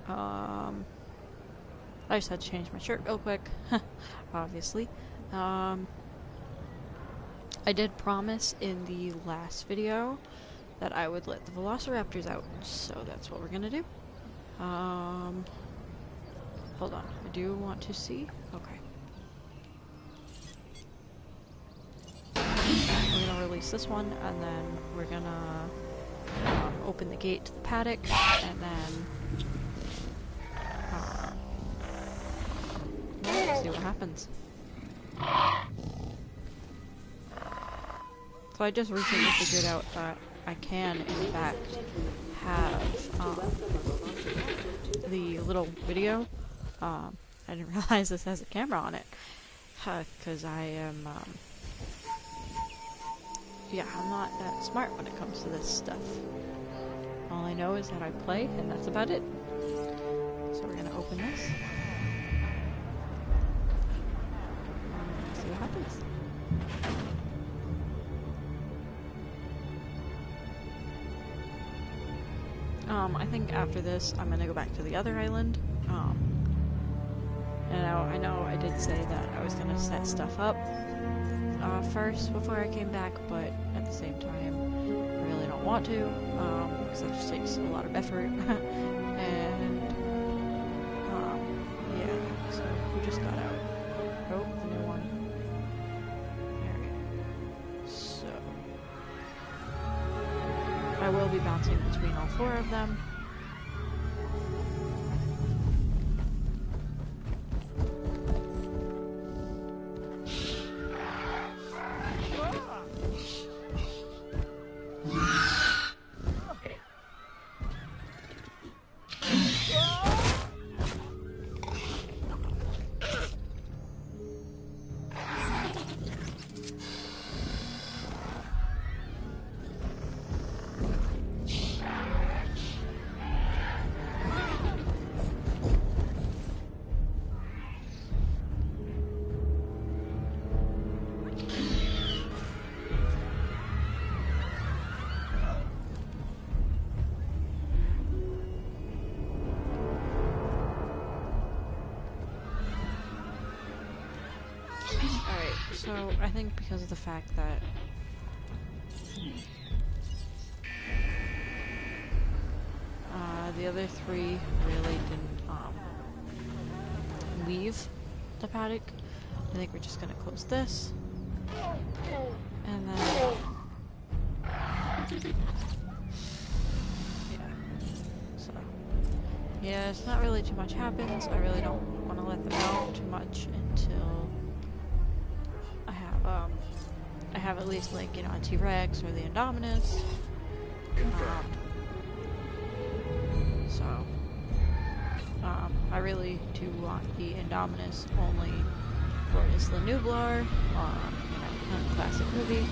I just had to change my shirt real quick, obviously. I did promise in the last video that I would let the velociraptors out, so that's what we're gonna do. Hold on, I do want to see. Okay. We're gonna release this one, and then we're gonna open the gate to the paddock, and then see what happens. So I just recently figured out that I can, in fact, have the little video. I didn't realize this has a camera on it, because I am, yeah, I'm not that smart when it comes to this stuff. All I know is that I play, and that's about it. So we're gonna open this. See what happens. I think after this, I'm gonna go back to the other island. And I know I did say that I was gonna set stuff up first before I came back, but at the same time, I really don't want to, because that just takes a lot of effort. And yeah, so who just got out? Oh, the new one. There we go. So I will be bouncing between all four of them. So, I think because of the fact that the other three really didn't leave the paddock, I think we're just gonna close this, and then yeah, so yeah, it's not really too much happens. I really don't want to let them out too much until I have at least, like, you know, a T-Rex or the Indominus. I really do want the Indominus only for Isla Nublar, you know, a classic movie.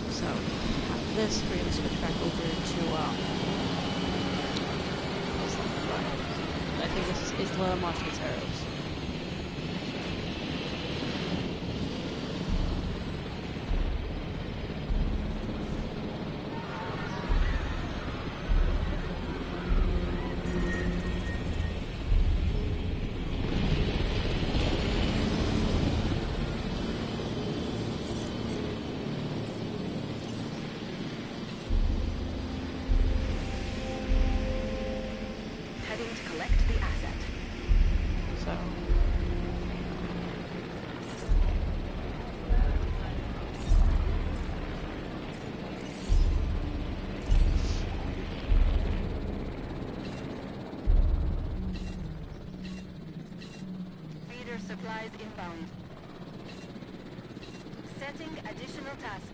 So after this, we're gonna switch back over to Isla Nublar. I think this is Isla Mosquiteros. Supplies inbound. Setting additional task.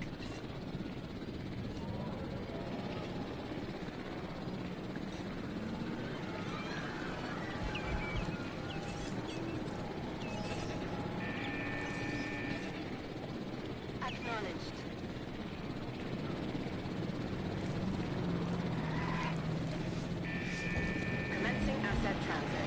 Acknowledged. Commencing asset transfer.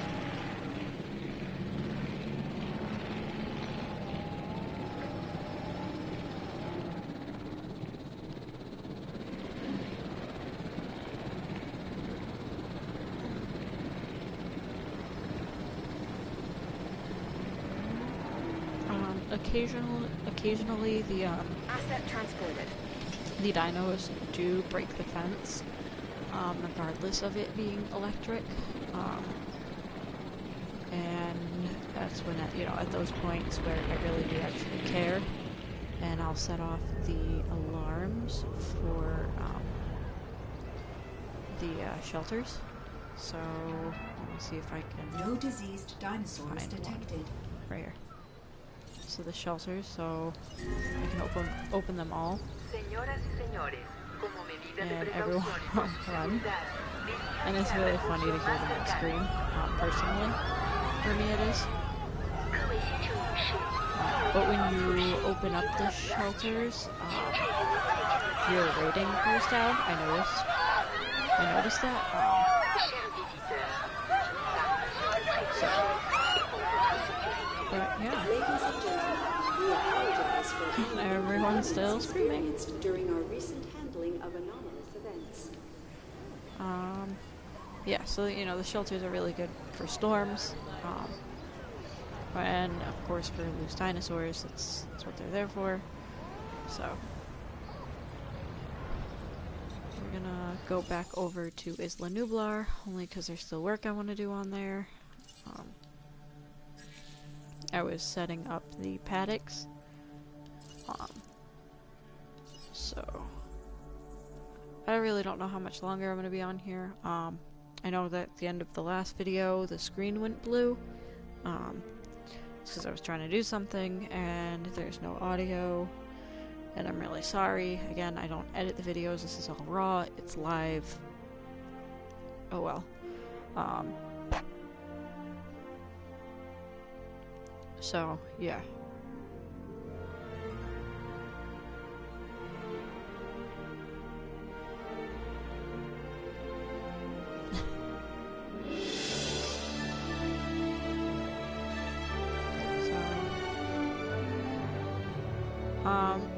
occasionally Asset transported. the dinos do break the fence, regardless of it being electric. And that's when, at those points where I really do actually care, and I'll set off the alarms for the shelters. So let me see if I can. No diseased dinosaurs find detected. one. Right here. So the shelters, so I can open them all, and everyone will run. And it's really funny to hear them all scream. Personally, for me it is. But when you open up the shelters, your rating goes down. I noticed that. But yeah. Ladies and gentlemen, we apologize for Everyone's still screaming. experienced during our recent handling of anomalous events. Yeah, so the shelters are really good for storms. And of course for loose dinosaurs, that's what they're there for. So we're gonna go back over to Isla Nublar, only because there's still work I want to do on there. I was setting up the paddocks. So I really don't know how much longer I'm going to be on here. I know that at the end of the last video the screen went blue. It's because I was trying to do something and there's no audio, and I'm really sorry. Again, I don't edit the videos, this is all raw, it's live. Oh well. So, yeah.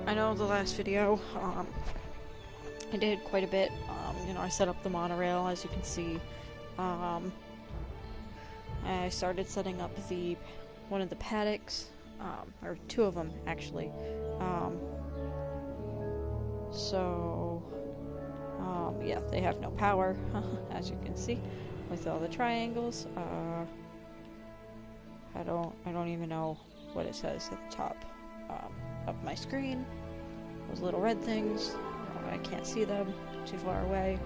I know the last video, I did quite a bit. I set up the monorail, as you can see. I started setting up one of the paddocks, or two of them actually. Yeah, they have no power, as you can see, with all the triangles. I don't even know what it says at the top of my screen. Those little red things, I can't see them, too far away.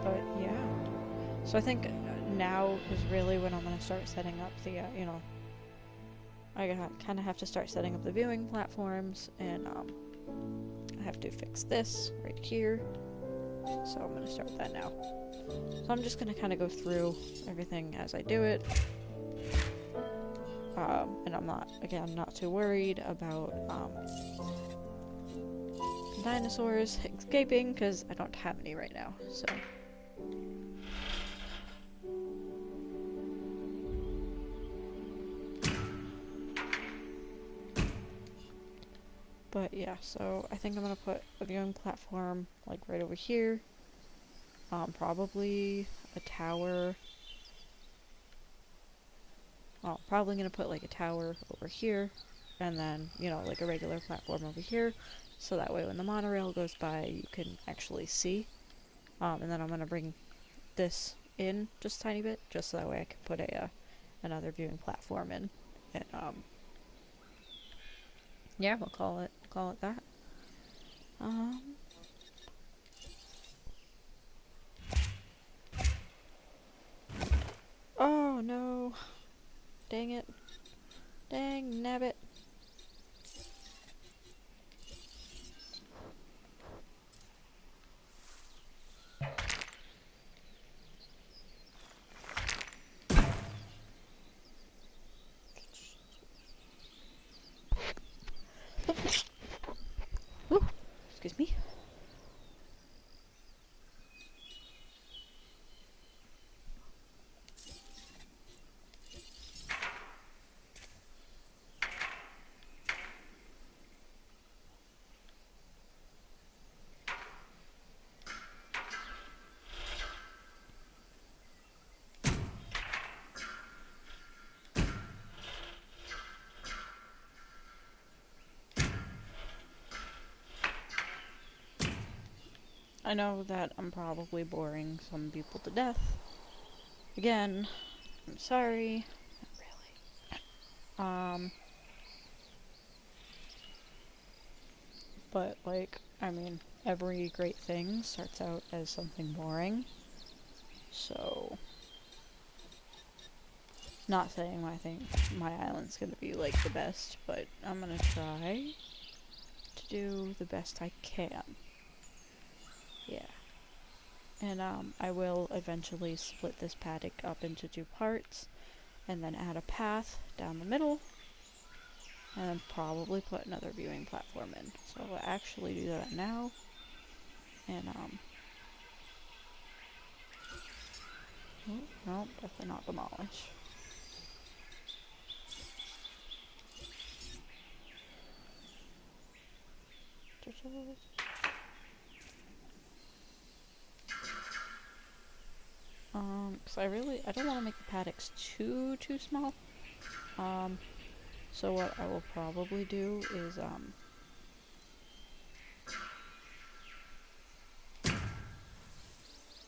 But yeah, so I think now is really when I'm going to start setting up the, I kind of have to start setting up the viewing platforms, and I have to fix this right here, so I'm going to start that now. So I'm just going to kind of go through everything as I do it, and I'm not too worried about dinosaurs escaping, because I don't have any right now, so. But yeah, so I think I'm gonna put a viewing platform like right over here. Probably a tower. Oh, probably gonna put like a tower over here, and then, like a regular platform over here, so that way when the monorail goes by, you can actually see. And then I'm gonna bring this in just a tiny bit, just so that way I can put another viewing platform in, and yeah, we'll call it that. Oh no. Dang it. Dang nabbit. Ooh, excuse me. I know that I'm probably boring some people to death. Again, I'm sorry. Not really. But, like, I mean, every great thing starts out as something boring. So, not saying I think my island's gonna be, like, the best, but I'm gonna try to do the best I can. Yeah. And, I will eventually split this paddock up into 2 parts, and then add a path down the middle, and then probably put another viewing platform in. So I'll actually do that now, and, oh, no, definitely not demolish. Because I don't want to make the paddocks too small. So what I will probably do is,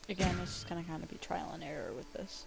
again, it's just gonna kind of be trial and error with this.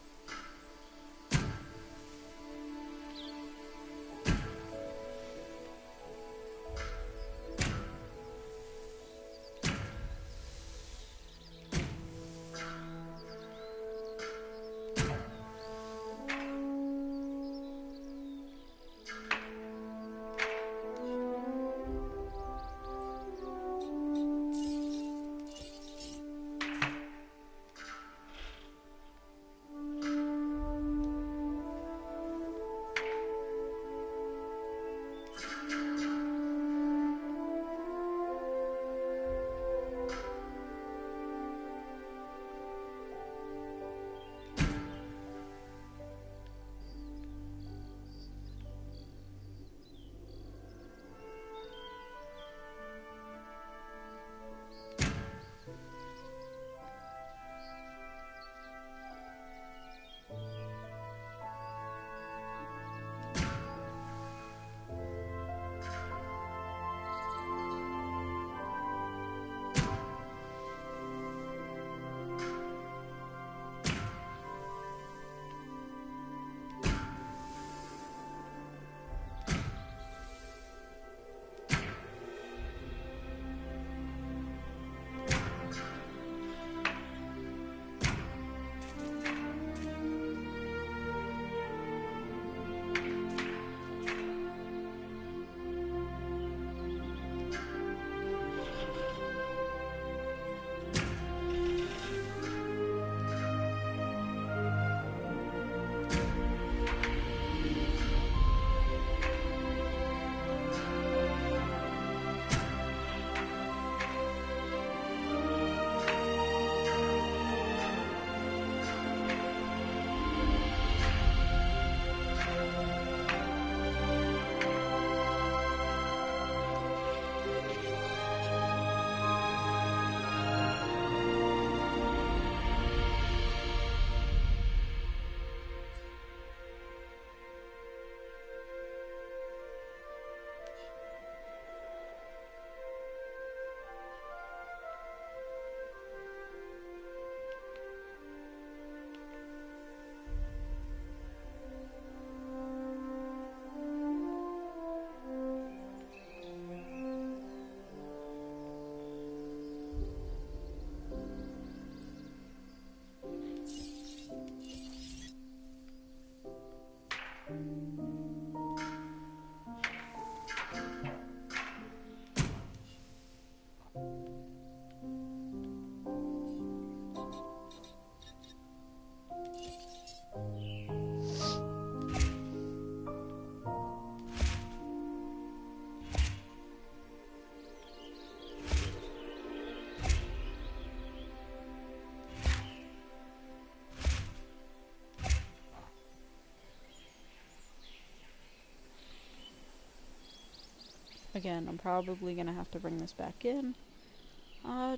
Again, I'm probably gonna have to bring this back in,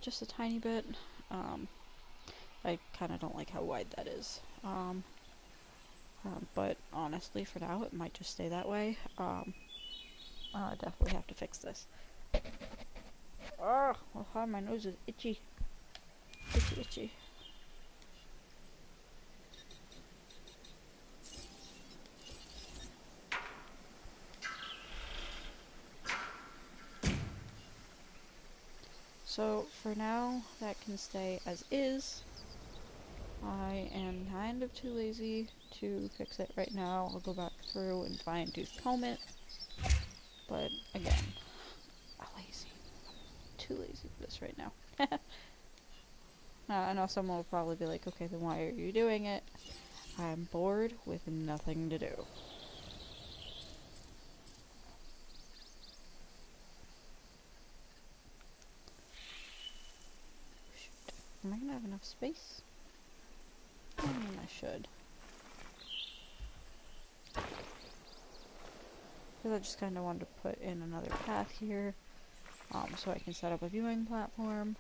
just a tiny bit. I kind of don't like how wide that is. But honestly, for now, it might just stay that way. Definitely have to fix this. Oh, my nose is itchy. Itchy, itchy. So for now, that can stay as is. I am kind of too lazy to fix it right now. I'll go back through and fine tooth comb it. But again, I'm lazy. Too lazy for this right now. I know someone will probably be like, okay, then why are you doing it? I'm bored with nothing to do. Shoot. Am I gonna have enough space? I mean, I should. Because I just kind of wanted to put in another path here, so I can set up a viewing platform.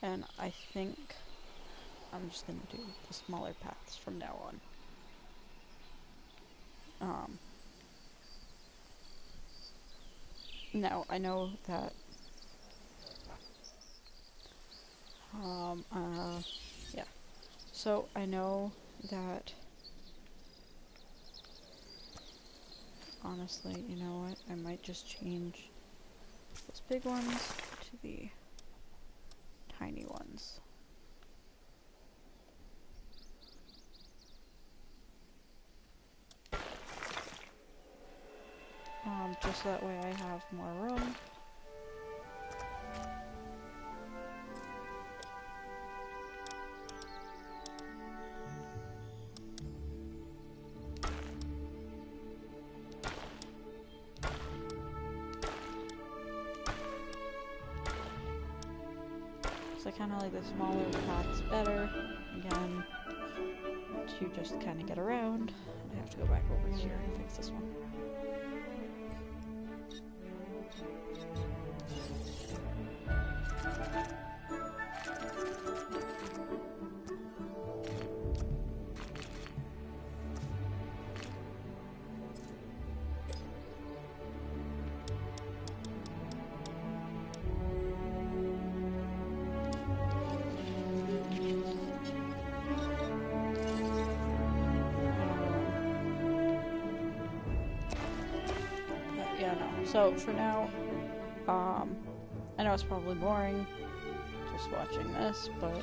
And I think I'm just gonna do the smaller paths from now on. Now, I know that, yeah. So, I know that, honestly, you know what, I might just change those big ones to the tiny ones. Just that way I have more room. So I kind of like the smaller paths better. Again, to just kind of get around. I have to go back over here and fix this one. So for now, I know it's probably boring just watching this, but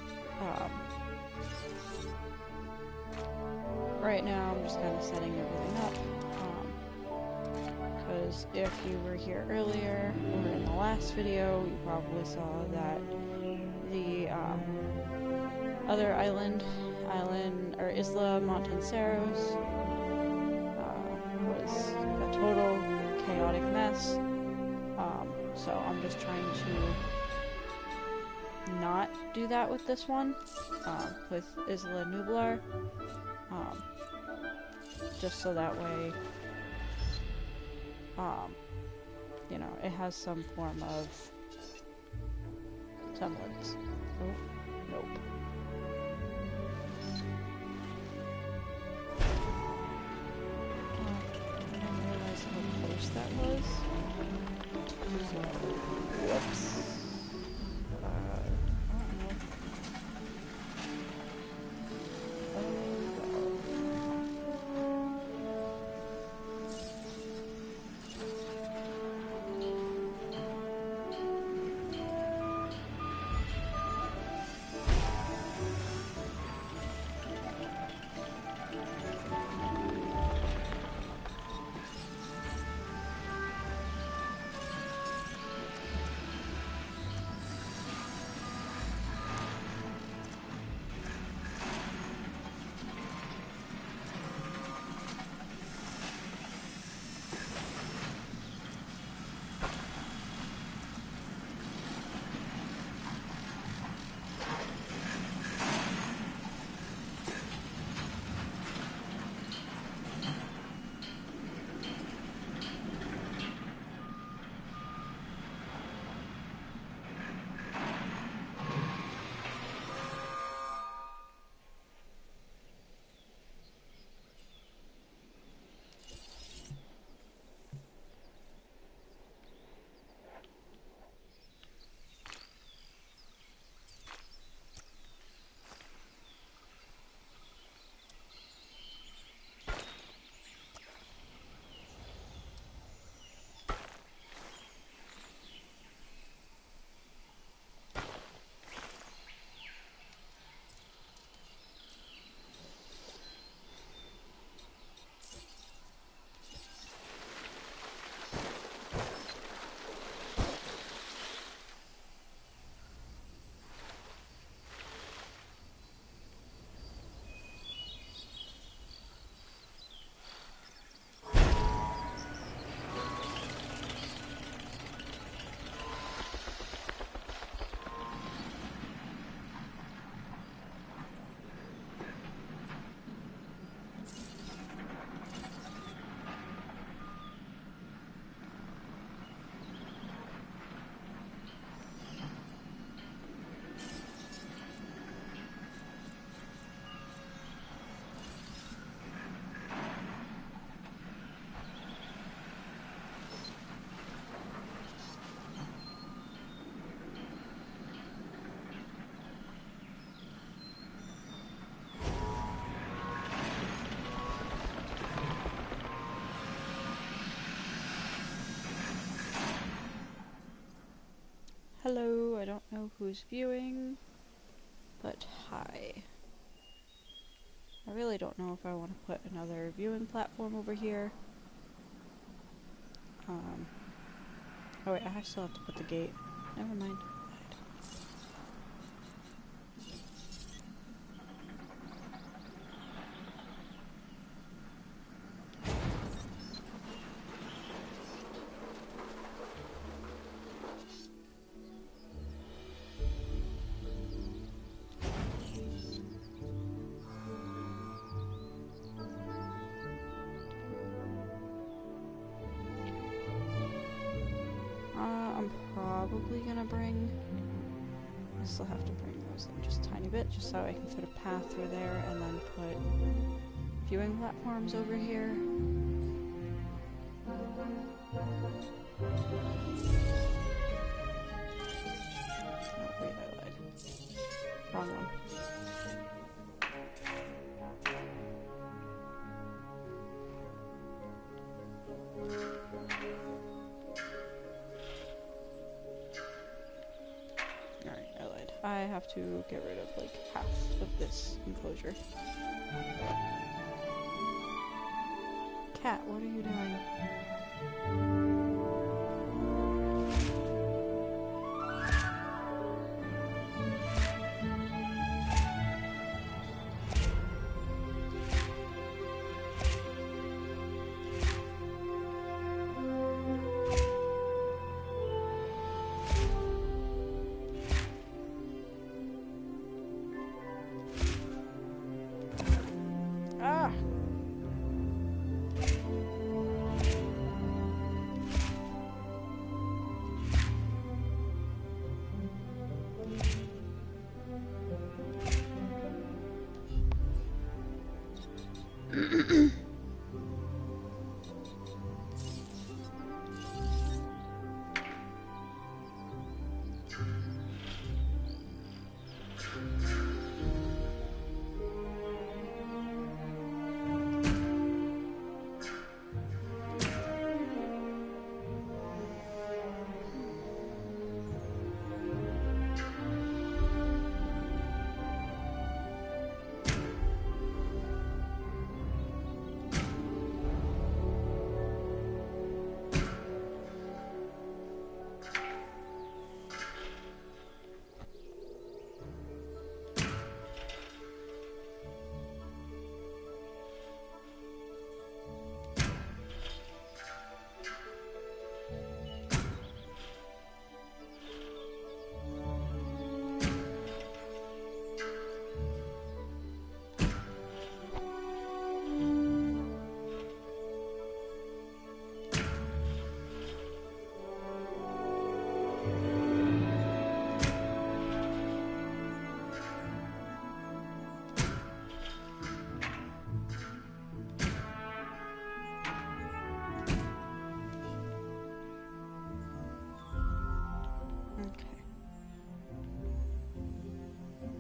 right now I'm just kind of setting everything up, because if you were here earlier or in the last video, you probably saw that the other island or Isla Montanceros was a total chaotic mess. So I'm just trying to not do that with this one, with Isla Nublar, just so that way, you know, it has some form of semblance. Oh, nope. I didn't realize how close that was. Whoops. know who's viewing, but hi. I really don't know if I want to put another viewing platform over here. Oh wait, I still have to put the gate. Never mind. I'm probably gonna bring... I still have to bring those in just a tiny bit, just so I can fit a path through there, and then put viewing platforms over here. Oh, wait, I lied. Wrong one. Alright, I lied. I have to get rid of, like, half of this enclosure. Cat, what are you doing? Ah!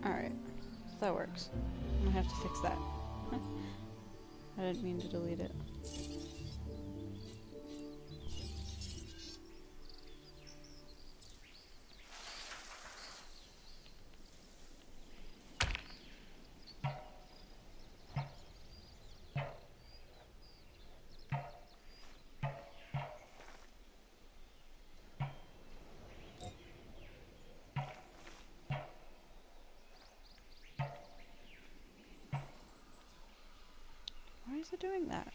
Alright, so that works. I'm gonna have to fix that. I didn't mean to delete it. Why is it doing that?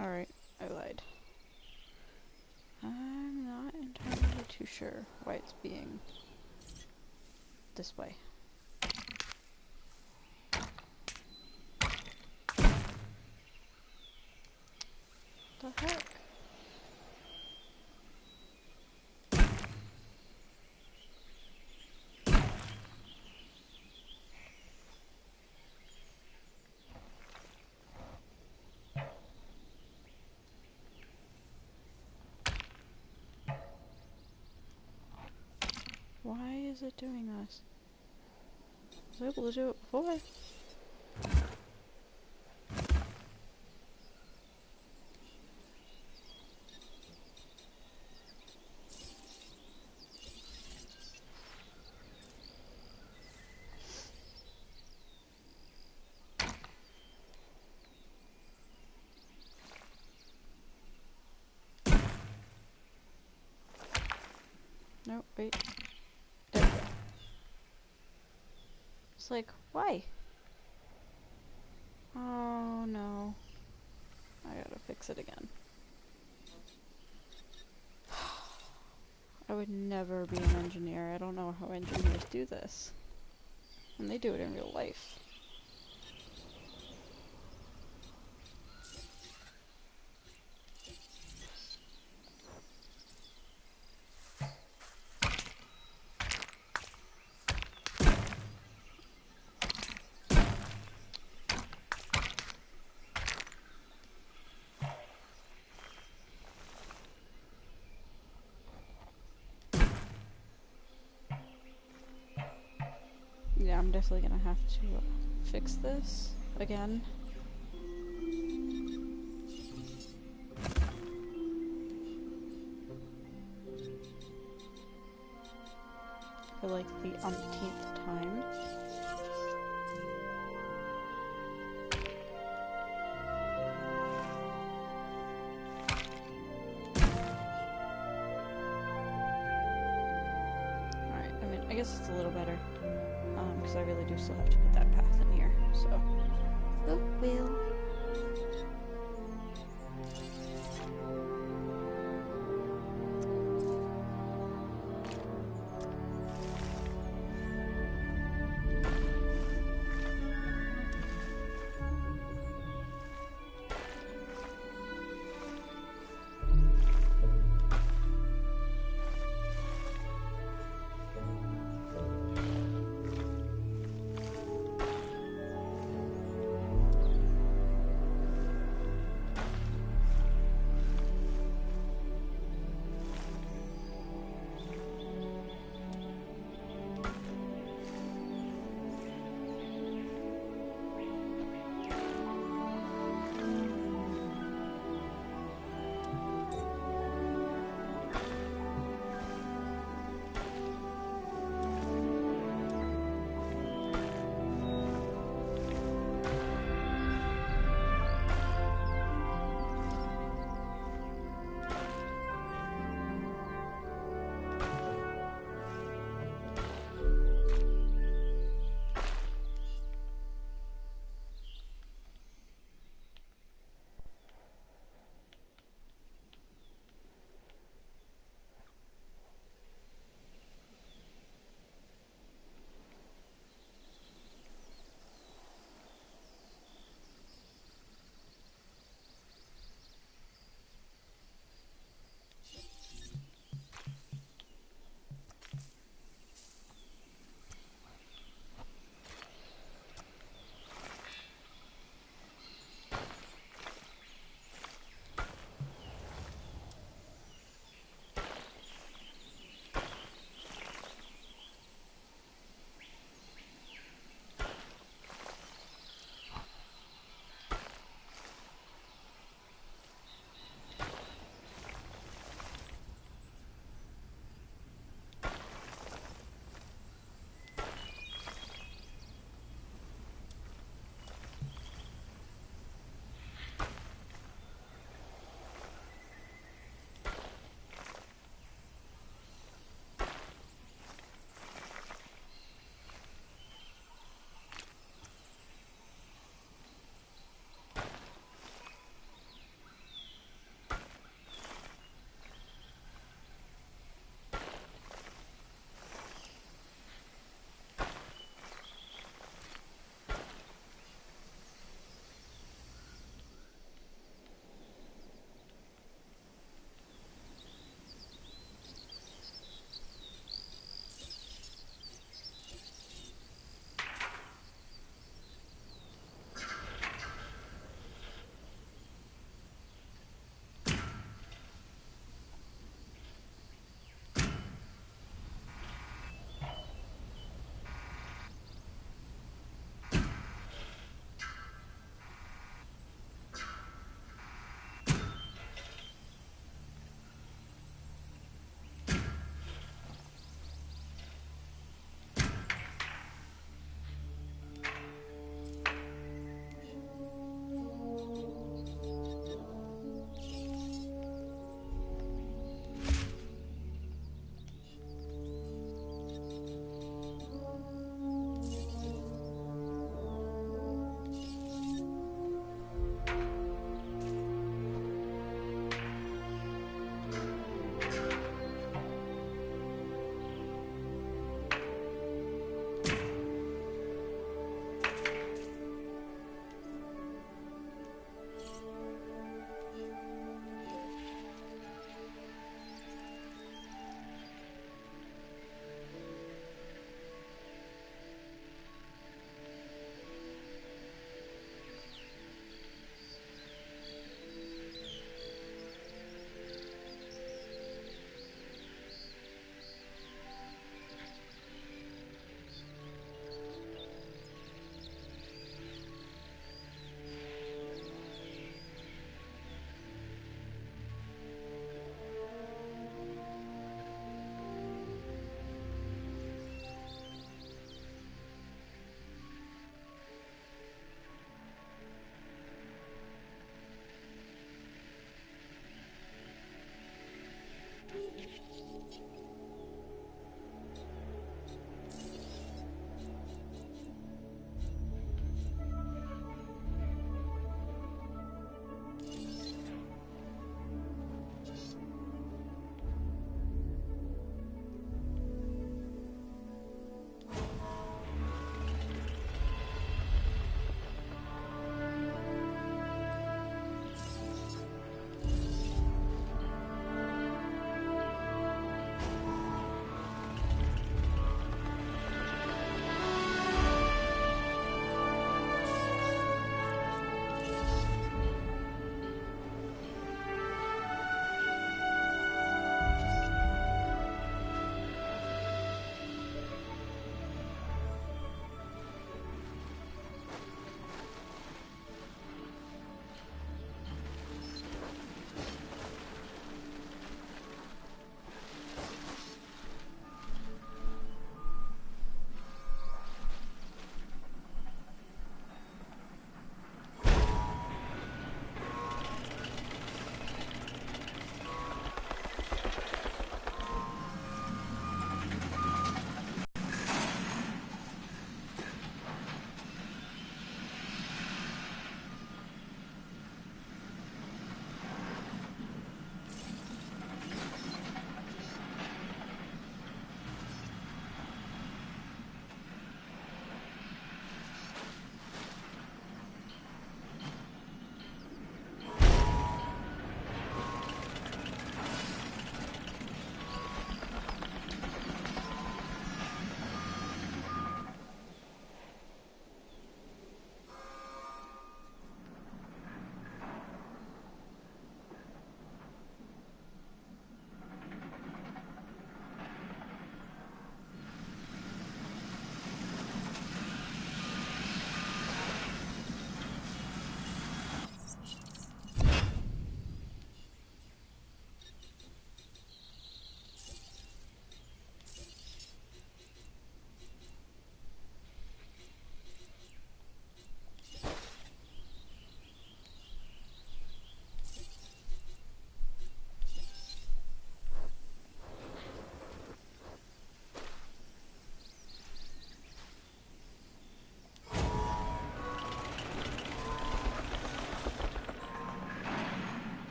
Alright, I lied. I'm not entirely too sure why it's being this way. The heck? Why is it doing this? I was able to do it before. Nope, wait. There we go. It's like, why? Oh no. I gotta fix it again. I would never be an engineer. I don't know how engineers do this. And they do it in real life. Yeah, I'm definitely gonna have to fix this again. For like the umpteenth time. Alright, I mean, I guess it's a little better. Because I really do still have to put that path in here, so. Oh, well.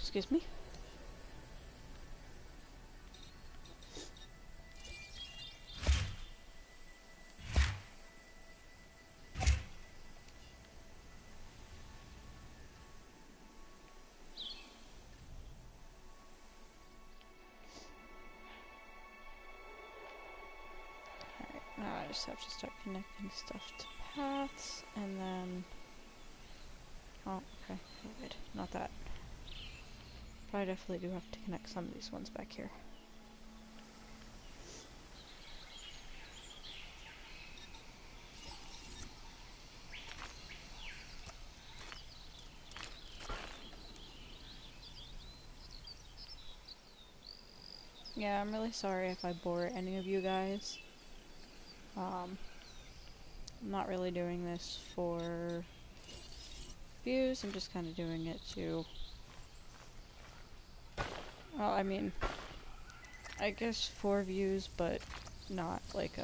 Excuse me. Now I just have to start connecting stuff to paths, and then... Oh, okay, wait, not that. But I definitely do have to connect some of these ones back here. Yeah, I'm really sorry if I bore any of you guys. I'm not really doing this for views, I'm just kind of doing it to... Well, I mean, I guess for views, but not like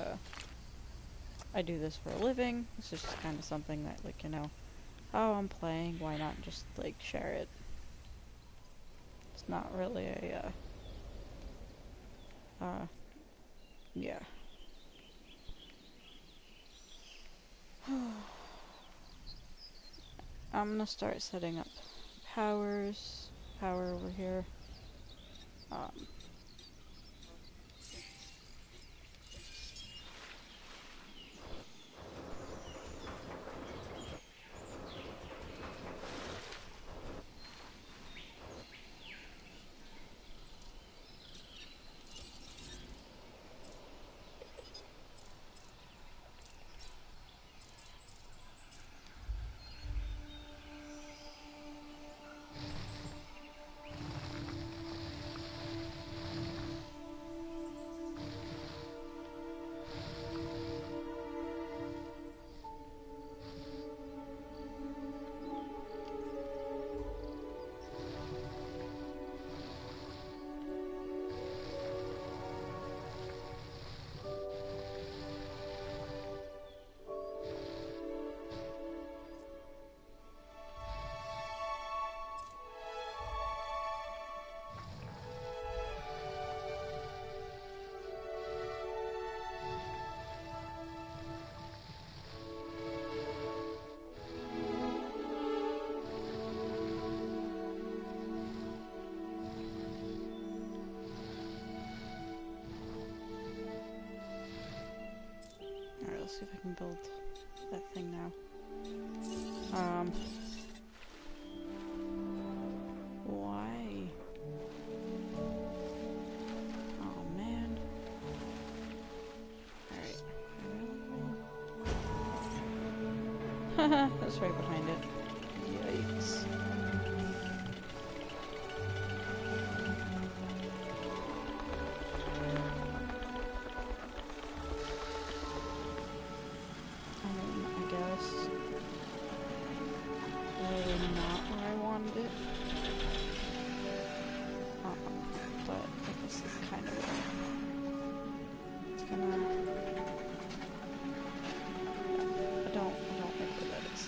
I do this for a living. It's just kind of something that, like, you know, oh, I'm playing, why not just, like, share it? It's not really a, yeah. I'm gonna start setting up power over here. Alright, let's see if I can build that thing now. Why? Oh man. Alright. Haha, that's right behind it. Yikes. I guess. Really not where I wanted it. But I guess it's kind of it's gonna... I don't like where that is.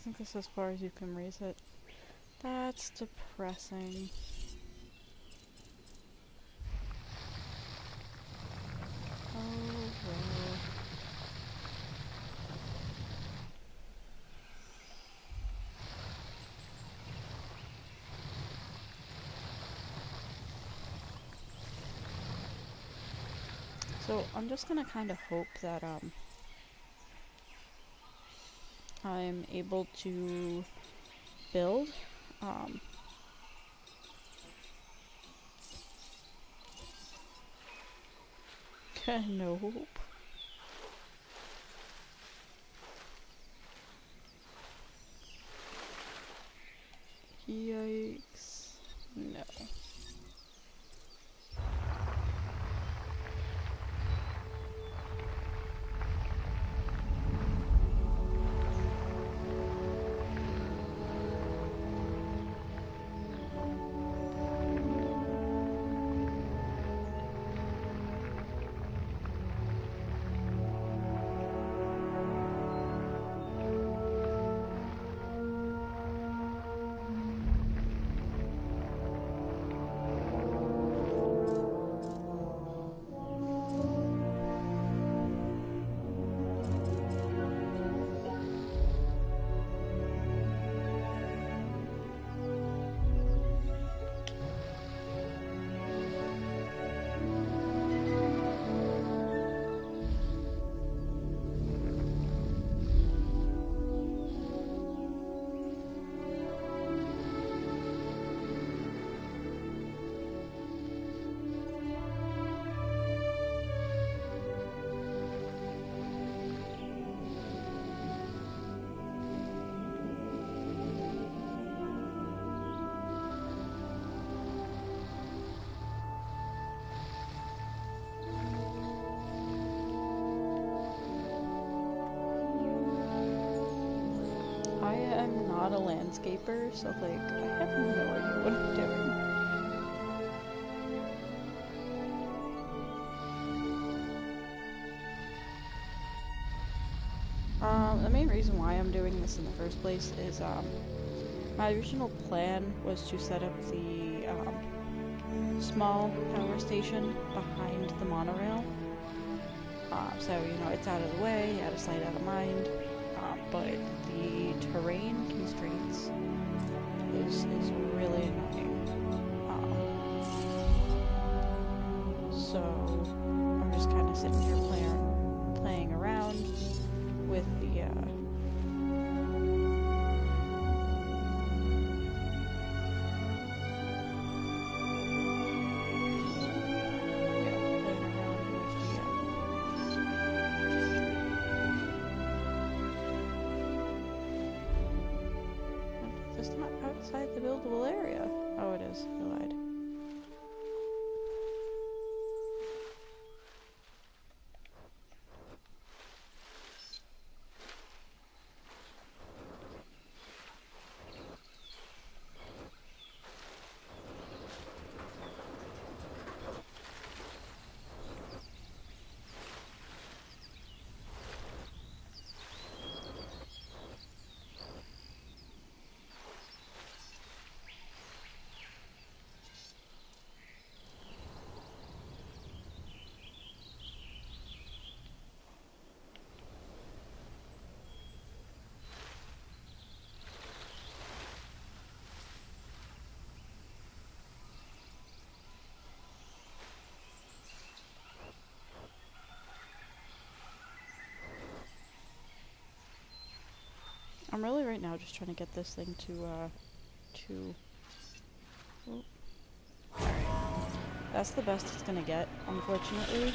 think this is as far as you can raise it. That's depressing. Oh well. So I'm just gonna kind of hope that I'm able to build. No hope. Yikes. No. I am not a landscaper, so like, I have no idea what I'm doing. The main reason why I'm doing this in the first place is, my original plan was to set up the, small power station behind the monorail. So, you know, it's out of the way, out of sight, out of mind. But the terrain constraints is really annoying. So I'm just kind of sitting here playing around with the It's not outside the buildable area. Oh, it is. I lied. I'm really right now just trying to get this thing to... Oh. Alright. That's the best it's gonna get, unfortunately.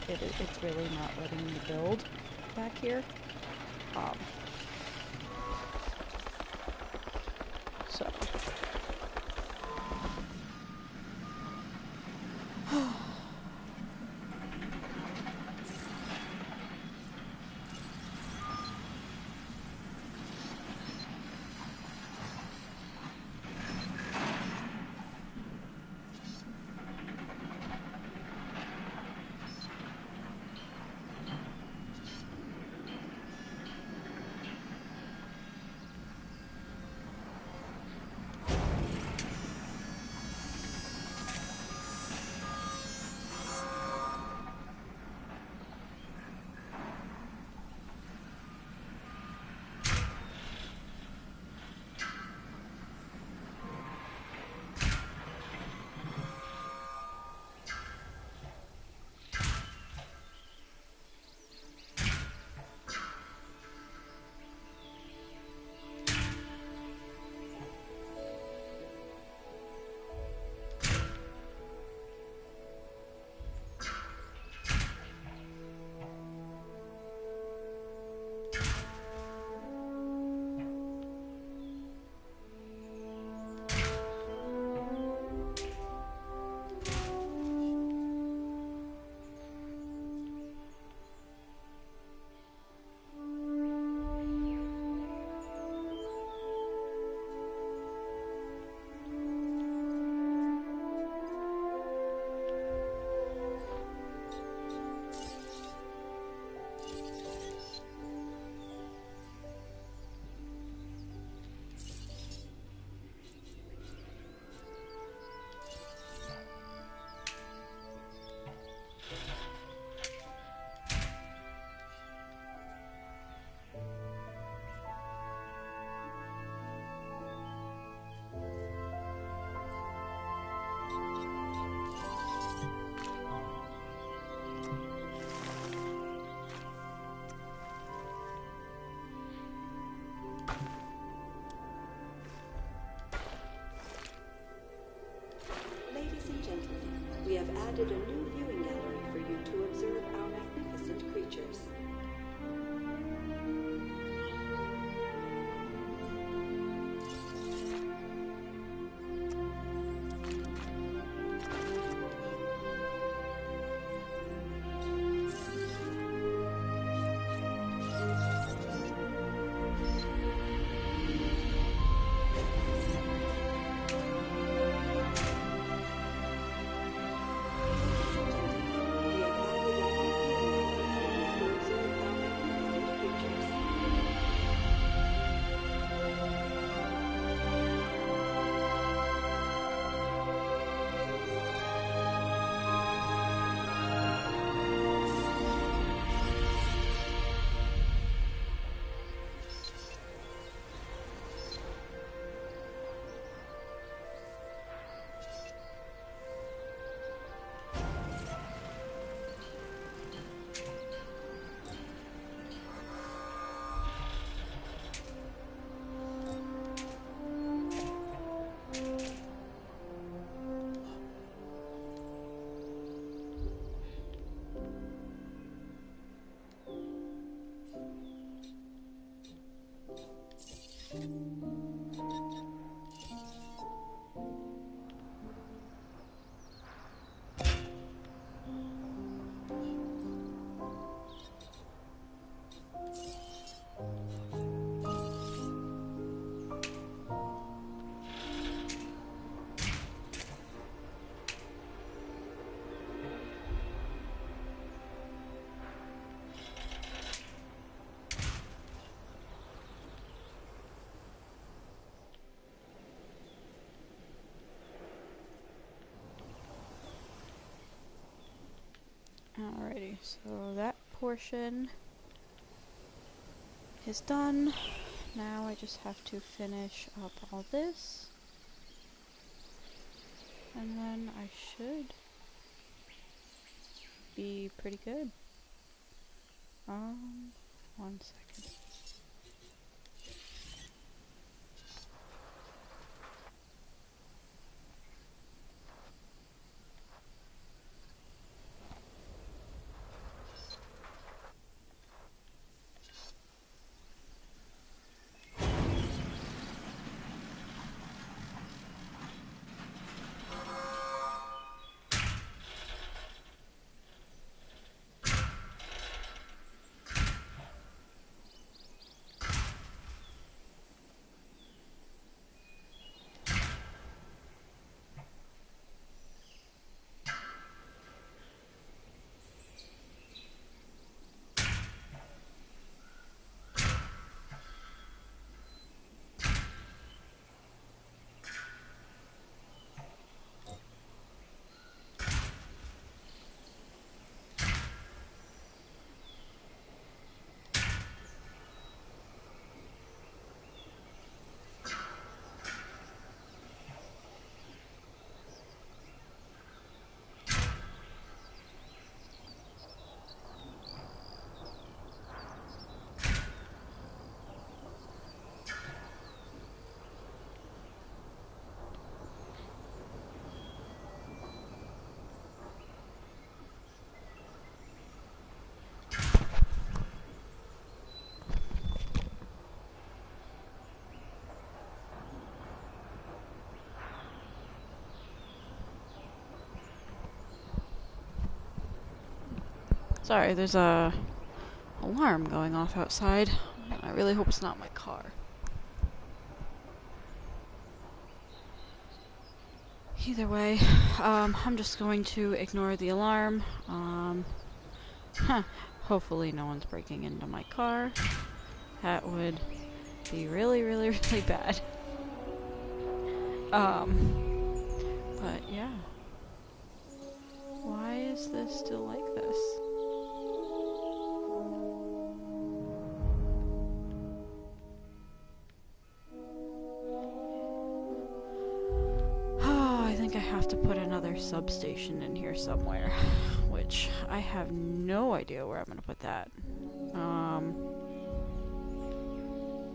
It's really not letting me build back here. So... have added a new viewing gallery for you to observe our magnificent creatures. Alrighty, so that portion is done. Now I just have to finish up all this. And then I should be pretty good. 1 second. Sorry, there's a alarm going off outside. I really hope it's not my car. Either way, I'm just going to ignore the alarm. Hopefully no one's breaking into my car. That would be really, really, really bad. But yeah. Why is this still like this? Substation in here somewhere, which I have no idea where I'm gonna put that.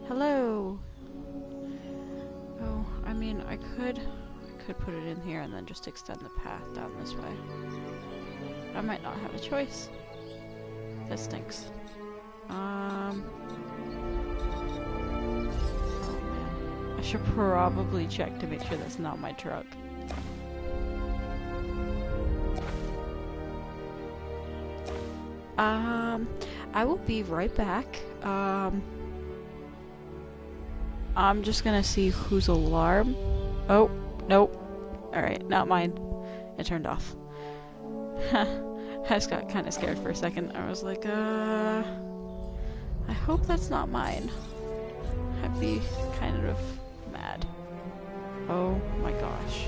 Hello. Oh, I mean, I could could put it in here and then just extend the path down this way. I might not have a choice. That stinks. Oh man. I should probably check to make sure that's not my truck. I will be right back. I'm just gonna see whose alarm. Oh, nope. Alright, not mine. It turned off. I just got kind of scared for a second. I was like, I hope that's not mine. I'd be kind of mad. Oh my gosh.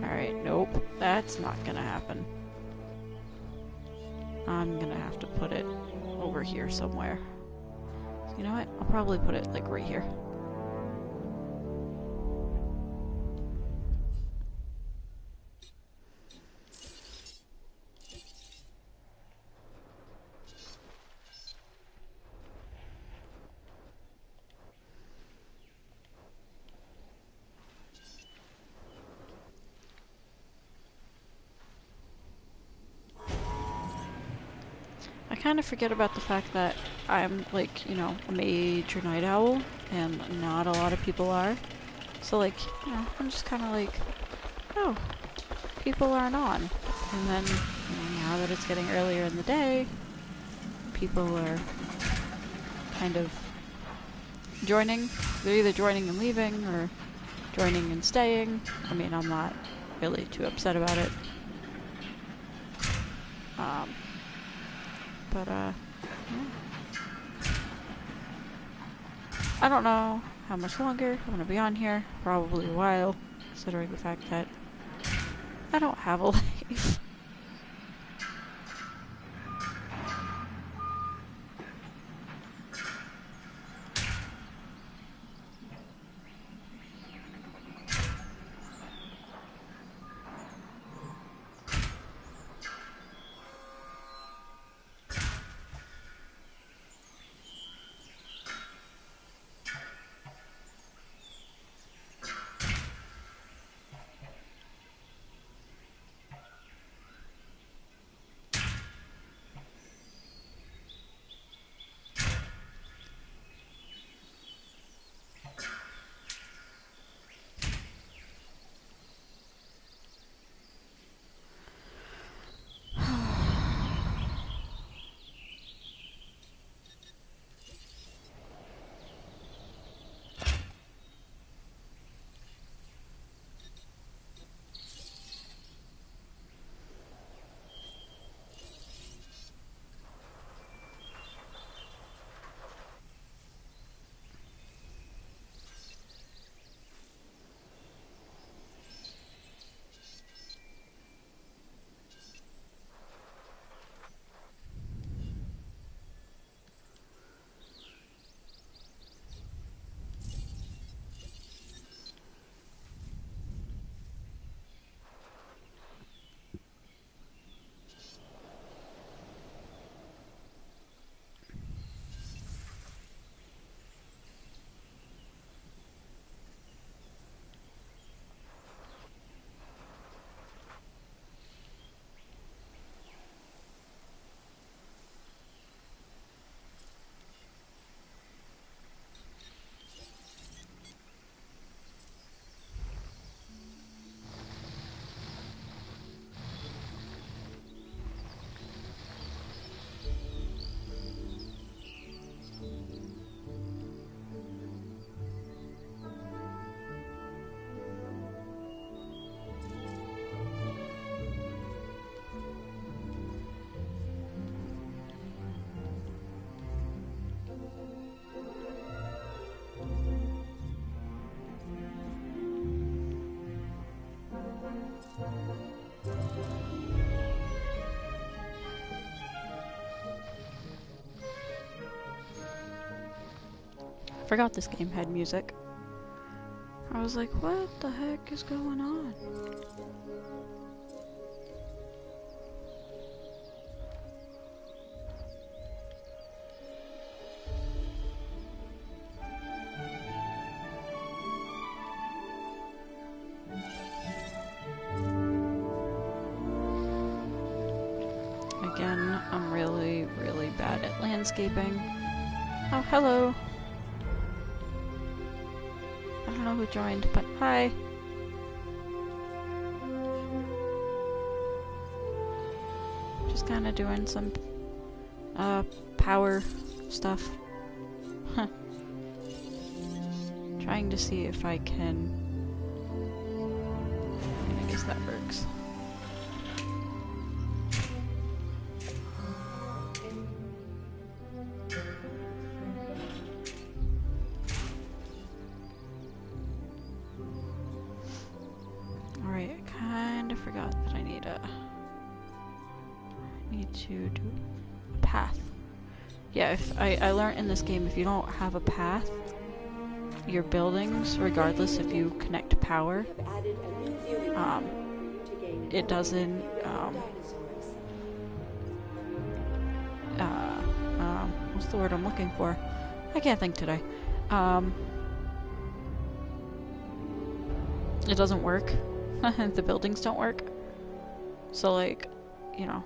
Alright, nope. That's not gonna happen. I'm gonna have to put it over here somewhere. You know what? I'll probably put it like right here. I kind of forget about the fact that I'm, like, you know, a major night owl, and not a lot of people are. So, like, you know, I'm just kind of like, oh, people aren't on. And then, now that it's getting earlier in the day, people are kind of joining. They're either joining and leaving, or joining and staying. I mean, I'm not really too upset about it. Yeah. I don't know how much longer I'm gonna be on here. Probably a while, considering the fact that I don't have a life. Forgot this game had music. I was like, what the heck is going on? Again, I'm really, really bad at landscaping. Oh, hello. I don't know who joined, but hi. Just kind of doing some power stuff. Huh. Trying to see if I can... I guess that works. Alright, I kind of forgot that I need to do a path. Yeah, if I learned in this game, if you don't have a path, your buildings, regardless if you connect power, it doesn't, what's the word I'm looking for? I can't think today. It doesn't work. The buildings don't work. So, like, you know.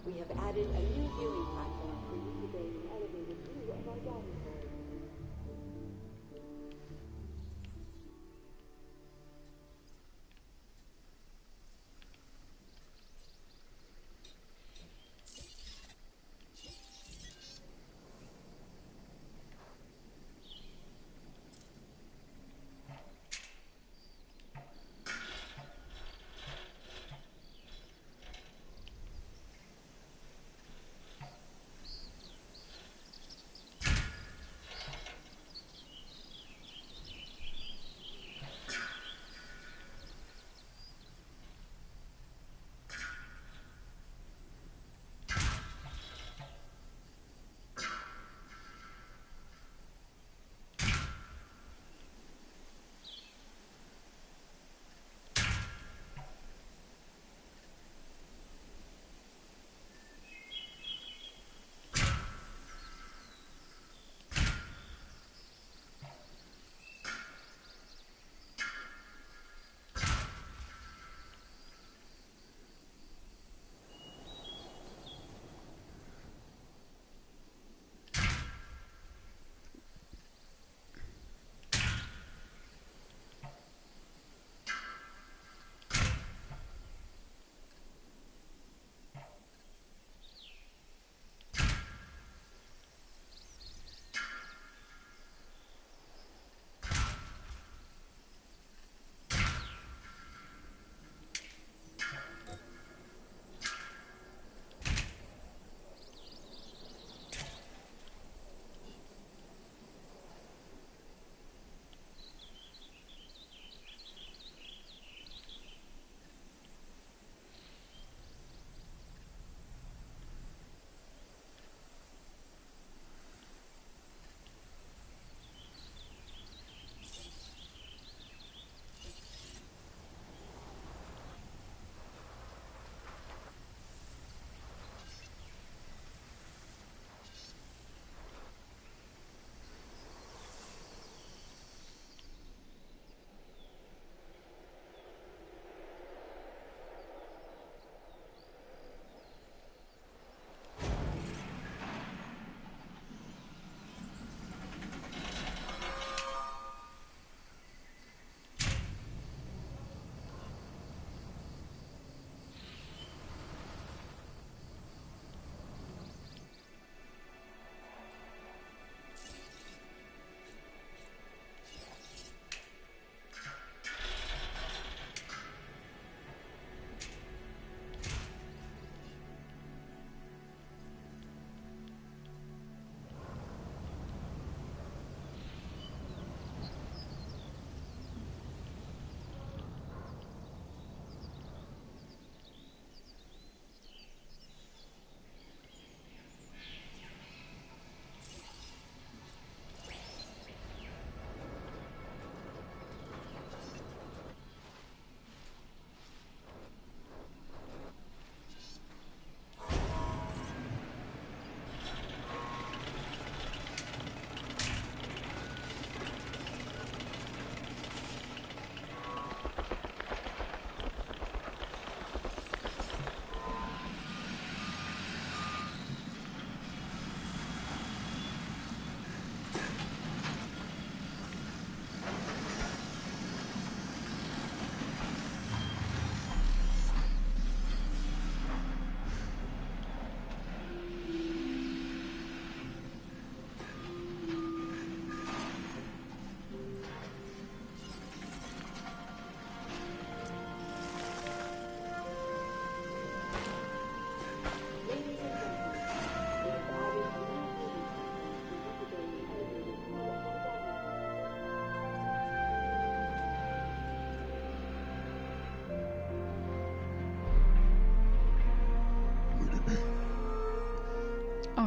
We have added a new viewing platform for you to gain an elevated view of our dinosaurs.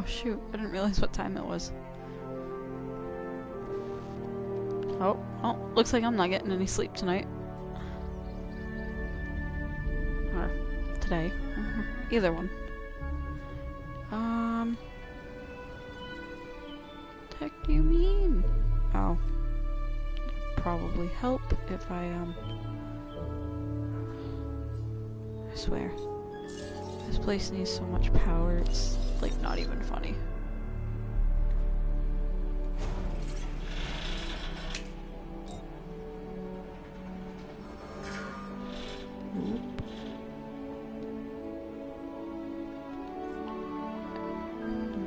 Oh shoot, I didn't realize what time it was. Oh, looks like I'm not getting any sleep tonight. Or today. Either one. What the heck do you mean? Oh. Probably help if I swear. This place needs so much power, it's like not even funny.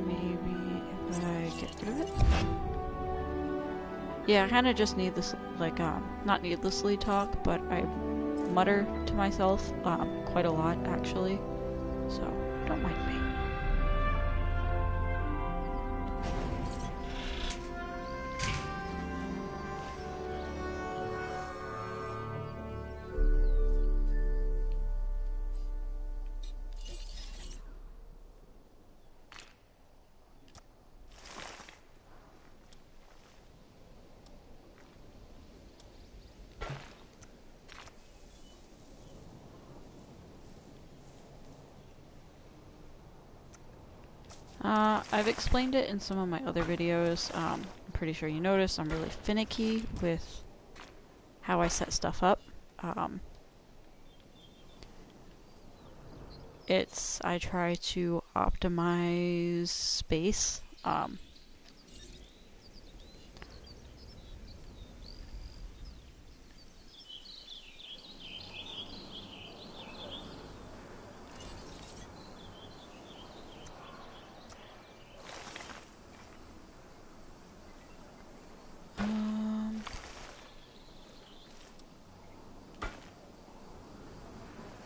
Maybe if I get rid of it. Yeah, I kind of just need this, like, not needlessly talk, but I mutter to myself, quite a lot, actually. So, don't mind me. I've explained it in some of my other videos. I'm pretty sure you noticed I'm really finicky with how I set stuff up. I try to optimize space.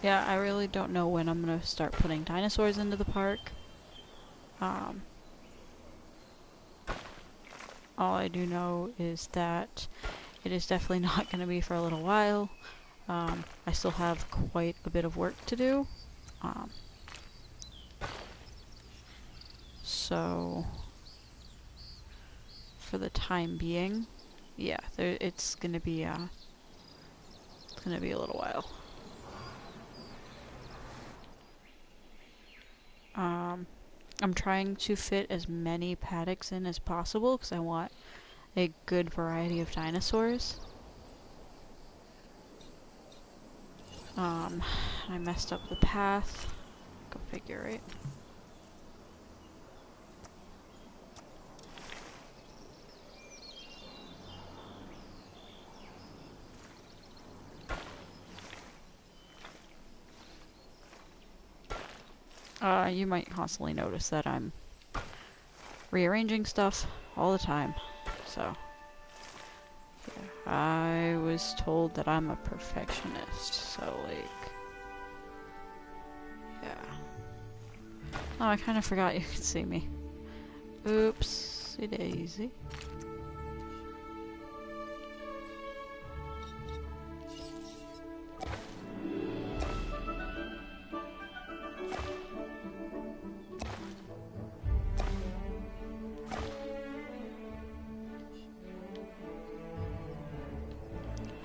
Yeah, I really don't know when I'm gonna start putting dinosaurs into the park. All I do know is that it is definitely not gonna be for a little while. I still have quite a bit of work to do. So, for the time being, yeah, it's gonna be a little while. I'm trying to fit as many paddocks in as possible because I want a good variety of dinosaurs. I messed up the path. Go figure, right? You might constantly notice that I'm rearranging stuff all the time, so yeah. I was told that I'm a perfectionist, so like, yeah. Oh, I kind of forgot you could see me. Oopsie daisy.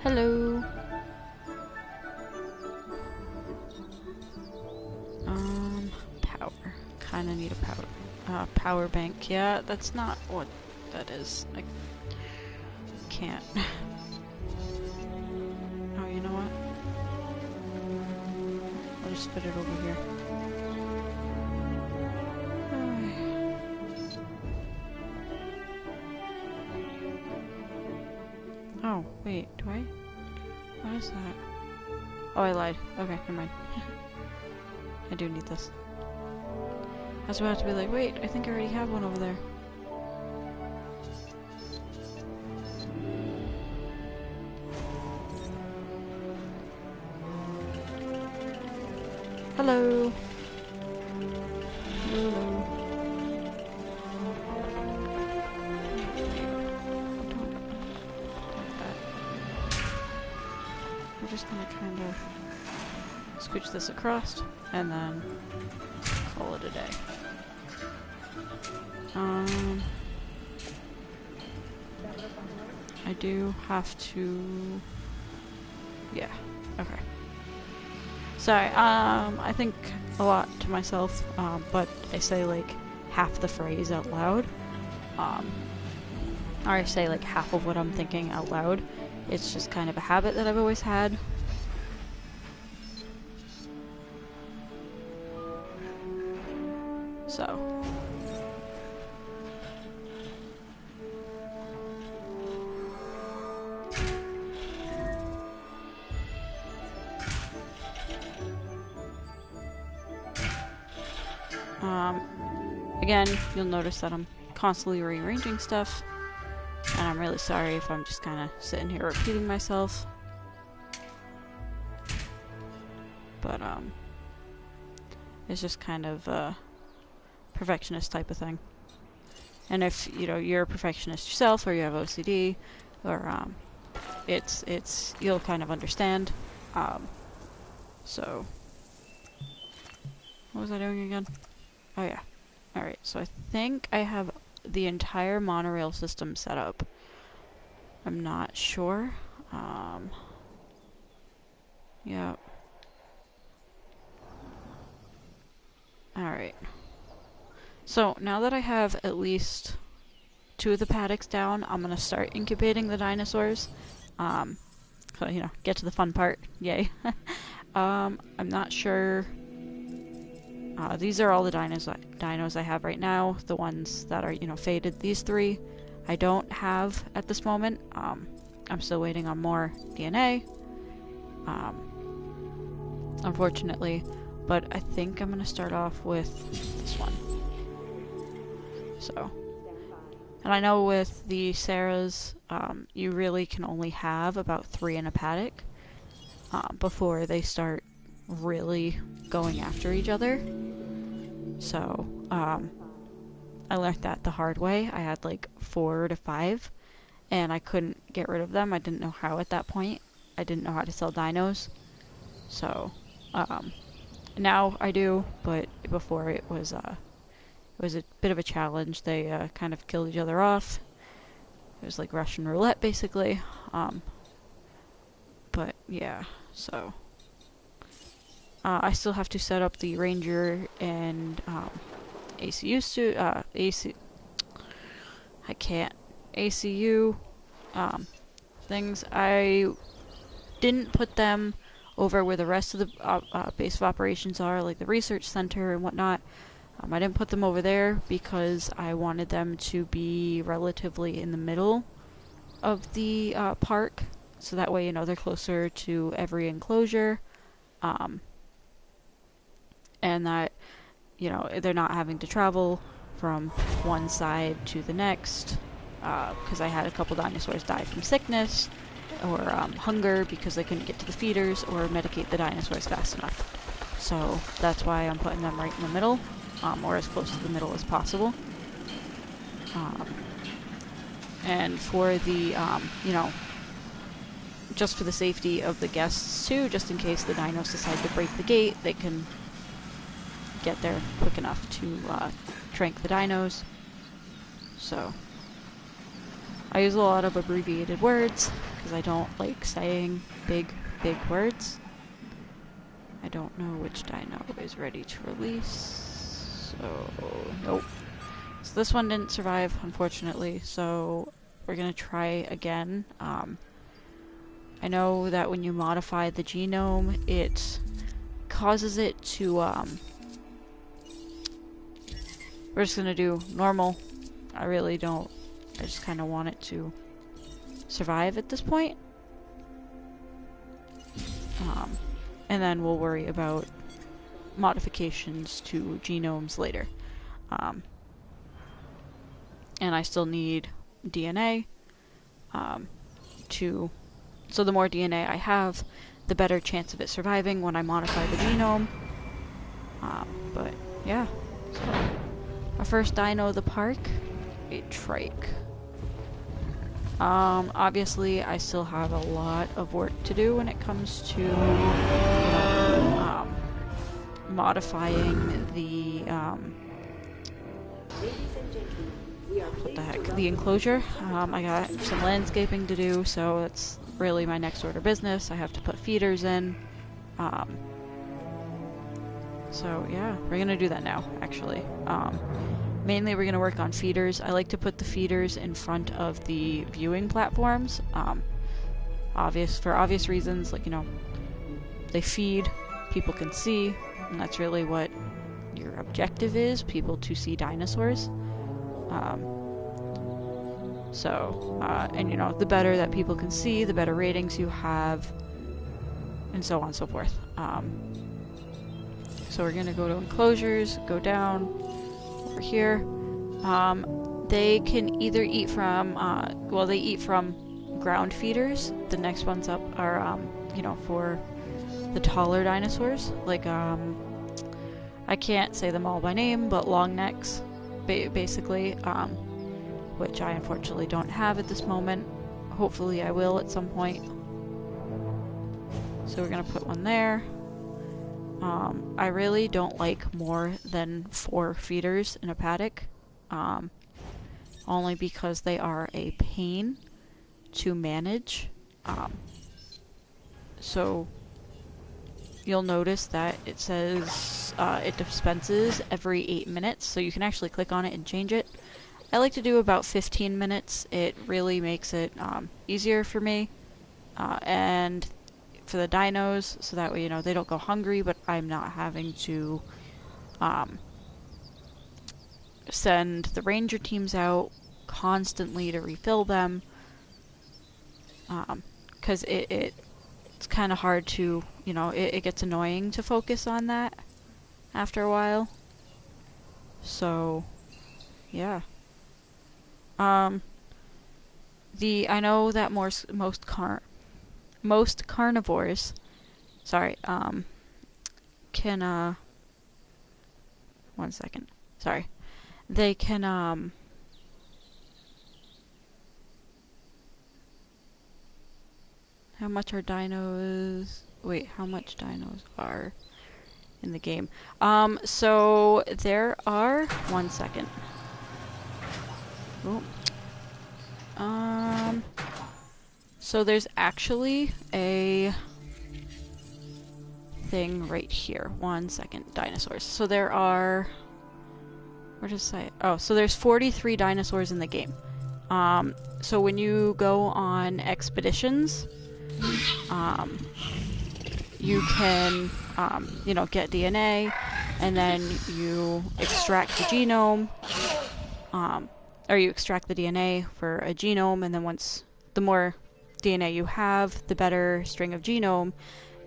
Hello. Power. Kinda need a power bank. Yeah, that's not what that is. I can't. Oh, you know what? I'll just put it over here. Oh, wait, do I? What is that? Oh, I lied. Okay, never mind. I do need this. I was about to be like, wait, I think I already have one over there. Hello. Hello. We're just gonna kind of scooch this across and then call it a day. I do have to... Yeah, okay. Sorry, I think a lot to myself, but I say like half the phrase out loud. Or I say like half of what I'm thinking out loud. It's just kind of a habit that I've always had. So. Again, you'll notice that I'm constantly rearranging stuff, and I'm really sorry if I'm just kind of sitting here repeating myself. But, it's just kind of a perfectionist type of thing. And if, you know, you're a perfectionist yourself, or you have OCD, or, you'll kind of understand. So, what was I doing again? Oh yeah. Alright, so I think I have the entire monorail system set up. I'm not sure. Yep. Alright. So, now that I have at least 2 of the paddocks down, I'm gonna start incubating the dinosaurs. So, you know, get to the fun part. Yay. I'm not sure... these are all the dinos I have right now, the ones that are, you know, faded. These 3 I don't have at this moment. I'm still waiting on more DNA, unfortunately, but I think I'm gonna start off with this one. So, and I know with the Sarahs, you really can only have about 3 in a paddock before they start really going after each other. So, I learned that the hard way. I had like 4 to 5, and I couldn't get rid of them. I didn't know how at that point. I didn't know how to sell dinos. So, now I do, but before it was a bit of a challenge. They kind of killed each other off. It was like Russian roulette, basically. But yeah, so... I still have to set up the Ranger and ACU ACU things. I didn't put them over where the rest of the base of operations are, like the research center and whatnot. I didn't put them over there because I wanted them to be relatively in the middle of the park, so that way, you know, they're closer to every enclosure. And that, you know, they're not having to travel from one side to the next, because I had a couple dinosaurs die from sickness, or hunger because they couldn't get to the feeders, or medicate the dinosaurs fast enough. So that's why I'm putting them right in the middle, or as close to the middle as possible. And for the, you know, just for the safety of the guests too, just in case the dinos decide to break the gate, they can get there quick enough to trank the dinos. So I use a lot of abbreviated words because I don't like saying big words. I don't know which dino is ready to release, so nope. So this one didn't survive, unfortunately, so we're gonna try again. I know that when you modify the genome, it causes it to we're just gonna do normal. I really don't... I just kind of want it to survive at this point. And then we'll worry about modifications to genomes later. And I still need DNA so the more DNA I have, the better chance of it surviving when I modify the genome. But yeah, so our first dino of the park, a trike. Obviously I still have a lot of work to do when it comes to modifying the Gentlemen, we are what the pleased to heck, the welcome enclosure. you. I got some landscaping to do, so it's really my next order of business. I have to put feeders in. So yeah, we're gonna do that now, actually. Mainly we're gonna work on feeders. I like to put the feeders in front of the viewing platforms. For obvious reasons, like, you know, they feed, people can see, and that's really what your objective is, people to see dinosaurs. And you know, the better that people can see, the better ratings you have, and so on and so forth. So we're gonna go to enclosures, go down over here. They can either eat from, they eat from ground feeders. The next ones up are, you know, for the taller dinosaurs. Like, I can't say them all by name, but long necks, basically, which I unfortunately don't have at this moment. Hopefully I will at some point. So we're gonna put one there. I really don't like more than 4 feeders in a paddock, only because they are a pain to manage. So you'll notice that it says it dispenses every 8 minutes, so you can actually click on it and change it. I like to do about 15 minutes. It really makes it easier for me, and for the dinos, so that way, you know, they don't go hungry, but I'm not having to send the ranger teams out constantly to refill them, because it's kind of hard to, you know, it gets annoying to focus on that after a while. So, yeah. I know that most carnivores, sorry, can, one second, sorry, they can, how much are dinos, wait, how much dinos are in the game? So there are, one second, oh, so there's actually a thing right here. One second, dinosaurs. So there are, where does it say? Oh, so there's 43 dinosaurs in the game. So when you go on expeditions, you can, you know, get DNA, and then you extract the genome, or you extract the DNA for a genome, and then the more DNA you have, the better string of genome,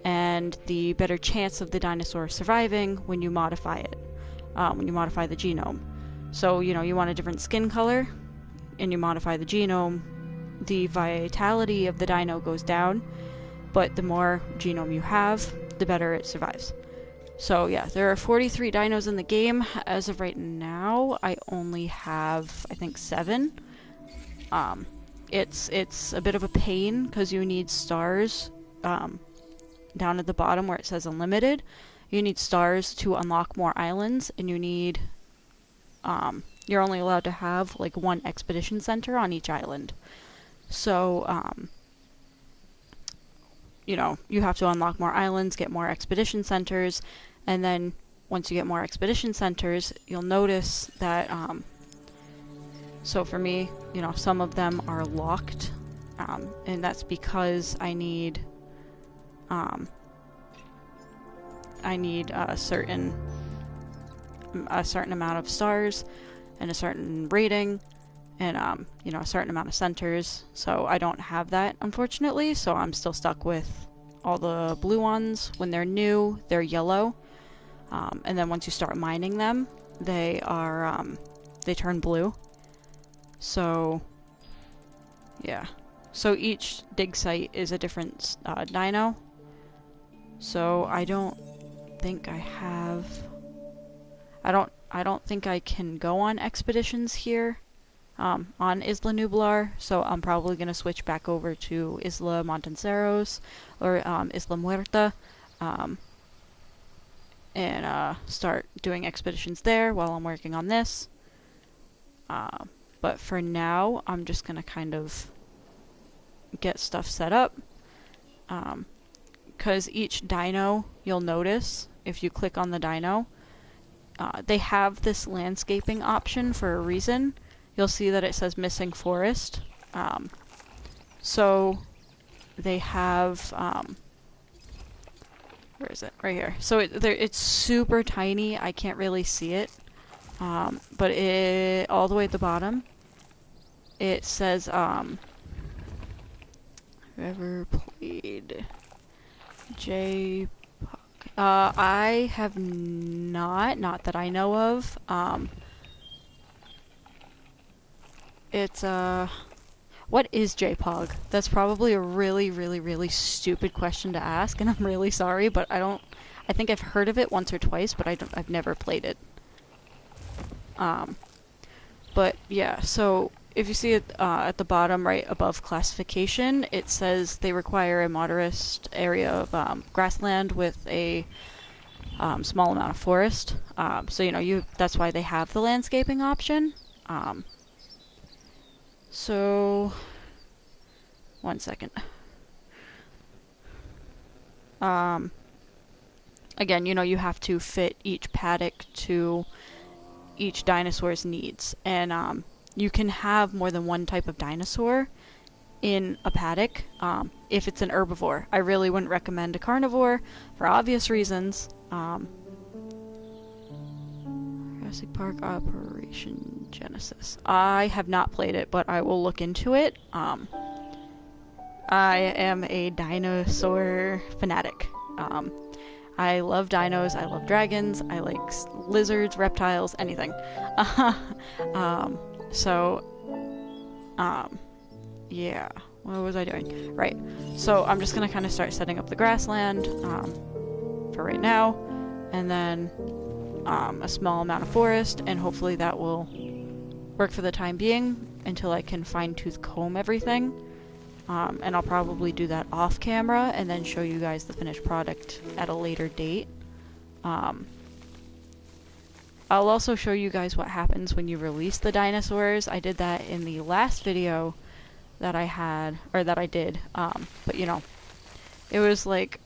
and the better chance of the dinosaur surviving when you modify it, when you modify the genome. So, you know, you want a different skin color, and you modify the genome, the vitality of the dino goes down, but the more genome you have, the better it survives. So yeah, there are 43 dinos in the game. As of right now, I only have, I think, 7. It's a bit of a pain because you need stars down at the bottom where it says unlimited. You need stars to unlock more islands, and you need you're only allowed to have like 1 expedition center on each island. So you know, you have to unlock more islands, get more expedition centers, and then once you get more expedition centers, you'll notice that, so for me, you know, some of them are locked, and that's because I need a certain amount of stars and a certain rating, and you know, a certain amount of centers. So I don't have that, unfortunately, so I'm still stuck with all the blue ones. When they're new, they're yellow, and then once you start mining them, they turn blue. So yeah, so each dig site is a different dino. So I don't think I don't think I can go on expeditions here on Isla Nublar, so I'm probably going to switch back over to Isla Montanceros or Isla Muerta, and start doing expeditions there while I'm working on this. But for now, I'm just gonna kind of get stuff set up. Because each dino, you'll notice, if you click on the dino, they have this landscaping option for a reason. You'll see that it says missing forest. So they have, where is it? Right here. So it's super tiny. I can't really see it. But all the way at the bottom, it says, whoever played J. I have not that I know of. It's, what is JPOG? That's probably a really, really, really stupid question to ask, and I'm really sorry, but I think I've heard of it once or twice, but I've never played it. But yeah, so if you see it at the bottom right above classification, it says they require a moderate area of grassland with a small amount of forest. So that's why they have the landscaping option. So one second. Again, you have to fit each paddock to each dinosaur's needs, and you can have more than one type of dinosaur in a paddock if it's an herbivore. I really wouldn't recommend a carnivore for obvious reasons. Jurassic Park Operation Genesis. I have not played it, but I will look into it. I am a dinosaur fanatic. I love dinos, I love dragons, I like lizards, reptiles, anything. Yeah. What was I doing? Right. So I'm just gonna kind of start setting up the grassland for right now, and then a small amount of forest, and hopefully that will work for the time being until I can fine-tooth comb everything. And I'll probably do that off camera and then show you guys the finished product at a later date. I'll also show you guys what happens when you release the dinosaurs. I did that in the last video that I did. But it was like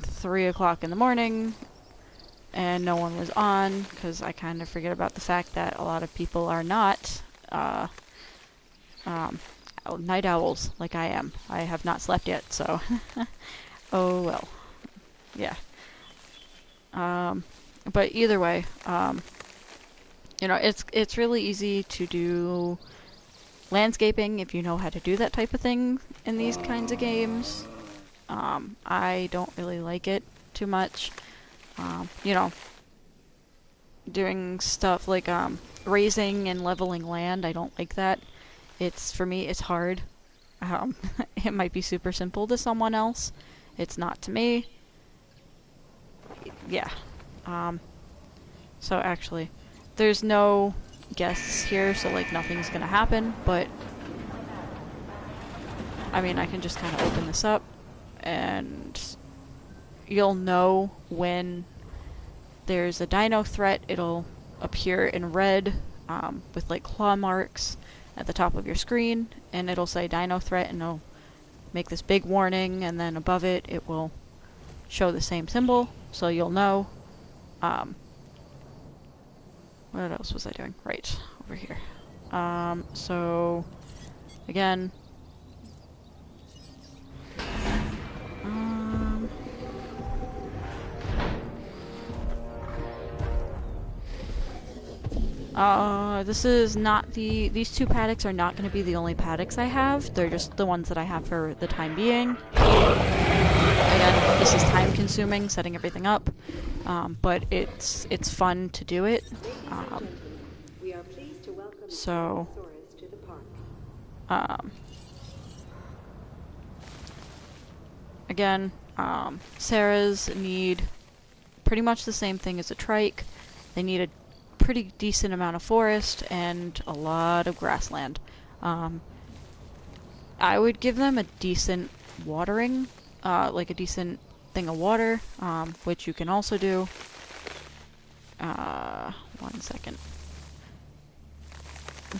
3 o'clock in the morning and no one was on because I kind of forget about the fact that a lot of people are not night owls like I am. I have not slept yet, so oh well. Yeah. But either way, it's really easy to do landscaping if you know how to do that type of thing in these kinds of games. I don't really like it too much. Doing stuff like raising and leveling land, I don't like that. For me, it's hard. It might be super simple to someone else. It's not to me. Yeah. So actually, there's no guests here, so like nothing's gonna happen, but I mean, I can just kind of open this up and you'll know when there's a dino threat. It'll appear in red with like claw marks at the top of your screen, and it'll say dino threat, and it'll make this big warning, and then above it, it will show the same symbol, so you'll know. What else was I doing? Right, over here. So, again, this is not these two paddocks are not going to be the only paddocks I have. They're just the ones that I have for the time being. Again, this is time consuming, setting everything up, but it's fun to do it. We are pleased to welcome So, to the park. Again, Sarahs need pretty much the same thing as a trike. They need a pretty decent amount of forest and a lot of grassland. I would give them a decent watering, like a decent thing of water, which you can also do. 1 second.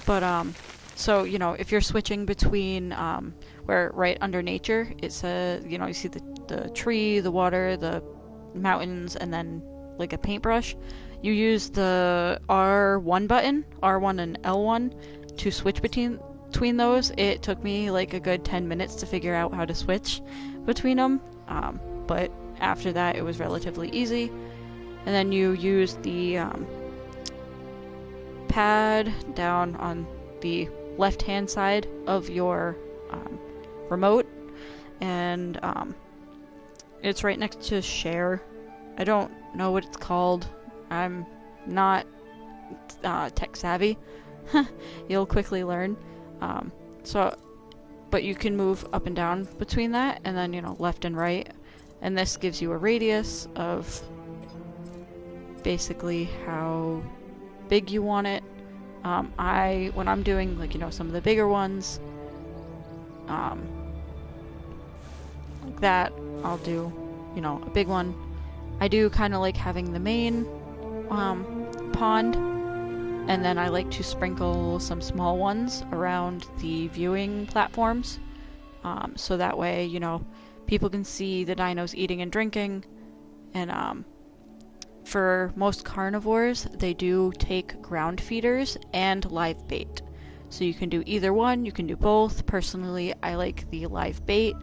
But, so, you know, if you're switching between, where right under nature, it's you know, you see the tree, the water, the mountains, and then like a paintbrush, you use the R1 button, R1 and L1, to switch between those. It took me like a good 10 minutes to figure out how to switch between them, but after that it was relatively easy. And then you use the pad down on the left hand side of your remote, and it's right next to share. I don't know what it's called. I'm not tech savvy. You'll quickly learn. But you can move up and down between that, and then, you know, left and right. And this gives you a radius of basically how big you want it. When I'm doing, like, you know, some of the bigger ones, like that, I'll do, you know, a big one. I do kind of like having the main pond, and then I like to sprinkle some small ones around the viewing platforms, so that way, you know, people can see the dinos eating and drinking. And for most carnivores, they do take ground feeders and live bait. So you can do either one, you can do both. Personally, I like the live bait,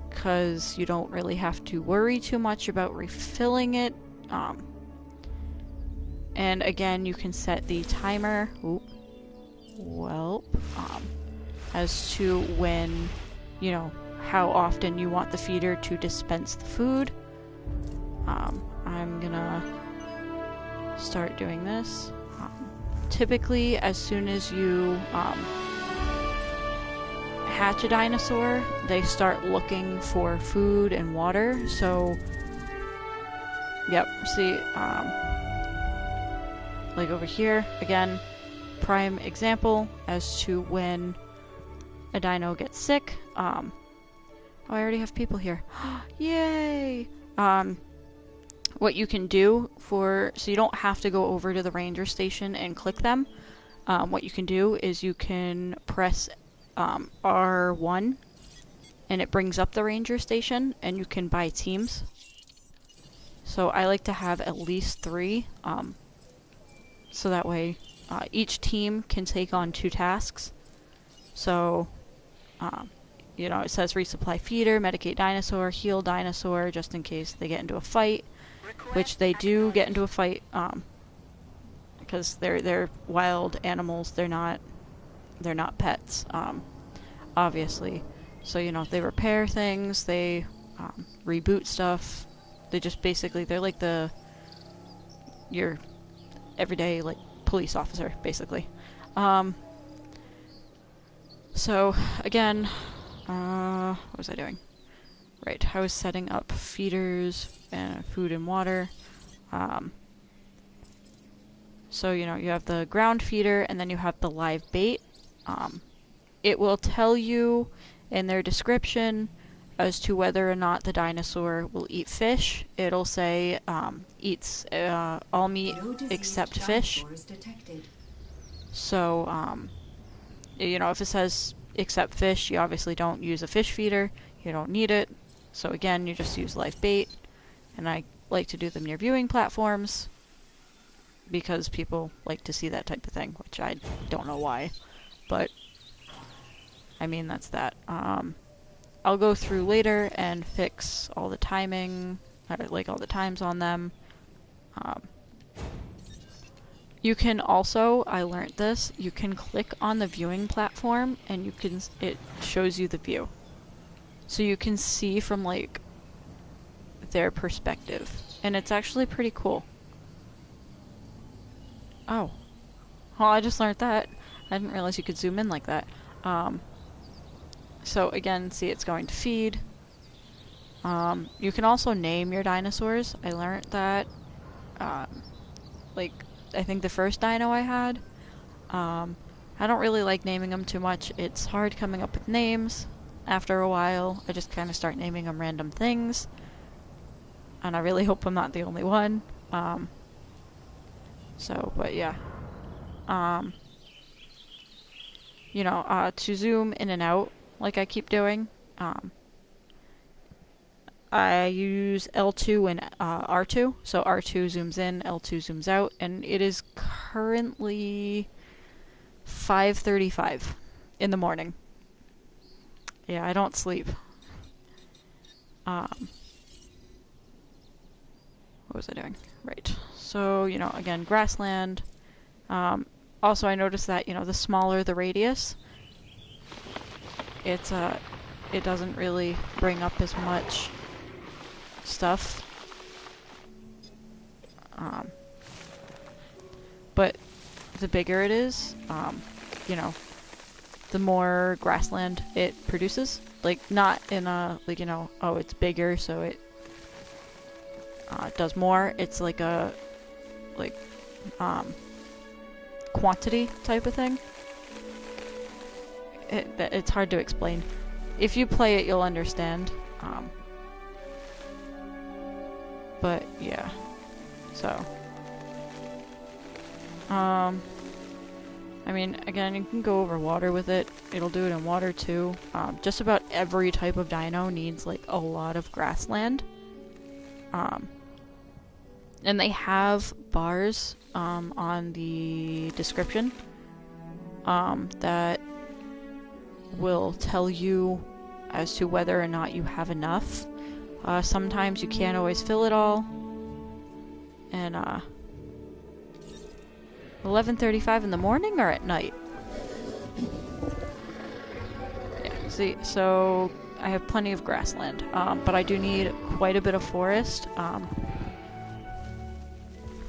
because you don't really have to worry too much about refilling it. And again, you can set the timer as to when, you know, how often you want the feeder to dispense the food. I'm gonna start doing this. Typically, as soon as you hatch a dinosaur, they start looking for food and water. So, yep, see, like over here, again, prime example as to when a dino gets sick. Oh, I already have people here. Yay! What you can do so you don't have to go over to the ranger station and click them. What you can do is you can press R1 and it brings up the ranger station, and you can buy teams. So I like to have at least 3, so that way each team can take on 2 tasks. So you know, it says resupply feeder, medicate dinosaur, heal dinosaur, just in case they get into a fight, which they do get into a fight, because they're wild animals. They're not pets, obviously. So, you know, they repair things, they reboot stuff. They just basically, they're like your everyday, like, police officer, basically. So again, what was I doing? Right, I was setting up feeders and food and water. So, you know, you have the ground feeder, and then you have the live bait. It will tell you in their description as to whether or not the dinosaur will eat fish. It'll say eats all meat except fish. So, you know, if it says except fish, you obviously don't use a fish feeder. You don't need it. So again, you just use live bait. And I like to do them near viewing platforms because people like to see that type of thing, which I don't know why. But, I mean, that's that. I'll go through later and fix all the timing, like all the times on them. You can also, I learned this, you can click on the viewing platform and it shows you the view. So you can see from, like, their perspective. And it's actually pretty cool. Oh. Well, I just learned that. I didn't realize you could zoom in like that. So again, see, it's going to feed. You can also name your dinosaurs. I learned that, like, I think the first dino I had, I don't really like naming them too much. It's hard coming up with names. After a while, I just kind of start naming them random things. And I really hope I'm not the only one. But yeah. you know, to zoom in and out like I keep doing, I use L2 and R2. So R2 zooms in, L2 zooms out, and it is currently 5:35 in the morning. Yeah, I don't sleep. What was I doing? Right. So, you know, again, grassland. Also, I noticed that, you know, the smaller the radius, it doesn't really bring up as much stuff. But the bigger it is, you know, the more grassland it produces. Like, not in a, like, you know, oh, it's bigger, so it does more. It's like a, like, quantity type of thing. It's hard to explain. If you play it, you'll understand. But yeah, so I mean, again, you can go over water with it. It'll do it in water too. Just about every type of dino needs like a lot of grassland. And they have bars on the description that will tell you as to whether or not you have enough. Sometimes you can't always fill it all. And 11:35 in the morning or at night? Yeah, see, so I have plenty of grassland, but I do need quite a bit of forest.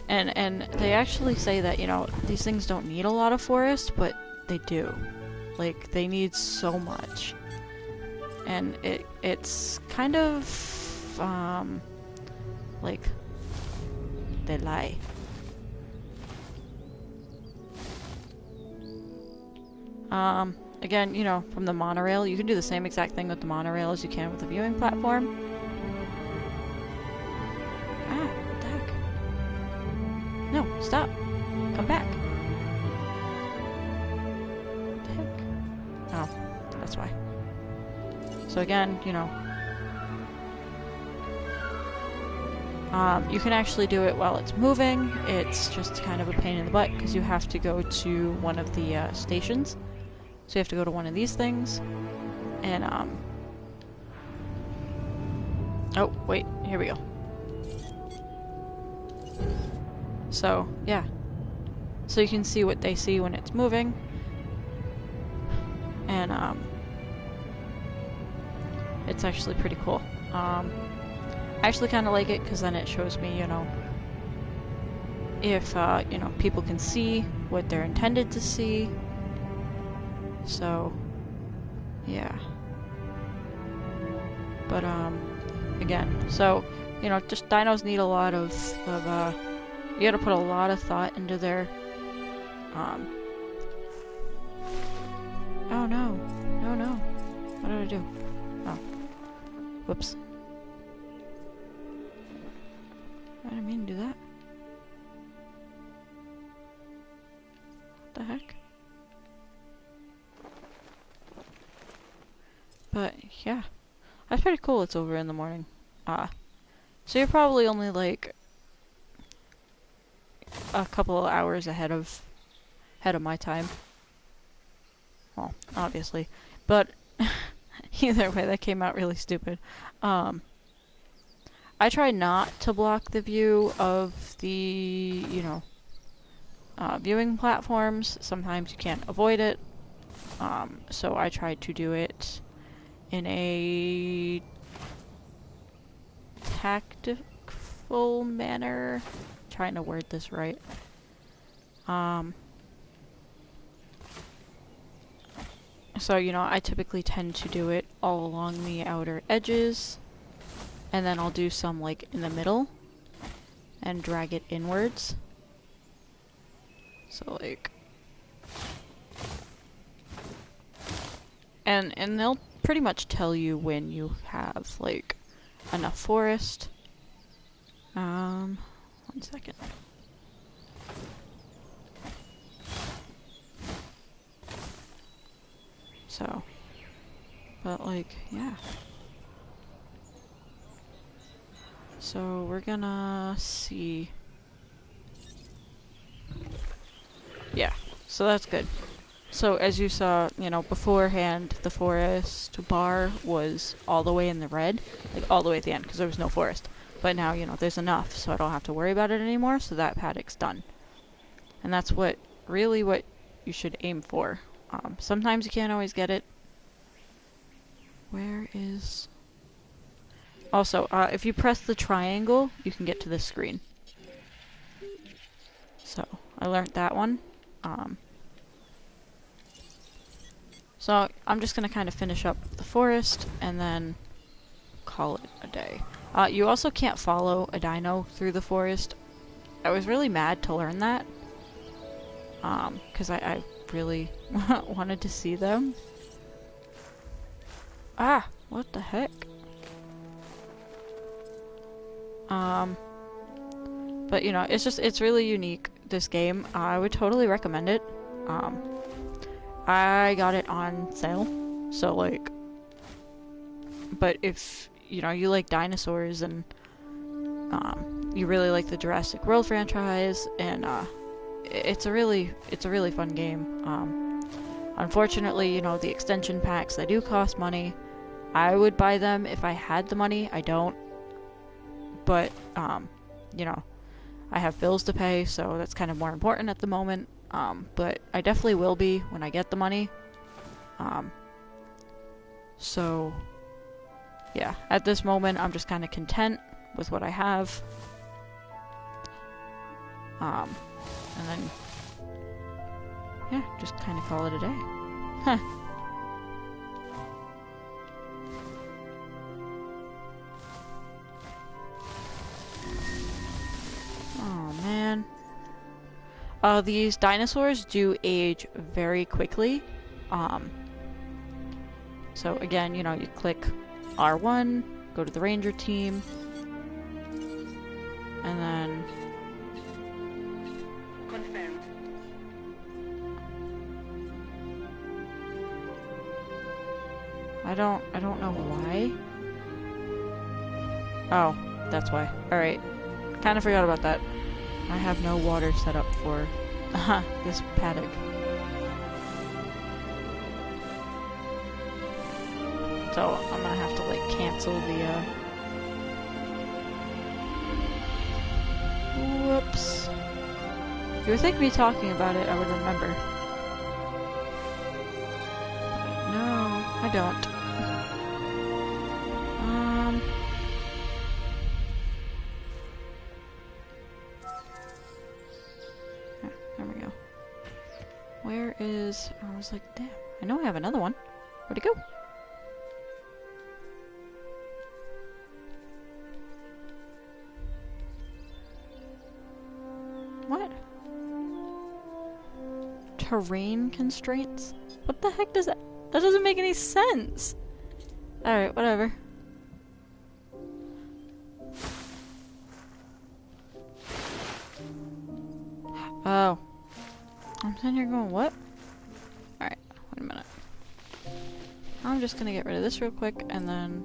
And they actually say that, you know, these things don't need a lot of forest, but they do. Like, they need so much. And it's kind of, like, they lie. Again, you know, from the monorail, you can do the same exact thing with the monorail as you can with the viewing platform. Ah, what the heck? No, stop. Come back. What the heck? Oh, that's why. So again, you know, you can actually do it while it's moving. It's just kind of a pain in the butt because you have to go to one of the stations. So you have to go to one of these things, and oh wait, here we go. So yeah, so you can see what they see when it's moving, and it's actually pretty cool. I actually kind of like it because then it shows me, you know, if you know, people can see what they're intended to see. So yeah, but again, so you know, just dinos need a lot of you gotta put a lot of thought into their oh no, no, what did I do? Oh, whoops. I didn't mean to do that. What the heck? But yeah, that's pretty cool. It's over in the morning. So you're probably only like a couple of hours ahead of my time. Well, obviously, but either way, that came out really stupid. I try not to block the view of the, you know, viewing platforms. Sometimes you can't avoid it. So I try to do it in a tactful manner. I'm trying to word this right. So, you know, I typically tend to do it all along the outer edges, and then I'll do some like in the middle and drag it inwards. So like, and they'll pretty much tell you when you have like enough forest. 1 second. So, but like, yeah. So we're gonna see. Yeah, so that's good. So as you saw, you know, beforehand, the forest bar was all the way in the red, like all the way at the end, because there was no forest. But now, you know, there's enough, so I don't have to worry about it anymore, so that paddock's done. And that's really what you should aim for. Sometimes you can't always get it. Where is... Also, if you press the triangle, you can get to this screen. So, I learned that one. So, I'm just going to kind of finish up the forest, and then call it a day. You also can't follow a dino through the forest. I was really mad to learn that. Because I really wanted to see them. Ah! What the heck? But you know, it's really unique, this game. I would totally recommend it. I got it on sale, so like, but if, you know, you like dinosaurs and, you really like the Jurassic World franchise, and, it's a really fun game. Unfortunately, you know, the extension packs, they do cost money. I would buy them if I had the money. I don't. But, you know, I have bills to pay, so that's kind of more important at the moment. But I definitely will be when I get the money. So, yeah, at this moment, I'm just kind of content with what I have. And then, yeah, just kind of call it a day. Huh. Oh, man. These dinosaurs do age very quickly. So again, you know, you click R1, go to the ranger team, and then... Confirmed. I don't know why. Oh, that's why. Alright. Kinda forgot about that. I have no water set up for this paddock. So I'm gonna have to like cancel the whoops. If you would think me talking about it, I would remember. But no, I don't. There we go. Where is... I was like, damn. I know I have another one. Where'd it go? What? Terrain constraints? What the heck does that... That doesn't make any sense! Alright, whatever. Oh. I'm sitting here going, what? Alright, wait a minute. I'm just gonna get rid of this real quick, and then...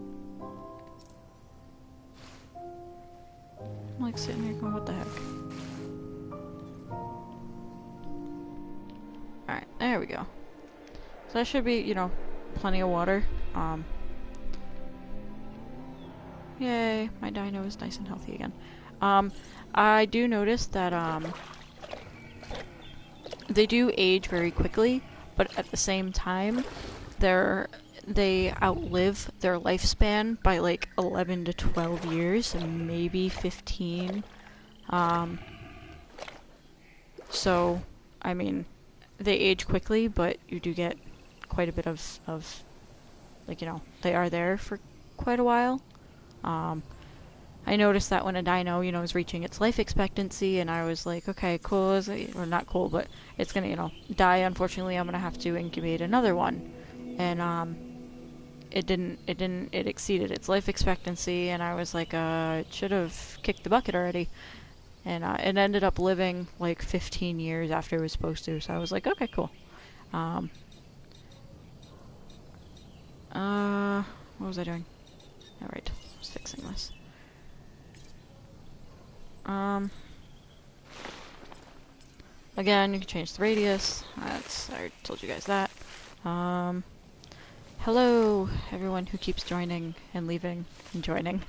I'm like sitting here going, what the heck? Alright, there we go. So that should be, you know, plenty of water. Yay, my dino is nice and healthy again. I do notice that, they do age very quickly, but at the same time, they outlive their lifespan by like 11 to 12 years, and maybe 15. So, I mean, they age quickly, but you do get quite a bit of like, you know, they are there for quite a while. I noticed that when a dino, you know, is reaching its life expectancy, and I was like, okay, cool, or not cool, but it's gonna, you know, die. Unfortunately, I'm gonna have to incubate another one, and it exceeded its life expectancy, and I was like, it should have kicked the bucket already, and it ended up living like 15 years after it was supposed to. So I was like, okay, cool. What was I doing? Alright, I was fixing this. Again, you can change the radius. I already told you guys that. Hello, everyone who keeps joining and leaving and joining.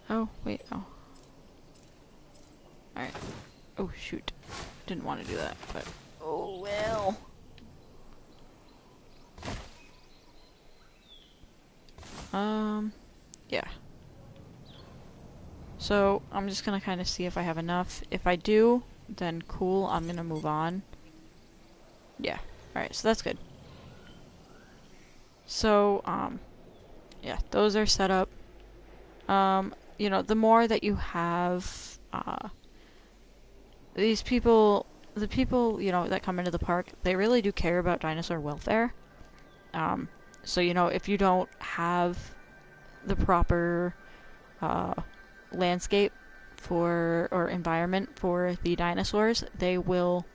Oh, wait, oh. Alright. Oh, shoot. Didn't want to do that, but... Oh, well. Yeah. So, I'm just gonna kind of see if I have enough. If I do, then cool, I'm gonna move on. Yeah. Alright, so that's good. So, yeah, those are set up. You know, the more that you have, these people, the people, you know, that come into the park, they really do care about dinosaur welfare. So, you know, if you don't have the proper, landscape for, or environment for the dinosaurs, they will,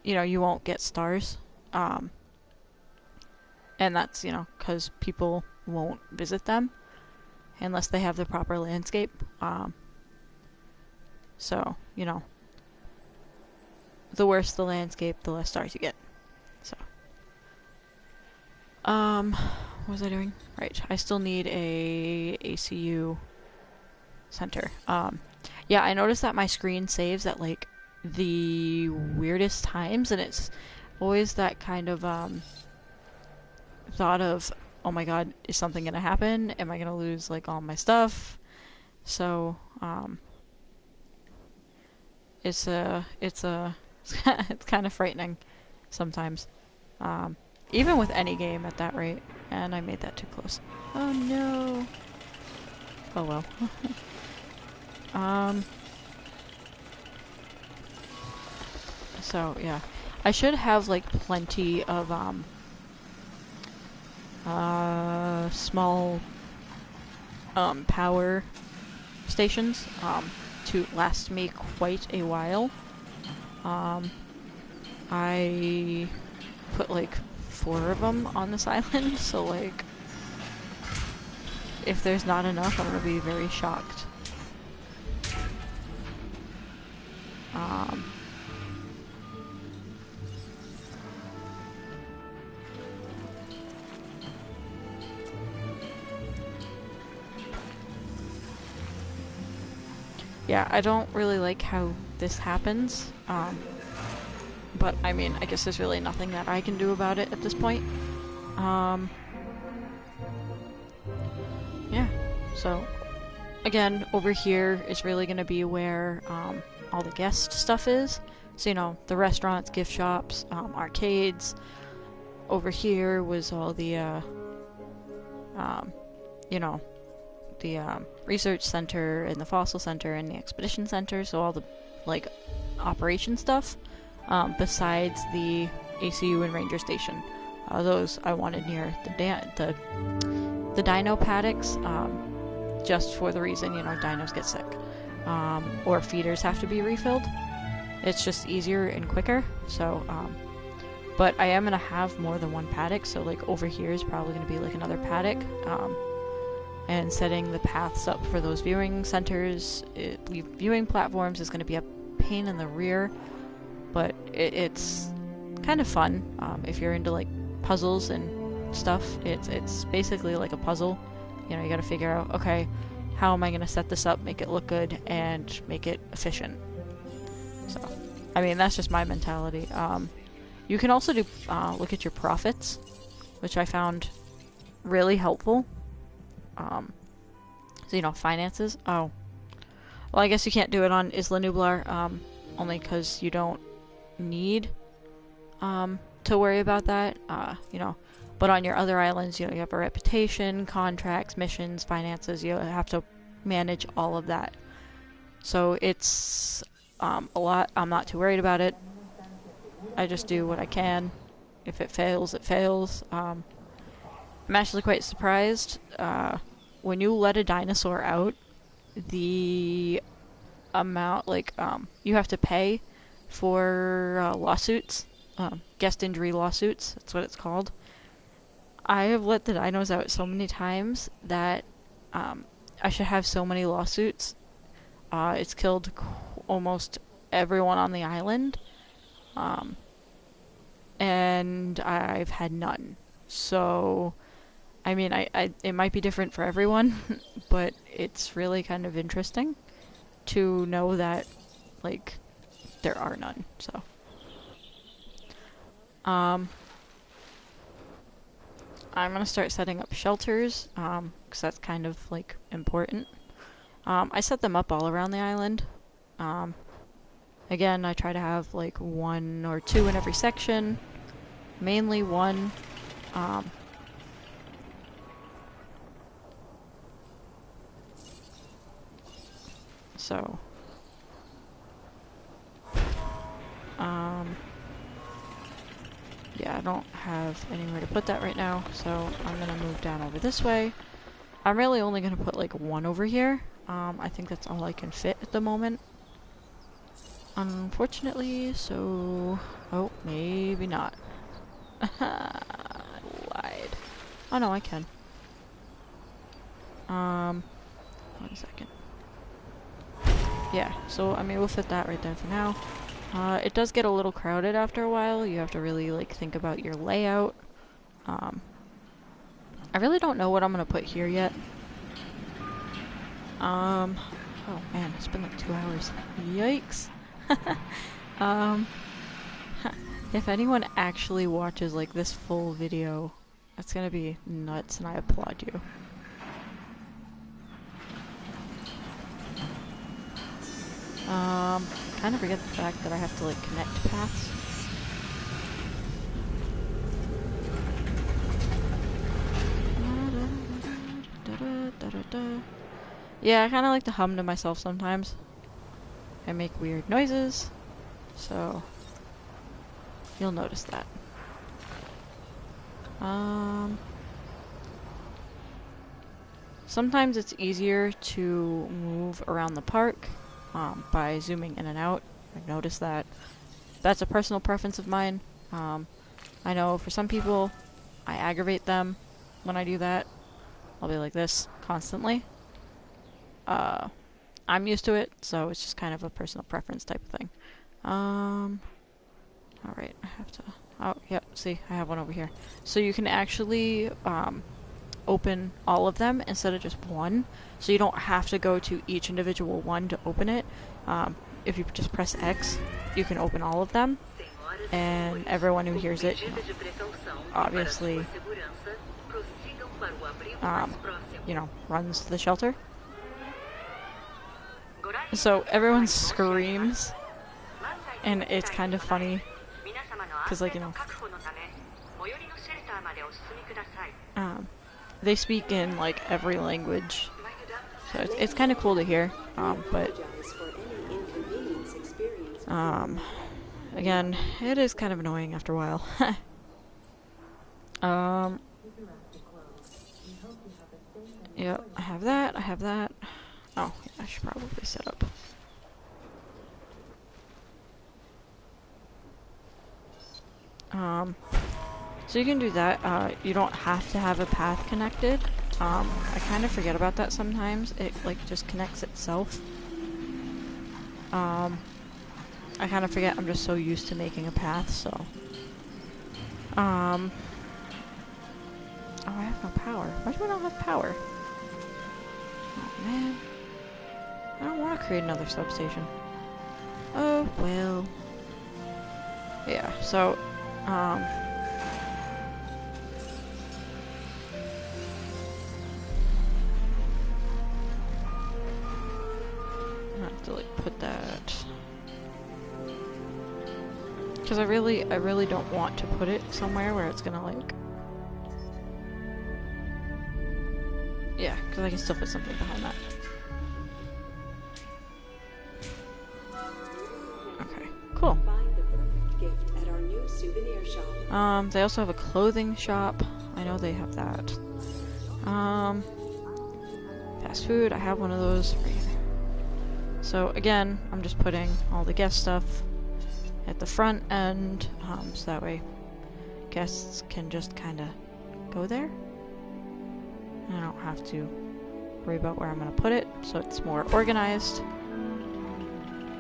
you know, you won't get stars. And that's, you know, because people won't visit them unless they have the proper landscape. So, you know, the worse the landscape, the less stars you get. So, what was I doing? Right, I still need a ACU center. Yeah, I noticed that my screen saves at, like, the weirdest times, and it's always that kind of, thought of, oh my god, is something gonna happen? Am I gonna lose, like, all my stuff? So, it's kind of frightening sometimes. Even with any game at that rate. And I made that too close. Oh no! Oh well. So, yeah. I should have, like, plenty of, small, power stations, to last me quite a while. I put, like, 4 of them on this island, so, like, if there's not enough, I'm gonna be very shocked. Yeah, I don't really like how this happens, but I mean, I guess there's really nothing that I can do about it at this point. Yeah, so, again, over here is really going to be where, all the guest stuff is. So, you know, the restaurants, gift shops, arcades. Over here was all the, you know, the, research center and the fossil center and the expedition center, so all the, like, operation stuff, besides the ACU and ranger station. Those I wanted near the dino paddocks, just for the reason, you know, dinos get sick, or feeders have to be refilled. It's just easier and quicker, so, but I am gonna have more than one paddock, so, like, over here is probably gonna be, like, another paddock, and setting the paths up for those viewing centers, viewing platforms is going to be a pain in the rear, but it's kind of fun if you're into, like, puzzles and stuff. It's basically like a puzzle. You know, you got to figure out, okay, how am I going to set this up, make it look good, and make it efficient. So, I mean, that's just my mentality. You can also do look at your profits, which I found really helpful. So, you know, finances. Oh. Well, I guess you can't do it on Isla Nublar, only because you don't need, to worry about that, you know. But on your other islands, you know, you have a reputation, contracts, missions, finances, you have to manage all of that. So it's, a lot. I'm not too worried about it. I just do what I can. If it fails, it fails. I'm actually quite surprised, when you let a dinosaur out, the amount, like, you have to pay for, lawsuits guest injury lawsuits. That's what it's called. I have let the dinos out so many times that I should have so many lawsuits. It's killed almost everyone on the island. And I've had none. So, I mean, it might be different for everyone, but it's really kind of interesting to know that, like, there are none, so. I'm gonna start setting up shelters, because that's kind of, like, important. I set them up all around the island. Again, I try to have, like, 1 or 2 in every section. Mainly 1. So. Yeah, I don't have anywhere to put that right now, so I'm gonna move down over this way. I'm really only gonna put, like, 1 over here. I think that's all I can fit at the moment. Unfortunately, so... Oh, maybe not. I lied. Oh no, I can. 1 second. Yeah, so I mean we'll fit that right there for now. It does get a little crowded after a while. You have to really like think about your layout. I really don't know what I'm gonna put here yet. Oh man, it's been like 2 hours. Yikes. If anyone actually watches like this full video, that's gonna be nuts and I applaud you. Kind of forget the fact that I have to like connect paths. Yeah, I kind of like to hum to myself sometimes. I make weird noises, so you'll notice that. Sometimes it's easier to move around the park by zooming in and out. I've noticed that. That's a personal preference of mine. I know for some people, I aggravate them when I do that. I'll be like this constantly. I'm used to it, so it's just kind of a personal preference type of thing. Alright, I have to... Oh, yep, see, I have one over here. So you can actually open all of them instead of just one. So you don't have to go to each individual one to open it. If you just press X, you can open all of them. And everyone who hears it, obviously, you know, runs to the shelter. So everyone screams, and it's kind of funny, because, like, you know, they speak in, like, every language, so it's kind of cool to hear, but, again, it is kind of annoying after a while. Yep, I have that. Oh, yeah, I should probably set up. So you can do that. You don't have to have a path connected. I kind of forget about that sometimes. It, like, just connects itself. I kind of forget. I'm just so used to making a path, so. Oh, I have no power. Why do I not have power? Oh, man. I don't want to create another substation. Oh, well. Yeah, so, I have to, like, put that... Because I really don't want to put it somewhere where it's gonna, like... Yeah, because I can still put something behind that. Okay, cool. They also have a clothing shop. I know they have that. Fast food, I have one of those right here. So again, I'm just putting all the guest stuff at the front end, so that way guests can just kind of go there. I don't have to worry about where I'm going to put it, so it's more organized.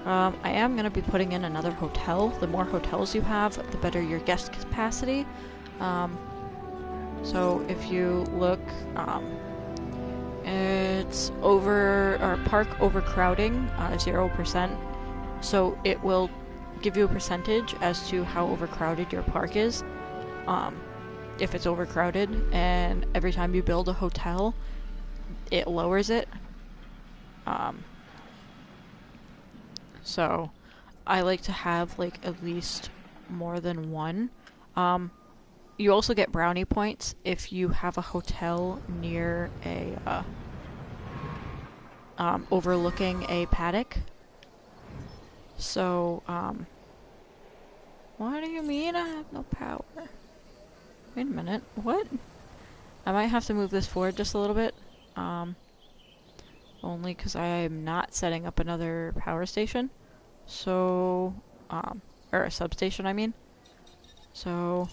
I am going to be putting in another hotel. The more hotels you have, the better your guest capacity. So if you look, it's park overcrowding, 0%. So it will give you a percentage as to how overcrowded your park is. If it's overcrowded, and every time you build a hotel, it lowers it. So I like to have like at least more than one. You also get brownie points if you have a hotel near a overlooking a paddock. So what do you mean I have no power? Wait a minute, what? I might have to move this forward just a little bit. Only because I am not setting up another power station. So, or a substation, I mean. So,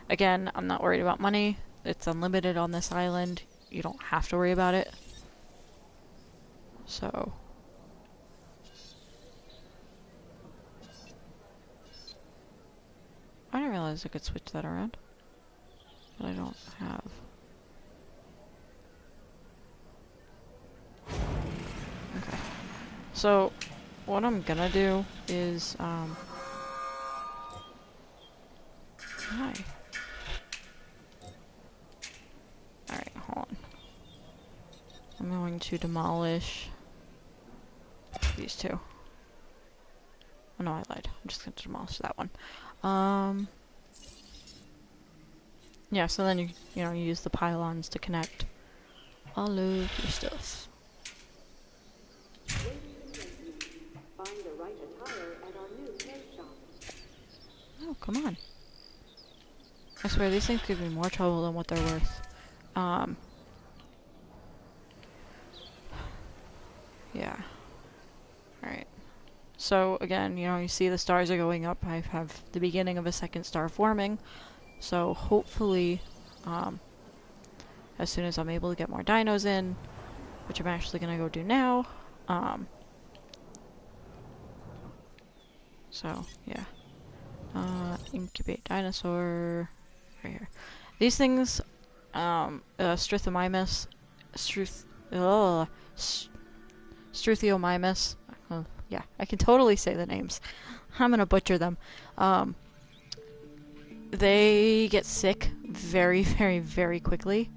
again, I'm not worried about money. It's unlimited on this island. You don't have to worry about it. So, I didn't realize I could switch that around. But I don't have. Okay. So, what I'm gonna do is, hi. Alright, hold on. I'm going to demolish these two. Oh no, I lied. I'm just gonna demolish that one. Yeah, so then you use the pylons to connect all of your stuff. Find the right attire at our new hair shop. Oh, come on. I swear, these things give me more trouble than what they're worth. Yeah. Alright. So, again, you see the stars are going up. I have the beginning of a second star forming. So, hopefully, as soon as I'm able to get more dinos in, which I'm actually gonna go do now, so, yeah. Incubate dinosaur, right here. These things, Struthiomimus, Struthiomimus, yeah, I can totally say the names. I'm gonna butcher them. They get sick very, very, very quickly.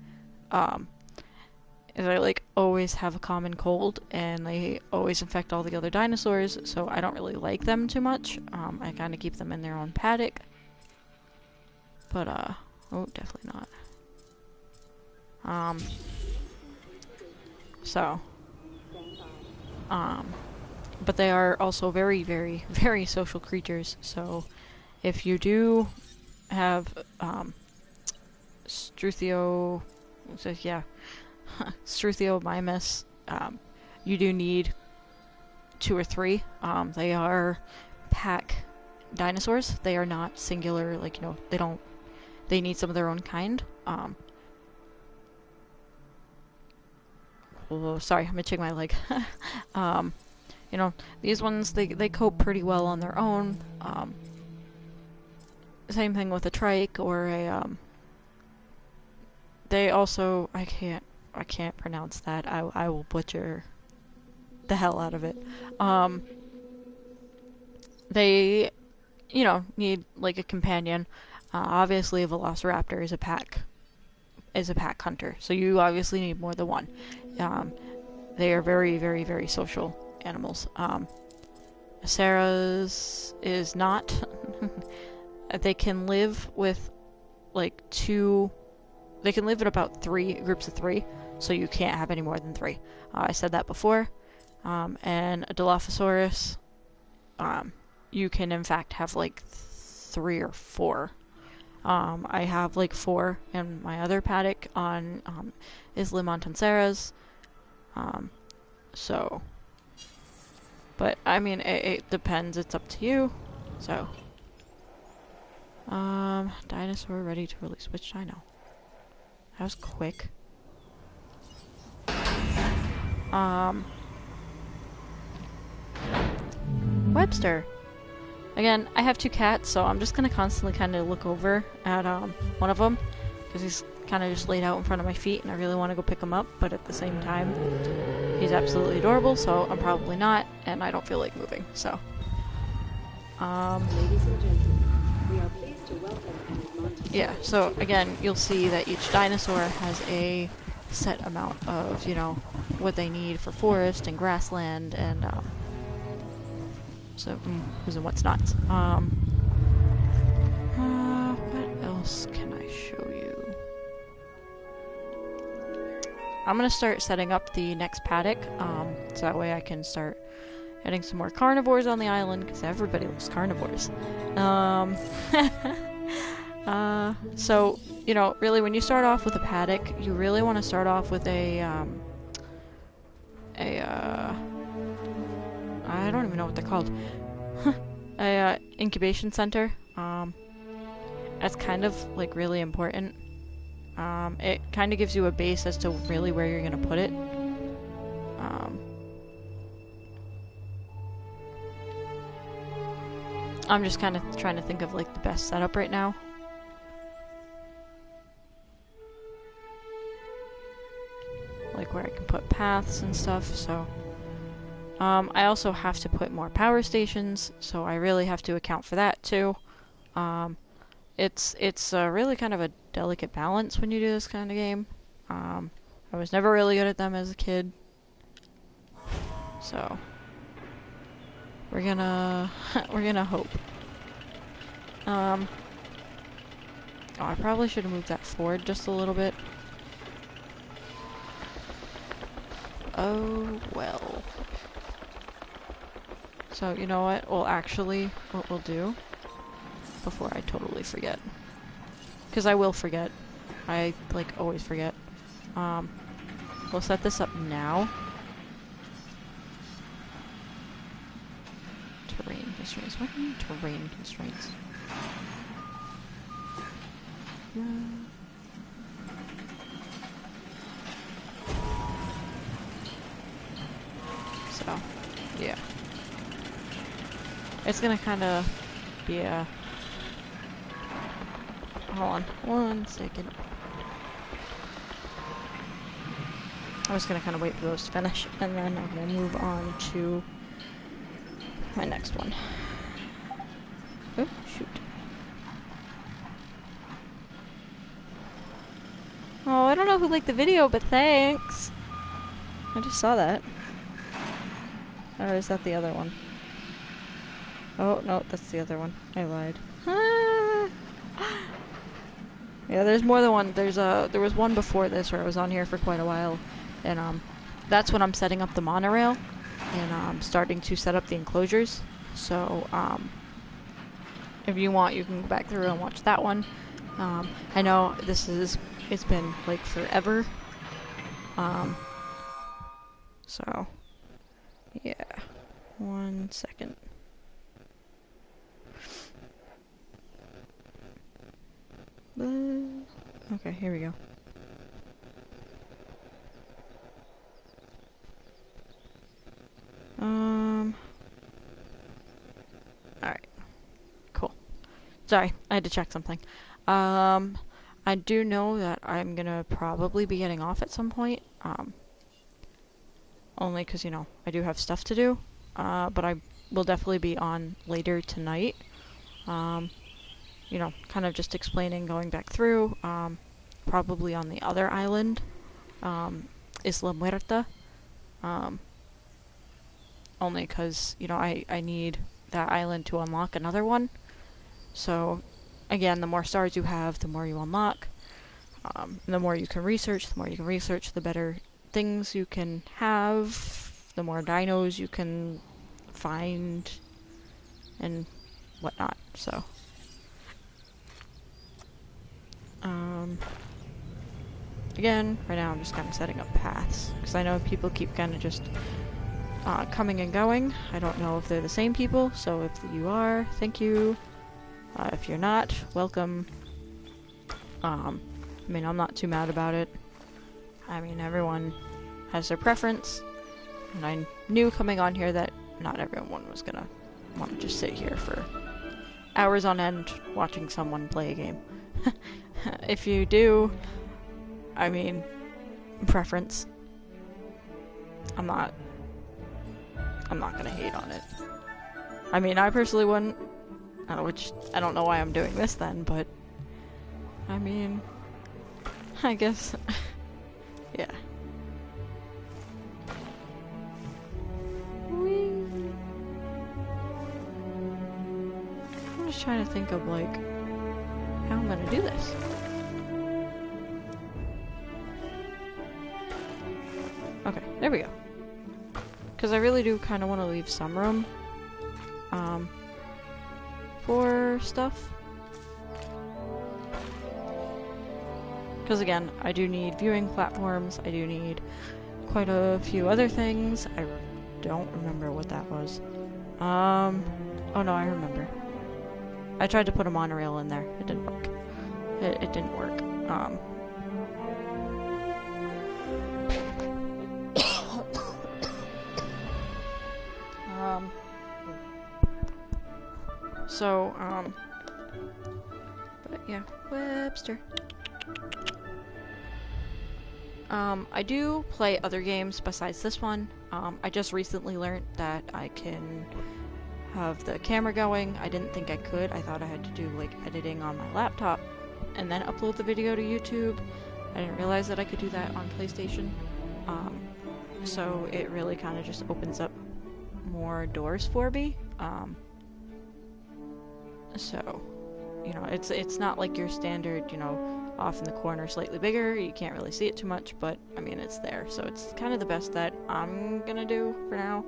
They like always have a common cold, and they always infect all the other dinosaurs, so I don't really like them too much. I kind of keep them in their own paddock. But, oh, definitely not. But they are also very, very, very social creatures, so if you do have, Struthiomimus, you do need 2 or 3. They are pack dinosaurs. They are not singular, like, they need some of their own kind. Oh, sorry, I'm itching my leg. These ones, they cope pretty well on their own. Same thing with a trike or a, they also, I can't pronounce that. I will butcher the hell out of it. They, need like a companion. Obviously a velociraptor is a pack hunter, so you obviously need more than one. They are very, very, very social animals. Sarah's is not. They can live with like 2. They can live in about 3 groups of 3, so you can't have any more than 3. I said that before. And a Dilophosaurus, you can in fact have like 3 or 4. I have like 4 in my other paddock on Isla Montanceras. So But, I mean, it depends. It's up to you. So. Dinosaur ready to release. Which dino? That was quick. Webster. Again, I have 2 cats, so I'm just gonna constantly kind of look over at, one of them. Because he's kind of just laid out in front of my feet, and I really want to go pick him up, but at the same time, he's absolutely adorable, so I'm probably not, and I don't feel like moving, so. Ladies and gentlemen, we are pleased to welcome and admonish. Yeah, so again, you'll see that each dinosaur has a set amount of, you know, what they need for forest and grassland, and, so, who's and what's not. What else can I show you? I'm gonna start setting up the next paddock, so that way I can start adding some more carnivores on the island, because everybody loves carnivores. So, you know, really when you start off with a paddock, you really want to start off with I don't even know what they're called. Incubation center. That's kind of, like, really important. It kind of gives you a base as to really where you're gonna put it. I'm just kind of trying to think of, like, the best setup right now. Like, where I can put paths and stuff, so... I also have to put more power stations, so I really have to account for that, too. It's really kind of a delicate balance when you do this kind of game. I was never really good at them as a kid. So... we're gonna hope. Oh, I probably should have moved that forward just a little bit. Oh, well. So, you know what? Well, actually, what we'll do, before I totally forget, because I will forget. I, like, always forget. We'll set this up now. Terrain constraints. What do you mean terrain constraints? So, yeah. It's gonna kind of be a... Hold on 1 second. I'm just gonna kind of wait for those to finish, and then I'm gonna move on to my next one. Oh, shoot. Oh, I don't know who liked the video, but thanks! I just saw that. Or is that the other one? Oh, no, that's the other one. I lied. Ah! Yeah, there's more than one. There was one before this where I was on here for quite a while. And, that's when I'm setting up the monorail. And, starting to set up the enclosures. So, if you want, you can go back through and watch that one. I know it's been, like, forever. So, yeah. 1 second. Okay, here we go. Alright. Cool. Sorry, I had to check something. I do know that I'm gonna probably be getting off at some point. Only because, you know, I do have stuff to do. But I will definitely be on later tonight. You know, kind of just explaining, going back through, probably on the other island, Isla Muerta. Only because, you know, I need that island to unlock another one. So, again, the more stars you have, the more you unlock. The more you can research, the better things you can have, the more dinos you can find, and whatnot, so. Again, right now I'm just kind of setting up paths, because I know people keep kind of just coming and going. I don't know if they're the same people, so if you are, thank you. If you're not, welcome. I mean, I'm not too mad about it. I mean, everyone has their preference, and I knew coming on here that not everyone was gonna want to just sit here for hours on end watching someone play a game. If you do, I mean, preference. I'm not gonna hate on it. I mean, I personally wouldn't, which I don't know why I'm doing this then, but I mean, I guess, yeah. I'm just trying to think of, like, how I'm gonna do this. Okay, there we go. Because I really do kind of want to leave some room, for stuff. Because again, I do need viewing platforms, I do need quite a few other things. I don't remember what that was. Oh no, I remember. I tried to put a monorail in there. It didn't work. It didn't work. But yeah, Webster. I do play other games besides this one. I just recently learned that I can have the camera going. I didn't think I could. I thought I had to do like editing on my laptop and then upload the video to YouTube. I didn't realize that I could do that on PlayStation. So it really kind of just opens up more doors for me. So, you know, it's not like your standard, you know, off in the corner, slightly bigger. You can't really see it too much, but I mean, it's there. So it's kind of the best that I'm gonna do for now.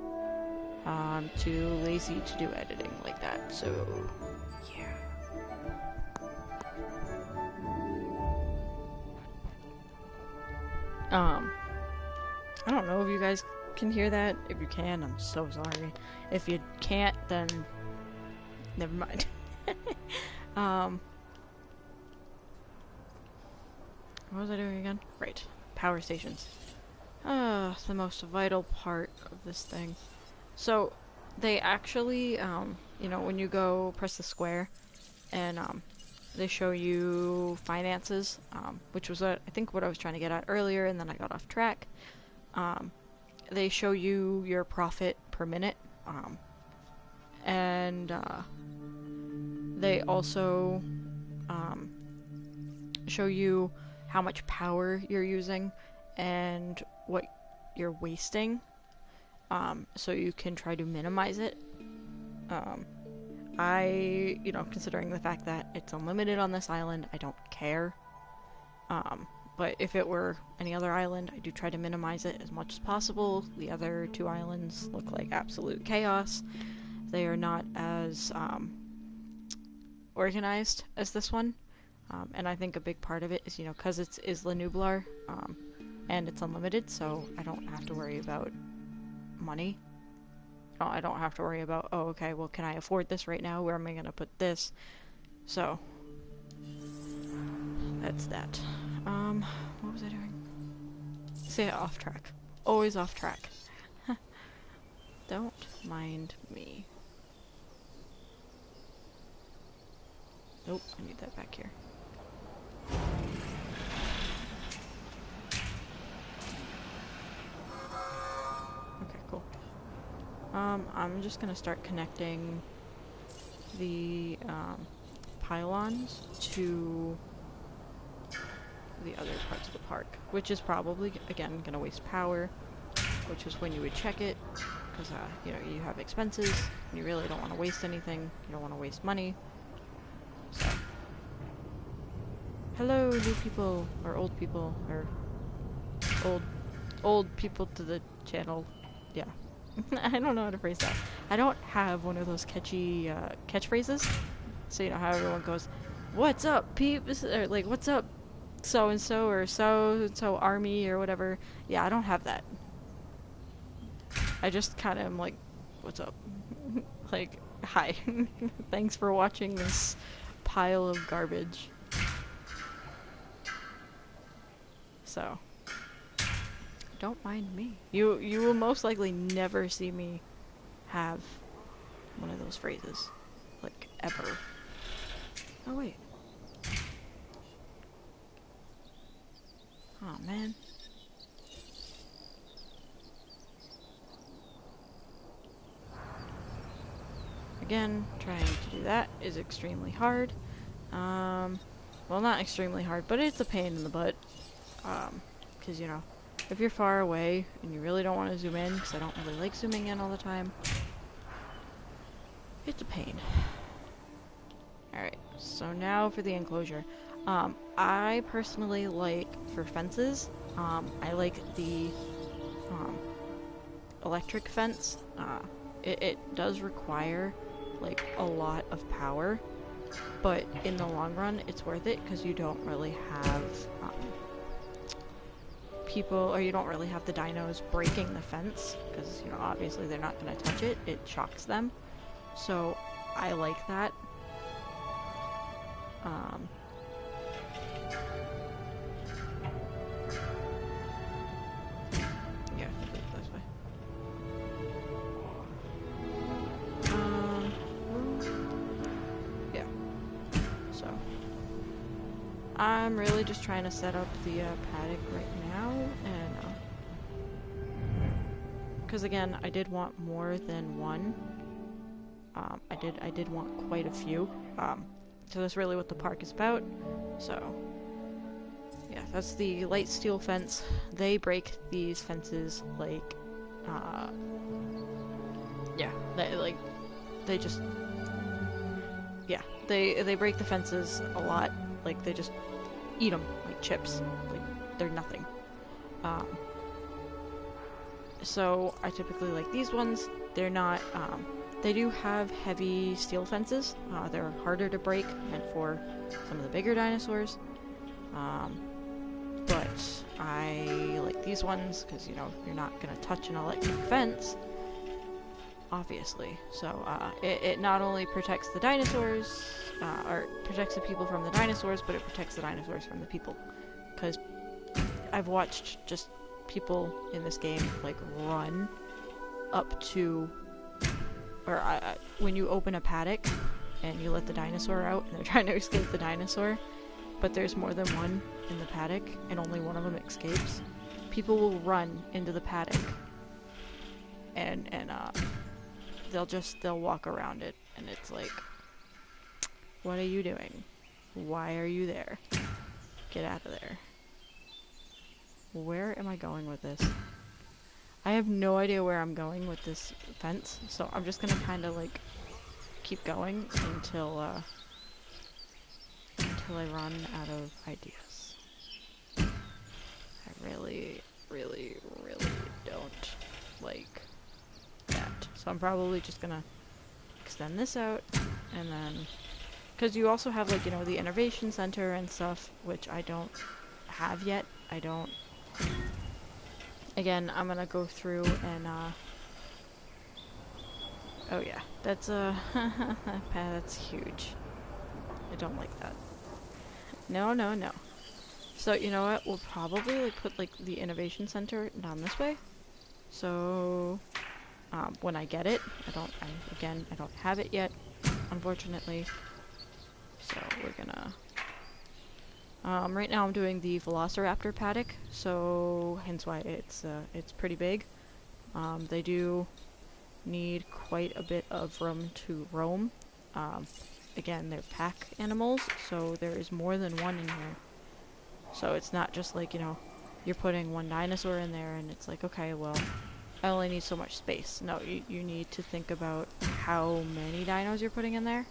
I'm too lazy to do editing like that, so yeah. I don't know if you guys can hear that. If you can, I'm so sorry. If you can't, then never mind. What was I doing again? Right. Power stations. The most vital part of this thing. So, they actually, you know, when you go press the square, and, they show you finances, which was, I think, what I was trying to get at earlier, and then I got off track. They show you your profit per minute, and, they also, show you how much power you're using, and what you're wasting. So you can try to minimize it. You know, considering the fact that it's unlimited on this island, I don't care. But if it were any other island, I do try to minimize it as much as possible. The other two islands look like absolute chaos. They are not as, organized as this one. And I think a big part of it is, you know, because it's Isla Nublar, and it's unlimited, so I don't have to worry about money. I don't have to worry about, oh, okay, well, can I afford this right now? Where am I going to put this? So, that's that. What was I doing? Stay off track. Always off track. Don't mind me. Nope, I need that back here. Okay, cool. I'm just gonna start connecting the pylons to the other parts of the park, which is probably, again, gonna waste power, which is when you would check it, because, you know, you have expenses, and you really don't want to waste anything, you don't want to waste money, so. Hello, new people, or old people, or old people to the channel, yeah. I don't know how to phrase that. I don't have one of those catchy, catchphrases, so you know how everyone goes, what's up, peeps, or like, what's up, so-and-so, or so-and-so army, or whatever. Yeah, I don't have that. I just kind of am like, what's up? Like, hi. Thanks for watching this pile of garbage. So, don't mind me. You will most likely never see me have one of those phrases. Like, ever. Oh, wait. Oh, man. Again, trying to do that is extremely hard. Well, not extremely hard, but it's a pain in the butt. Because, you know, if you're far away and you really don't want to zoom in, because I don't really like zooming in all the time, it's a pain. Alright, so now for the enclosure. I personally like, for fences, I like the electric fence. It does require like a lot of power, but in the long run it's worth it because you don't really have people, or you don't really have the dinos breaking the fence because, you know, obviously they're not going to touch it. It shocks them. So I like that. Yeah, this way. Yeah. So I'm really just trying to set up the paddock right now, and because again, I did want more than one. I did want quite a few. So that's really what the park is about. So yeah, that's the light steel fence. They break these fences like, yeah, they just, yeah, they break the fences a lot. Like, they just eat them like chips. Like, they're nothing. So I typically like these ones. They're not, they do have heavy steel fences. They're harder to break, meant for some of the bigger dinosaurs. But I like these ones because, you know, you're not going to touch an electric fence, obviously. So it not only protects the dinosaurs, or protects the people from the dinosaurs, but it protects the dinosaurs from the people. Because I've watched just people in this game, like, run up to, or when you open a paddock and you let the dinosaur out and they're trying to escape the dinosaur, but there's more than one in the paddock and only one of them escapes, people will run into the paddock and they'll walk around it, and it's like, what are you doing? Why are you there? Get out of there. Where am I going with this? I have no idea where I'm going with this fence, so I'm just gonna kind of like keep going until I run out of ideas. I really don't like that. So I'm probably just gonna extend this out, and then, because you also have, like, you know, the innovation center and stuff, which I don't have yet. I don't. Again, I'm gonna go through and oh yeah, that's that's huge. I don't like that. No. So you know what? We'll probably like put like the innovation center down this way. So when I get it, I don't have it yet, unfortunately. So we're gonna. Right now I'm doing the Velociraptor paddock, so hence why it's pretty big. They do need quite a bit of room to roam. Again, they're pack animals, so there is more than one in here. So it's not just like, you know, you're putting one dinosaur in there and it's like, okay, well, I only need so much space. No, you need to think about how many dinos you're putting in there.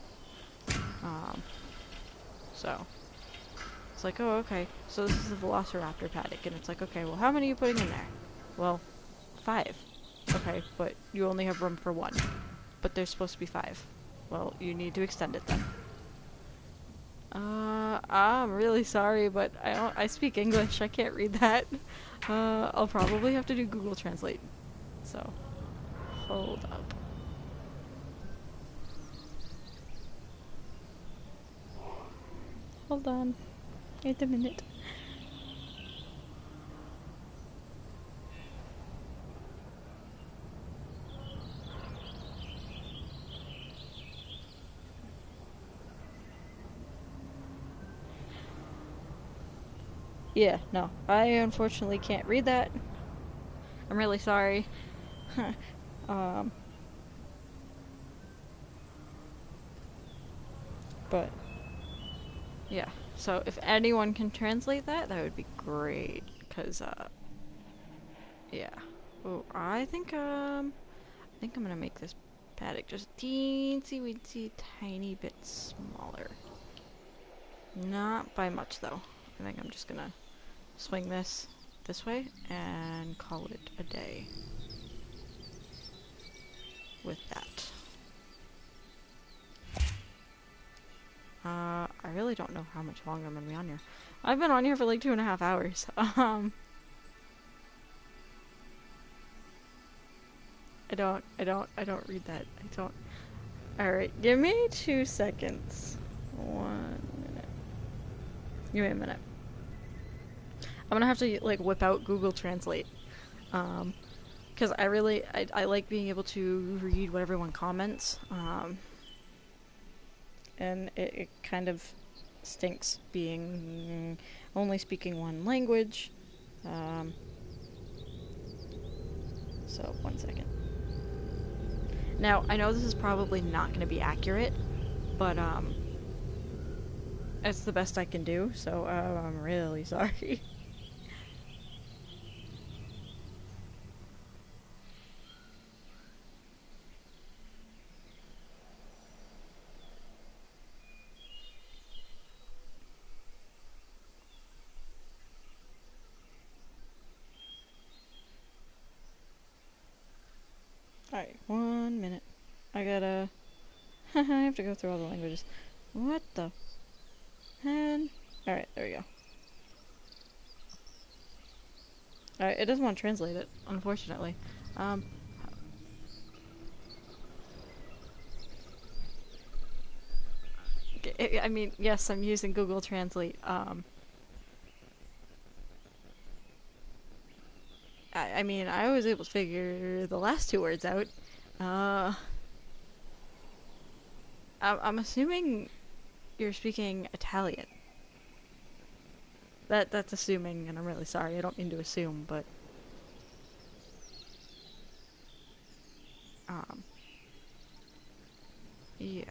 So it's like, oh, okay, so this is the Velociraptor paddock, and it's like, okay, well, how many are you putting in there? Well, 5. Okay, but you only have room for 1. But there's supposed to be 5. Well, you need to extend it then. I'm really sorry, but I speak English. I can't read that. I'll probably have to do Google Translate. So, Hold up. Hold on. Wait a minute. Yeah, no. I unfortunately can't read that. I'm really sorry. um, but yeah. So if anyone can translate that, that would be great. Cause yeah. Oh, I think I'm gonna make this paddock just teensy weensy tiny bit smaller. Not by much though. I think I'm just gonna swing this way and call it a day with that. I really don't know how much longer I'm gonna be on here. I've been on here for like 2.5 hours. I don't read that. I don't. Alright, give me 2 seconds. 1 minute. Give me a minute. I'm gonna have to like whip out Google Translate. Because I like being able to read what everyone comments. And it kind of stinks being only speaking one language. So 1 second. Now I know this is probably not going to be accurate, but it's the best I can do. So I'm really sorry. Alright, 1 minute. I gotta. I have to go through all the languages. What the? And. Alright, there we go. Alright, it doesn't want to translate it, unfortunately. I mean, yes, I'm using Google Translate. I mean, I was able to figure the last 2 words out. I'm assuming you're speaking Italian. That's assuming, and I'm really sorry. I don't mean to assume, but yeah.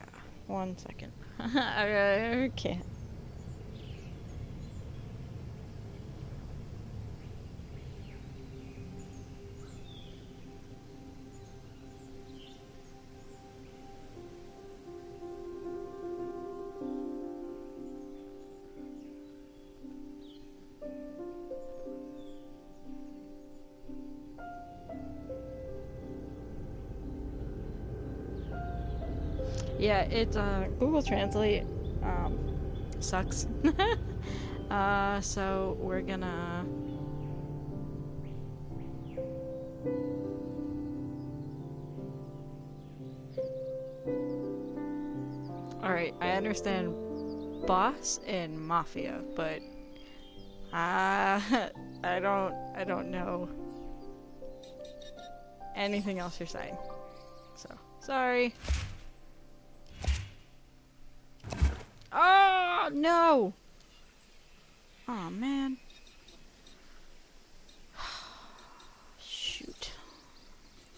1 second. Okay. Yeah, Google Translate, sucks. So we're gonna... Alright, I understand boss and mafia, but... I don't know anything else you're saying. So, sorry. Oh, no! Oh, man. Shoot.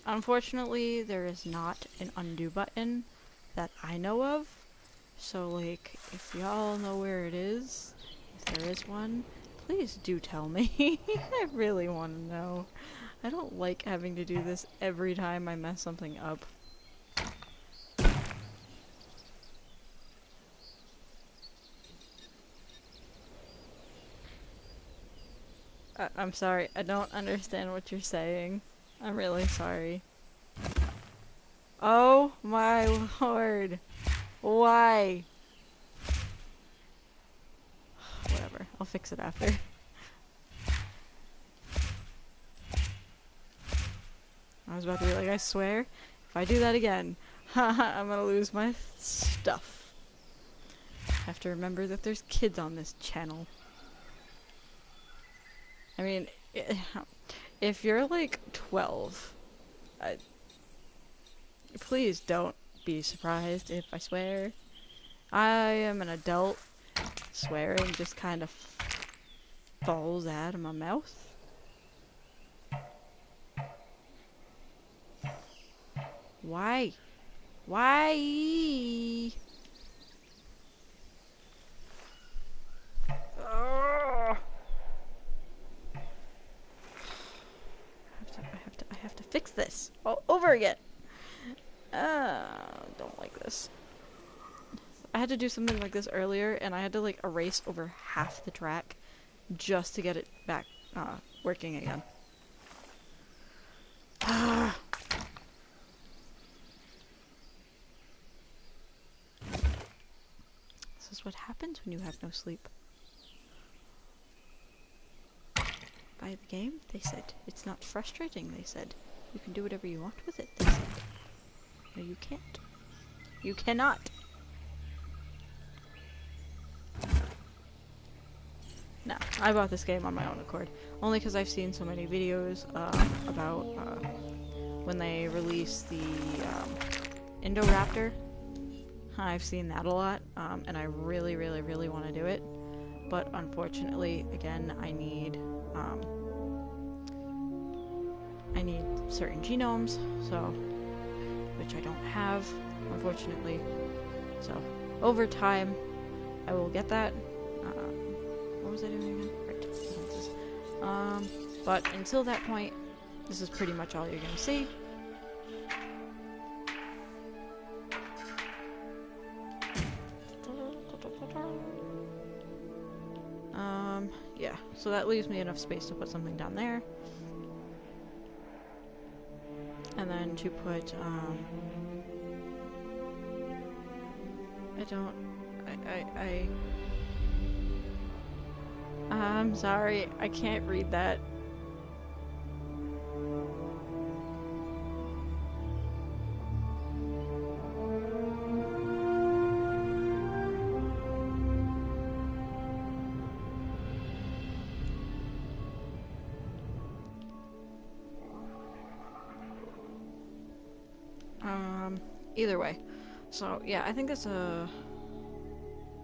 Unfortunately, there is not an undo button that I know of. So, like, if y'all know where it is, if there is one, please do tell me. I really want to know. I don't like having to do this every time I mess something up. I'm sorry, I don't understand what you're saying. I'm really sorry. Oh my lord. Why? Whatever, I'll fix it after. I was about to be like, I swear, if I do that again, I'm gonna lose my stuff. I have to remember that there's kids on this channel. I mean, if you're like 12, please don't be surprised if I swear. I am an adult. Swearing just kind of falls out of my mouth. Why? Why? Oh. I have to fix this all over again. Don't like this. I had to do something like this earlier, and I had to like erase over half the track just to get it back working again. This is what happens when you have no sleep. By the game, they said. It's not frustrating, they said. You can do whatever you want with it, they said. No, you can't. You cannot. No, I bought this game on my own accord. Only because I've seen so many videos about when they release the Indoraptor. I've seen that a lot, and I really, really, really want to do it. But unfortunately, again, I need certain genomes, so which I don't have, unfortunately. So over time, I will get that. What was I doing again? Right. But until that point, this is pretty much all you're gonna see. Yeah, so that leaves me enough space to put something down there. And then to put, I'm sorry, I can't read that. Either way. So, yeah, I think that's a...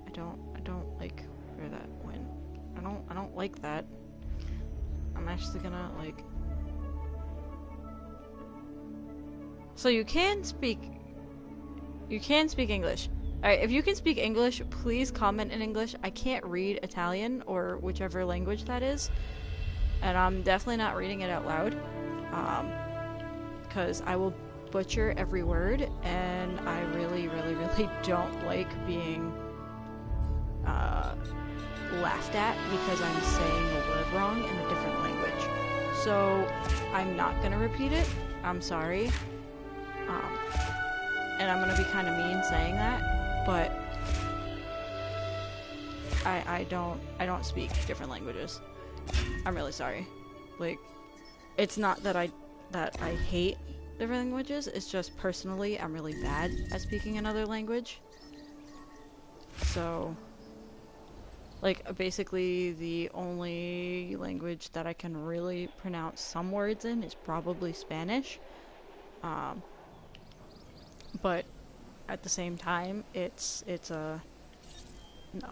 I don't like where that went. I don't like that. I'm actually gonna, like... So you can speak English. Alright, if you can speak English, please comment in English. I can't read Italian, or whichever language that is. And I'm definitely not reading it out loud. Because I will butcher every word, and I really, really, really don't like being laughed at because I'm saying a word wrong in a different language. So I'm not gonna repeat it. I'm sorry. And I'm gonna be kind of mean saying that, but I don't speak different languages. I'm really sorry. Like, it's not that I hate different languages, it's just personally I'm really bad at speaking another language. So, like, basically the only language that I can really pronounce some words in is probably Spanish. But at the same time, it's a... No.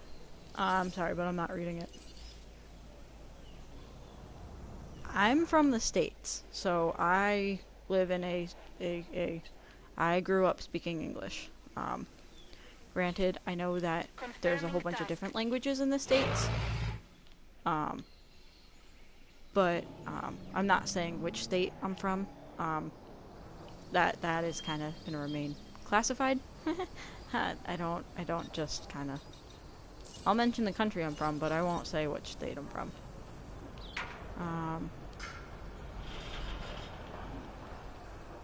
I'm sorry, but I'm not reading it. I'm from the States, so I live in I grew up speaking English. Granted, I know that there's a whole bunch of different languages in the States. But I'm not saying which state I'm from. That is kind of gonna remain classified. I don't just kind of... I'll mention the country I'm from, but I won't say which state I'm from.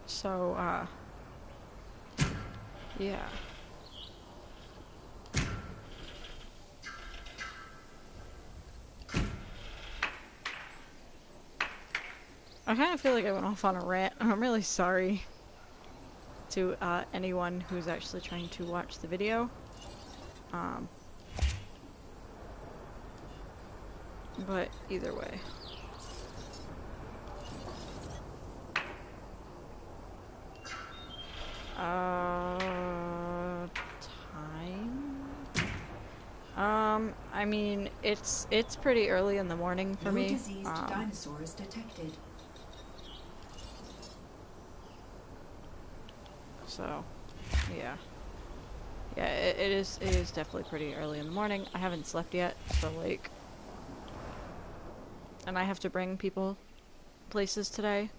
So, yeah. I kind of feel like I went off on a rant, and I'm really sorry to anyone who's actually trying to watch the video. But either way. Time? I mean, it's pretty early in the morning for me. Diseased dinosaurs detected. So, yeah. Yeah, it is definitely pretty early in the morning. I haven't slept yet, so like... And I have to bring people places today.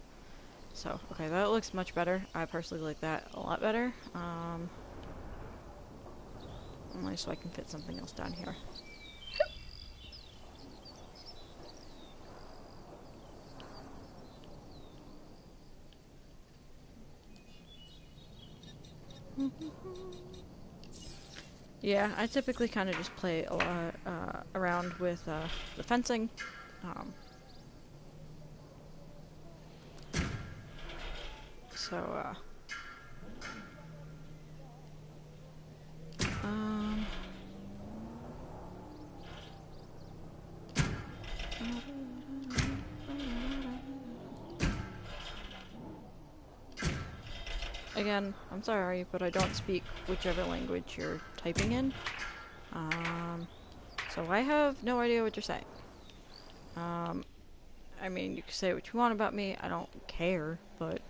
So, okay, that looks much better. I personally like that a lot better. Only so I can fit something else down here. Yeah, I typically kind of just play a lot around with the fencing. Again, I'm sorry, but I don't speak whichever language you're typing in. So I have no idea what you're saying. I mean, you can say what you want about me, I don't care, but...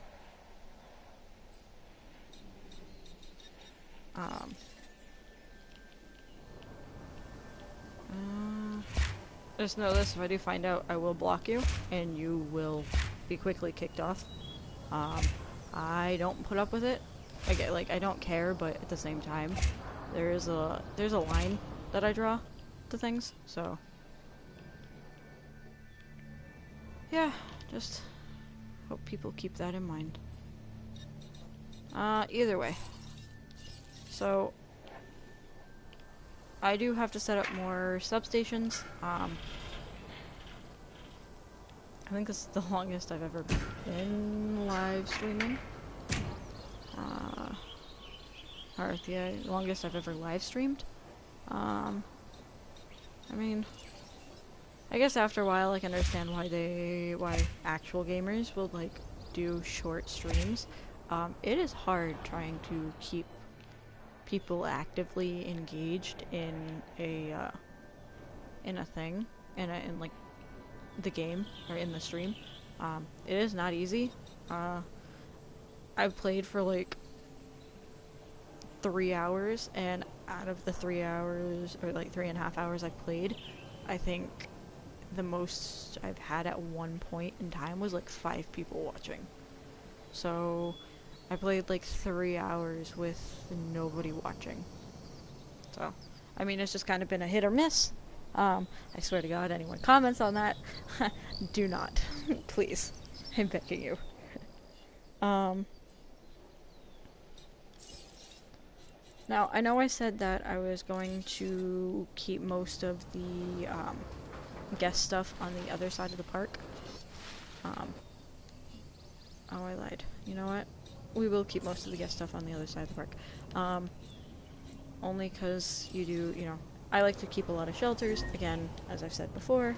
just know this, if I do find out, I will block you, and you will be quickly kicked off. I don't put up with it. I don't care, but at the same time, there's a line that I draw to things, so... Yeah, just hope people keep that in mind. Either way. So, I do have to set up more substations. I think this is the longest I've ever been live streaming. Or the longest I've ever live streamed. I mean, I guess after a while I can understand why actual gamers will like do short streams. It is hard trying to keep people actively engaged in a thing, in like the game or in the stream. It is not easy. I've played for like 3 hours, and out of the 3 hours, or like 3.5 hours I've played, I think the most I've had at one point in time was like 5 people watching. So I played like 3 hours with nobody watching. So, I mean, it's just kind of been a hit or miss. I swear to God, anyone comments on that, do not. Please. I'm begging you. Now, I know I said that I was going to keep most of the guest stuff on the other side of the park. Oh, I lied. You know what? We will keep most of the guest stuff on the other side of the park. Only because you know, I like to keep a lot of shelters, again, as I've said before.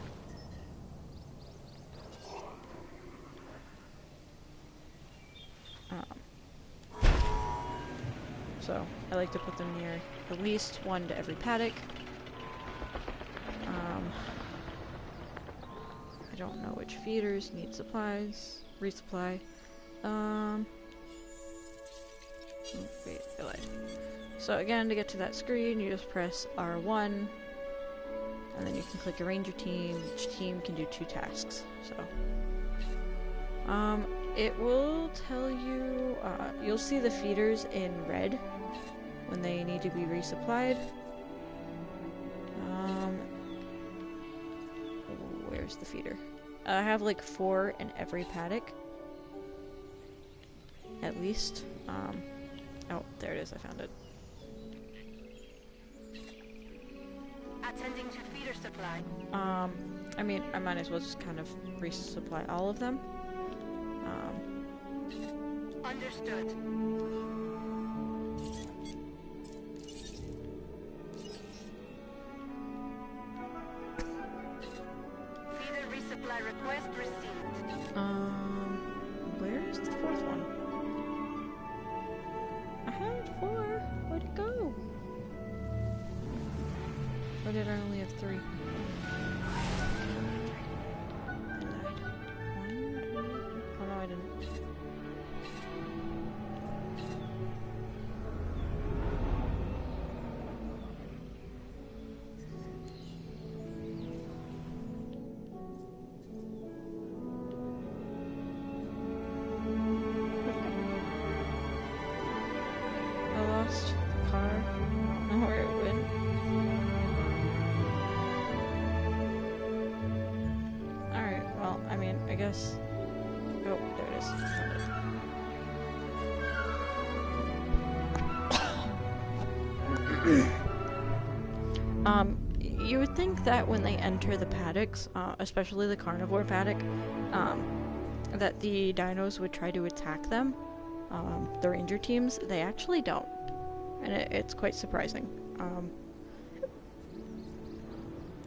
So, I like to put them near at least one to every paddock. I don't know which feeders need supplies. Resupply. Wait, I lied. So again, to get to that screen, you just press R1, and then you can click arrange your team. Each team can do 2 tasks. So, it will tell you, you'll see the feeders in red when they need to be resupplied. Where's the feeder? I have like 4 in every paddock. At least. Oh, there it is, I found it. Attending to feeder supply. I mean, I might as well just kind of resupply all of them. Understood. Feeder resupply request received. Where's the fourth one? I had 4. Where'd it go? Or did I only have 3? I died. 1, 2. Oh no, I didn't. I lost the car. I don't know where it went. Alright, well, I mean, I guess. Oh, there it is. Found it. You would think that when they enter the paddocks, especially the carnivore paddock, that the dinos would try to attack them, the ranger teams. They actually don't. And it's quite surprising.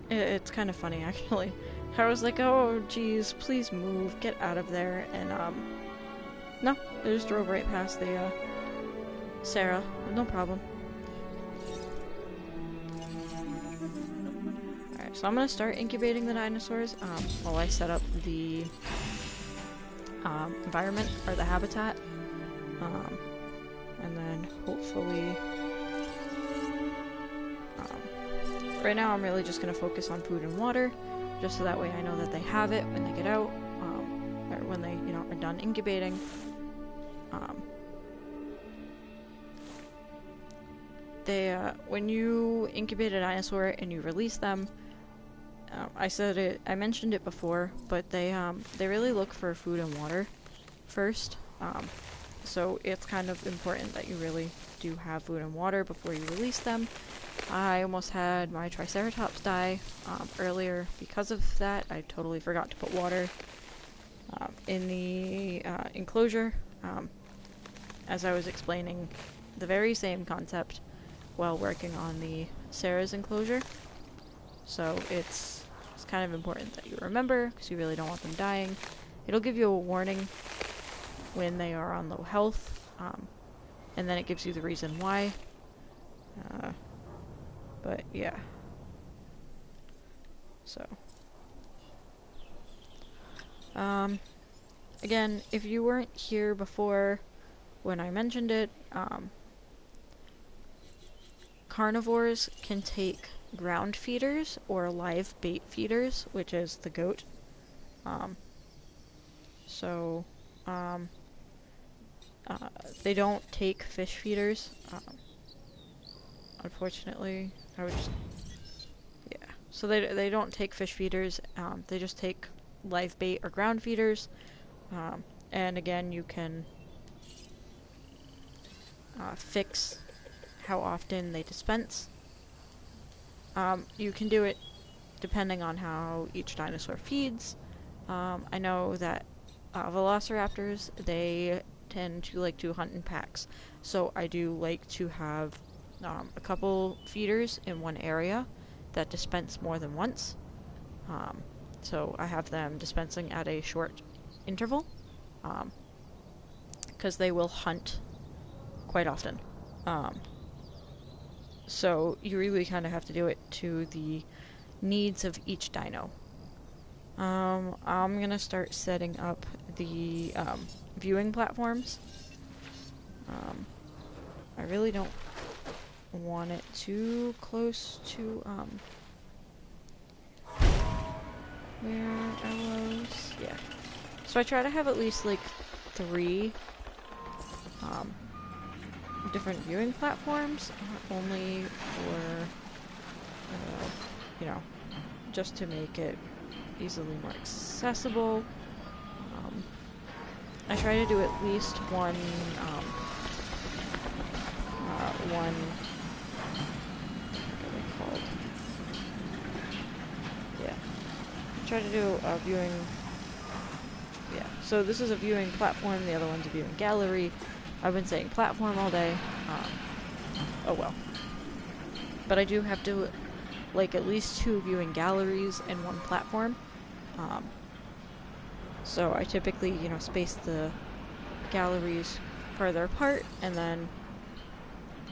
It's kind of funny, actually. I was like, oh, geez, please move, get out of there, and, no, they just drove right past the, Sarah, no problem. Alright, so I'm gonna start incubating the dinosaurs, while I set up the, environment, or the habitat, and then hopefully, right now I'm really just gonna focus on food and water, just so that way I know that they have it when they get out, or when they, you know, are done incubating. When you incubate a dinosaur and you release them, I mentioned it before, but they really look for food and water first. So it's kind of important that you really do have food and water before you release them. I almost had my Triceratops die earlier because of that. I totally forgot to put water in the enclosure, as I was explaining the very same concept while working on the Sarah's enclosure. So it's kind of important that you remember, because you really don't want them dying. It'll give you a warning when they are on low health, and then it gives you the reason why. But yeah. So. Again, if you weren't here before when I mentioned it, carnivores can take ground feeders or live bait feeders, which is the goat. They don't take fish feeders. Unfortunately, I would just, yeah. So they don't take fish feeders. They just take live bait or ground feeders. And again, you can fix how often they dispense. You can do it depending on how each dinosaur feeds. I know that velociraptors, they tend to like to hunt in packs, so I do like to have a couple feeders in one area that dispense more than once. So I have them dispensing at a short interval, because they will hunt quite often. So you really kind of have to do it to the needs of each dino. I'm gonna start setting up the viewing platforms. I really don't want it too close to where I was. Yeah. So I try to have at least like 3 different viewing platforms, only for you know, just to make it easily more accessible. I try to do at least one what are they called? Yeah. I try to do a viewing yeah. So this is a viewing platform, the other one's a viewing gallery. I've been saying platform all day. Oh well. But I do have to, like, at least 2 viewing galleries and 1 platform. So I typically, you know, space the galleries further apart, and then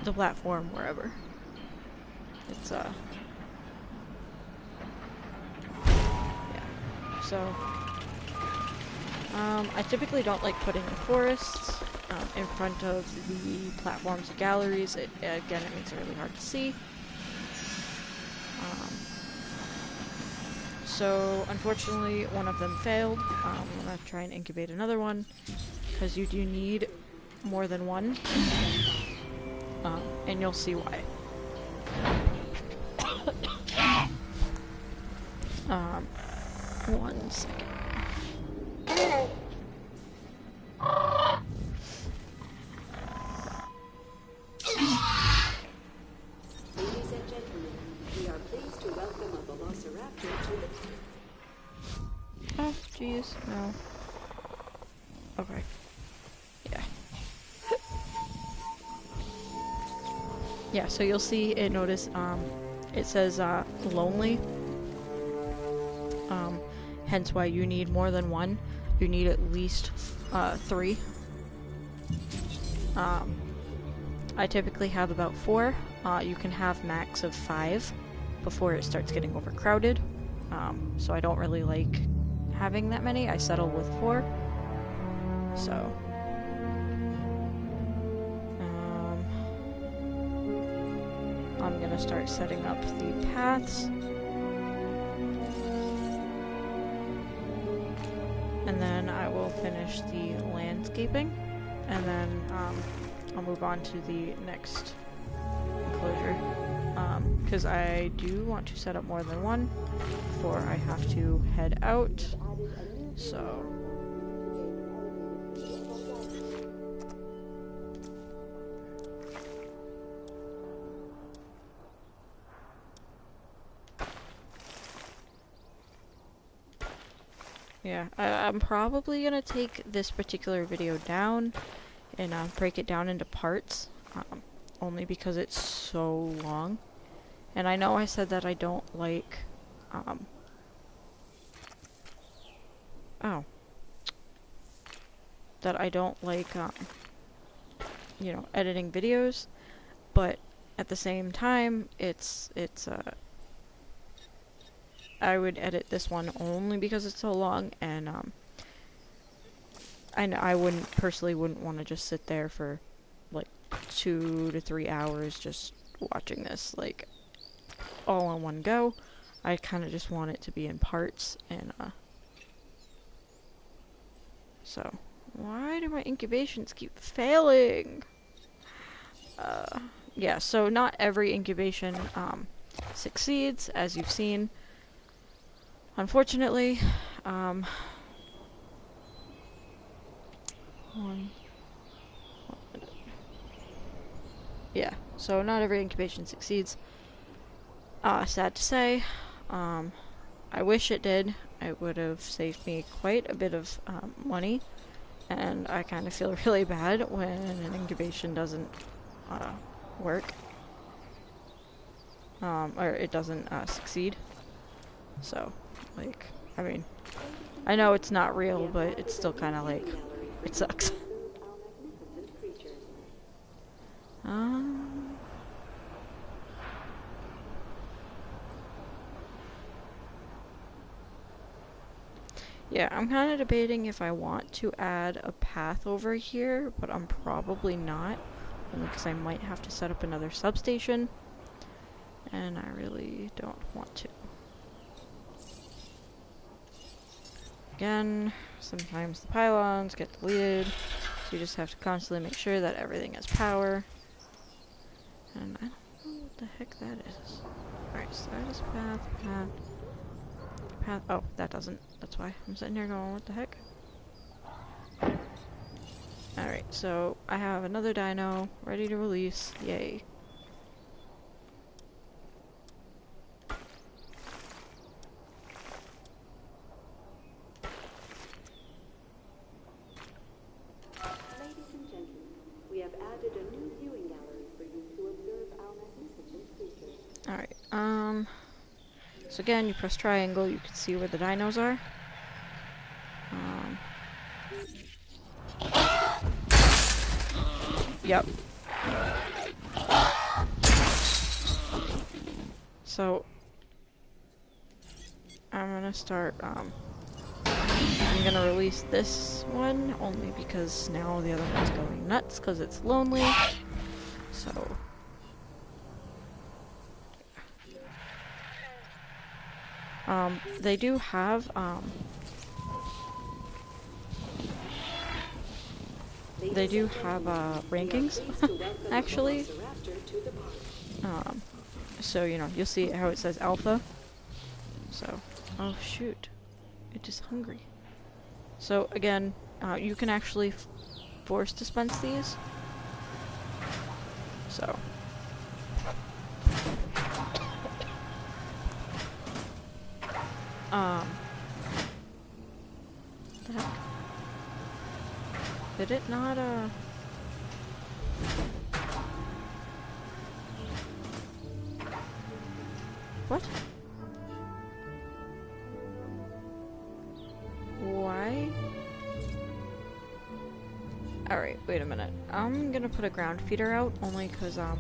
the platform wherever. It's, yeah. So, I typically don't like putting the forests in front of the platforms and galleries. Again, it makes it really hard to see. So, unfortunately, one of them failed. I'm gonna try and incubate another one, because you do need more than one, and you'll see why. One second. Ladies and gentlemen, we are pleased to welcome a velociraptor to the team. Oh, jeez, no. Okay. Yeah. Yeah, so you'll see it, notice, it says, lonely. Hence why you need more than one. You need at least, 3. I typically have about 4. You can have max of 5 before it starts getting overcrowded. So I don't really like having that many. I settle with 4. So, I'm gonna start setting up the paths. And then I will finish the landscaping. And then, I'll move on to the next enclosure. Because I do want to set up more than one before I have to head out. So... yeah, I'm probably gonna take this particular video down and break it down into parts, only because it's so long. And I know I said that I don't like, that I don't like, you know, editing videos, but at the same time, I would edit this one only because it's so long, and I personally wouldn't want to just sit there for like 2 to 3 hours just watching this like all in one go. I kind of just want it to be in parts, and so why do my incubations keep failing? Yeah, so not every incubation succeeds, as you've seen. Unfortunately, one minute. Yeah, so not every incubation succeeds. Sad to say. I wish it did. It would have saved me quite a bit of money, and I kind of feel really bad when an incubation doesn't work, or it doesn't succeed. So, like, I mean, I know it's not real, but it's still kind of like, it sucks. Yeah, I'm kind of debating if I want to add a path over here, but I'm probably not, only because I might have to set up another substation, and I really don't want to. Again, sometimes the pylons get deleted, so you just have to constantly make sure that everything has power. And I don't know what the heck that is. Alright, so that is path. Oh, that doesn't. That's why I'm sitting here going, what the heck? Alright, so I have another dino ready to release. Yay. So again, you press triangle, you can see where the dinos are. Yep. So I'm gonna start, I'm gonna release this one only because now the other one's going nuts because it's lonely. So they do have rankings actually. So you know, you'll see how it says alpha. So, oh shoot, it is hungry. So again, you can actually force dispense these. So. The heck? Did it not, What? Why? Alright, wait a minute. I'm gonna put a ground feeder out, only because, I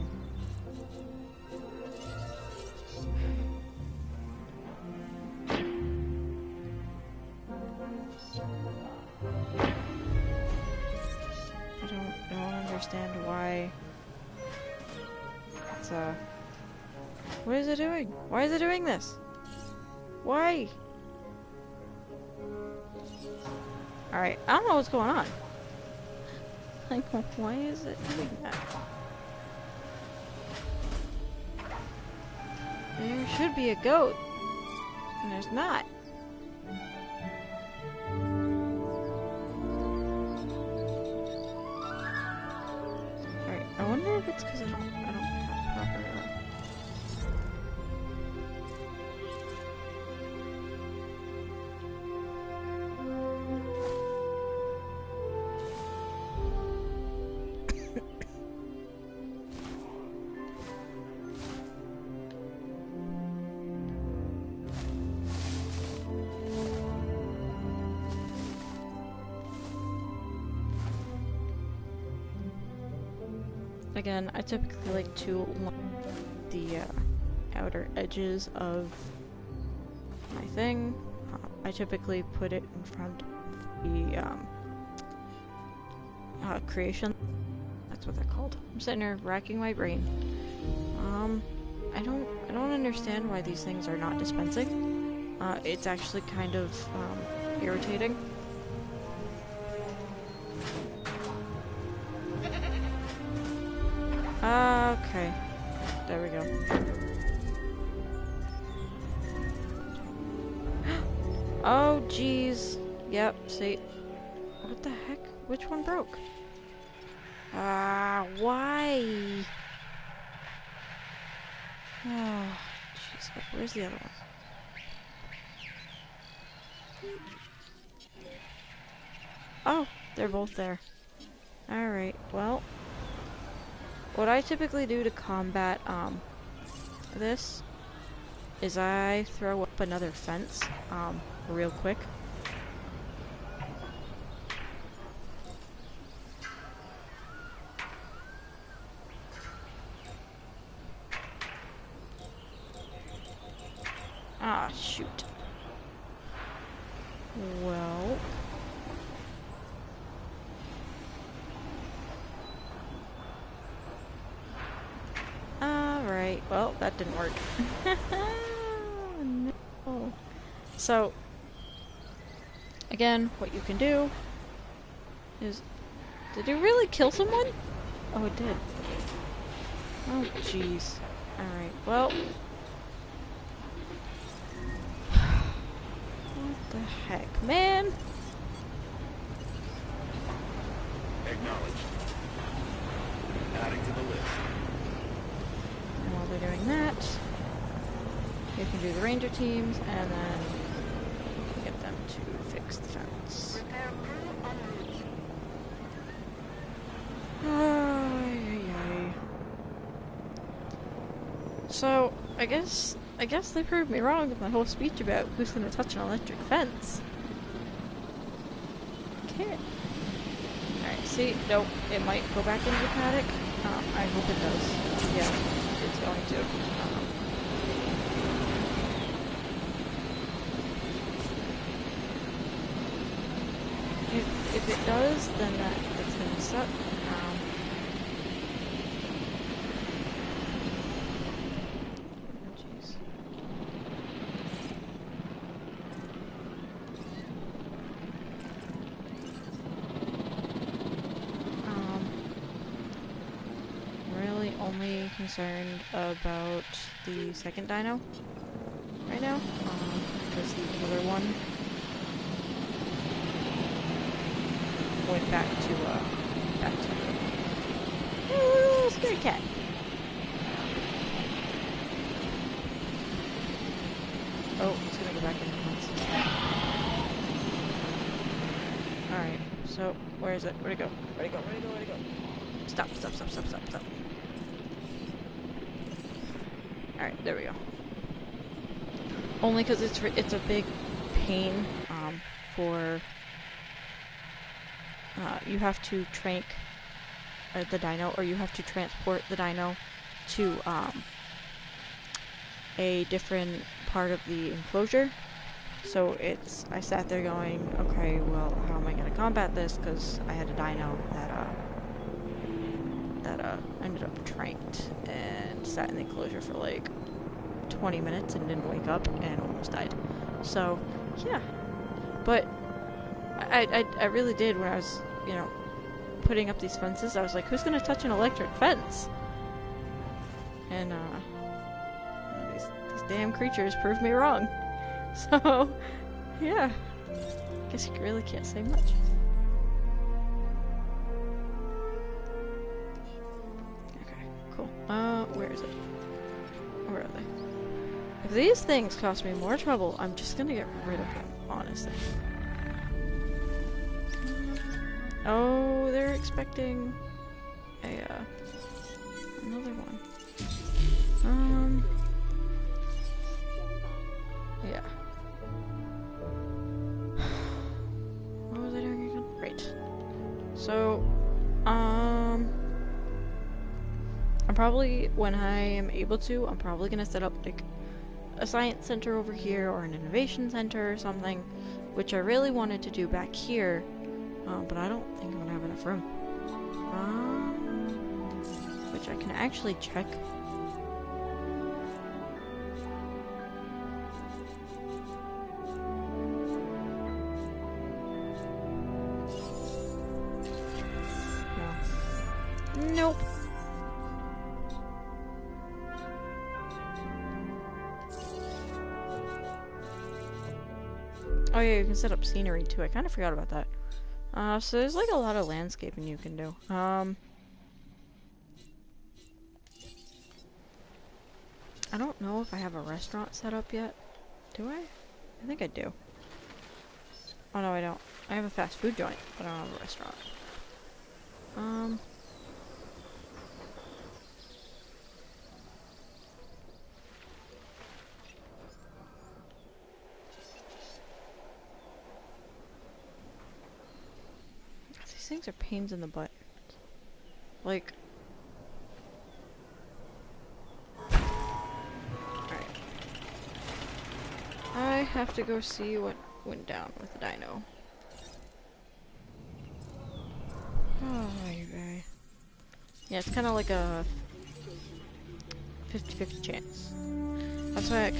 don't understand why it's, what is it doing? Why is it doing this? Why? Alright, I don't know what's going on. Like, why is it doing that? There should be a goat. And there's not. Alright, I wonder if it's because I don't have proper... Again, I typically like to line the outer edges of my thing. I typically put it in front of the creation. That's what they're called. I'm sitting here racking my brain. I don't understand why these things are not dispensing. It's actually kind of irritating. Okay. There we go. Oh, jeez. Yep, see. What the heck? Which one broke? Why? Oh, jeez. Where's the other one? Oh, they're both there. Alright, well. What I typically do to combat, this is I throw up another fence, real quick. Ah, shoot. Well... Alright, well, that didn't work. No. So, again, what you can do is... Did it really kill someone? Oh, it did. Oh, jeez. Alright, well... What the heck, man? Acknowledged. Adding to the list. And while they're doing that, you can do the ranger teams, and then get them to fix the fence. Repair crew en route. Ay, ay, ay. So, I guess I guess they proved me wrong with my whole speech about who's gonna touch an electric fence. Can't. Alright, see? Nope. It might go back into the paddock. I hope it does. Yeah, it's going to. If it does, then that's gonna suck. Oh, jeez. Really only concerned about the second dino right now, because the other one went back to the scaredy cat. Oh, it's gonna go back in the once. Alright, so where is it? Where'd it go? Where'd it go? Where'd it go? Where'd it go? Stop. Alright, there we go. Only because it's a big pain, for you have to trank the dino, or you have to transport the dino to a different part of the enclosure. So I sat there going, okay, well, how am I going to combat this? Because I had a dino that ended up tranked and sat in the enclosure for like 20 minutes and didn't wake up and almost died. So, yeah. But I really did when I was, putting up these fences. I was like, who's gonna touch an electric fence? And these damn creatures proved me wrong. So, yeah. Guess you really can't say much. Okay, cool. Where is it? Where are they? If these things cause me more trouble, I'm just gonna get rid of them, honestly. Oh, they're expecting another one. Yeah. What was I doing again? Right. So, I'm probably, when I am able to, I'm probably gonna set up, like, a science center over here, or an innovation center or something, which I really wanted to do back here, but I don't think I'm gonna have enough room. Which I can actually check. No. Nope. Oh yeah, you can set up scenery too. I kind of forgot about that. So there's like a lot of landscaping you can do. I don't know if I have a restaurant set up yet. Do I? I think I do. Oh no, I don't. I have a fast food joint, but I don't have a restaurant. These things are pains in the butt. Like... Alright. I have to go see what went down with the dino. Oh, baby. Yeah, it's kind of like a 50-50 chance. That's why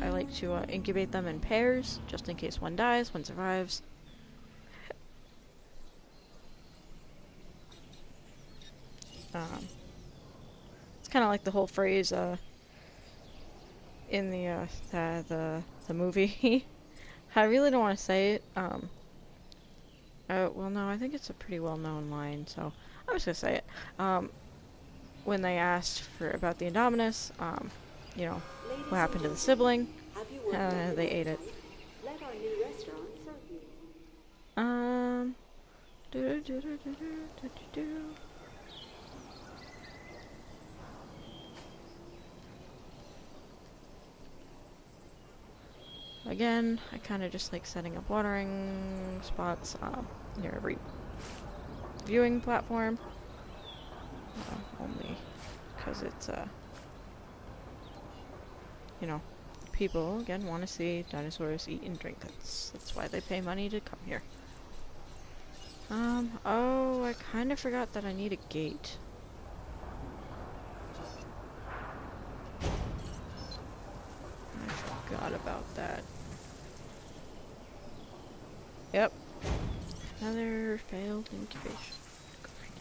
I like to incubate them in pairs, just in case one dies, one survives. It's kind of like the whole phrase in the movie. I really don't want to say it. Well, no, I think it's a pretty well-known line, so I'm just gonna say it. When they asked about the Indominus, you know, what happened to the sibling, they ate it. Let our new restaurant serve you. again, I kind of just like setting up watering spots near every viewing platform. Only because it's, you know, people, again, want to see dinosaurs eat and drink. That's why they pay money to come here. Oh, I kind of forgot that I need a gate. I forgot about that. Yep. Another failed incubation. Go right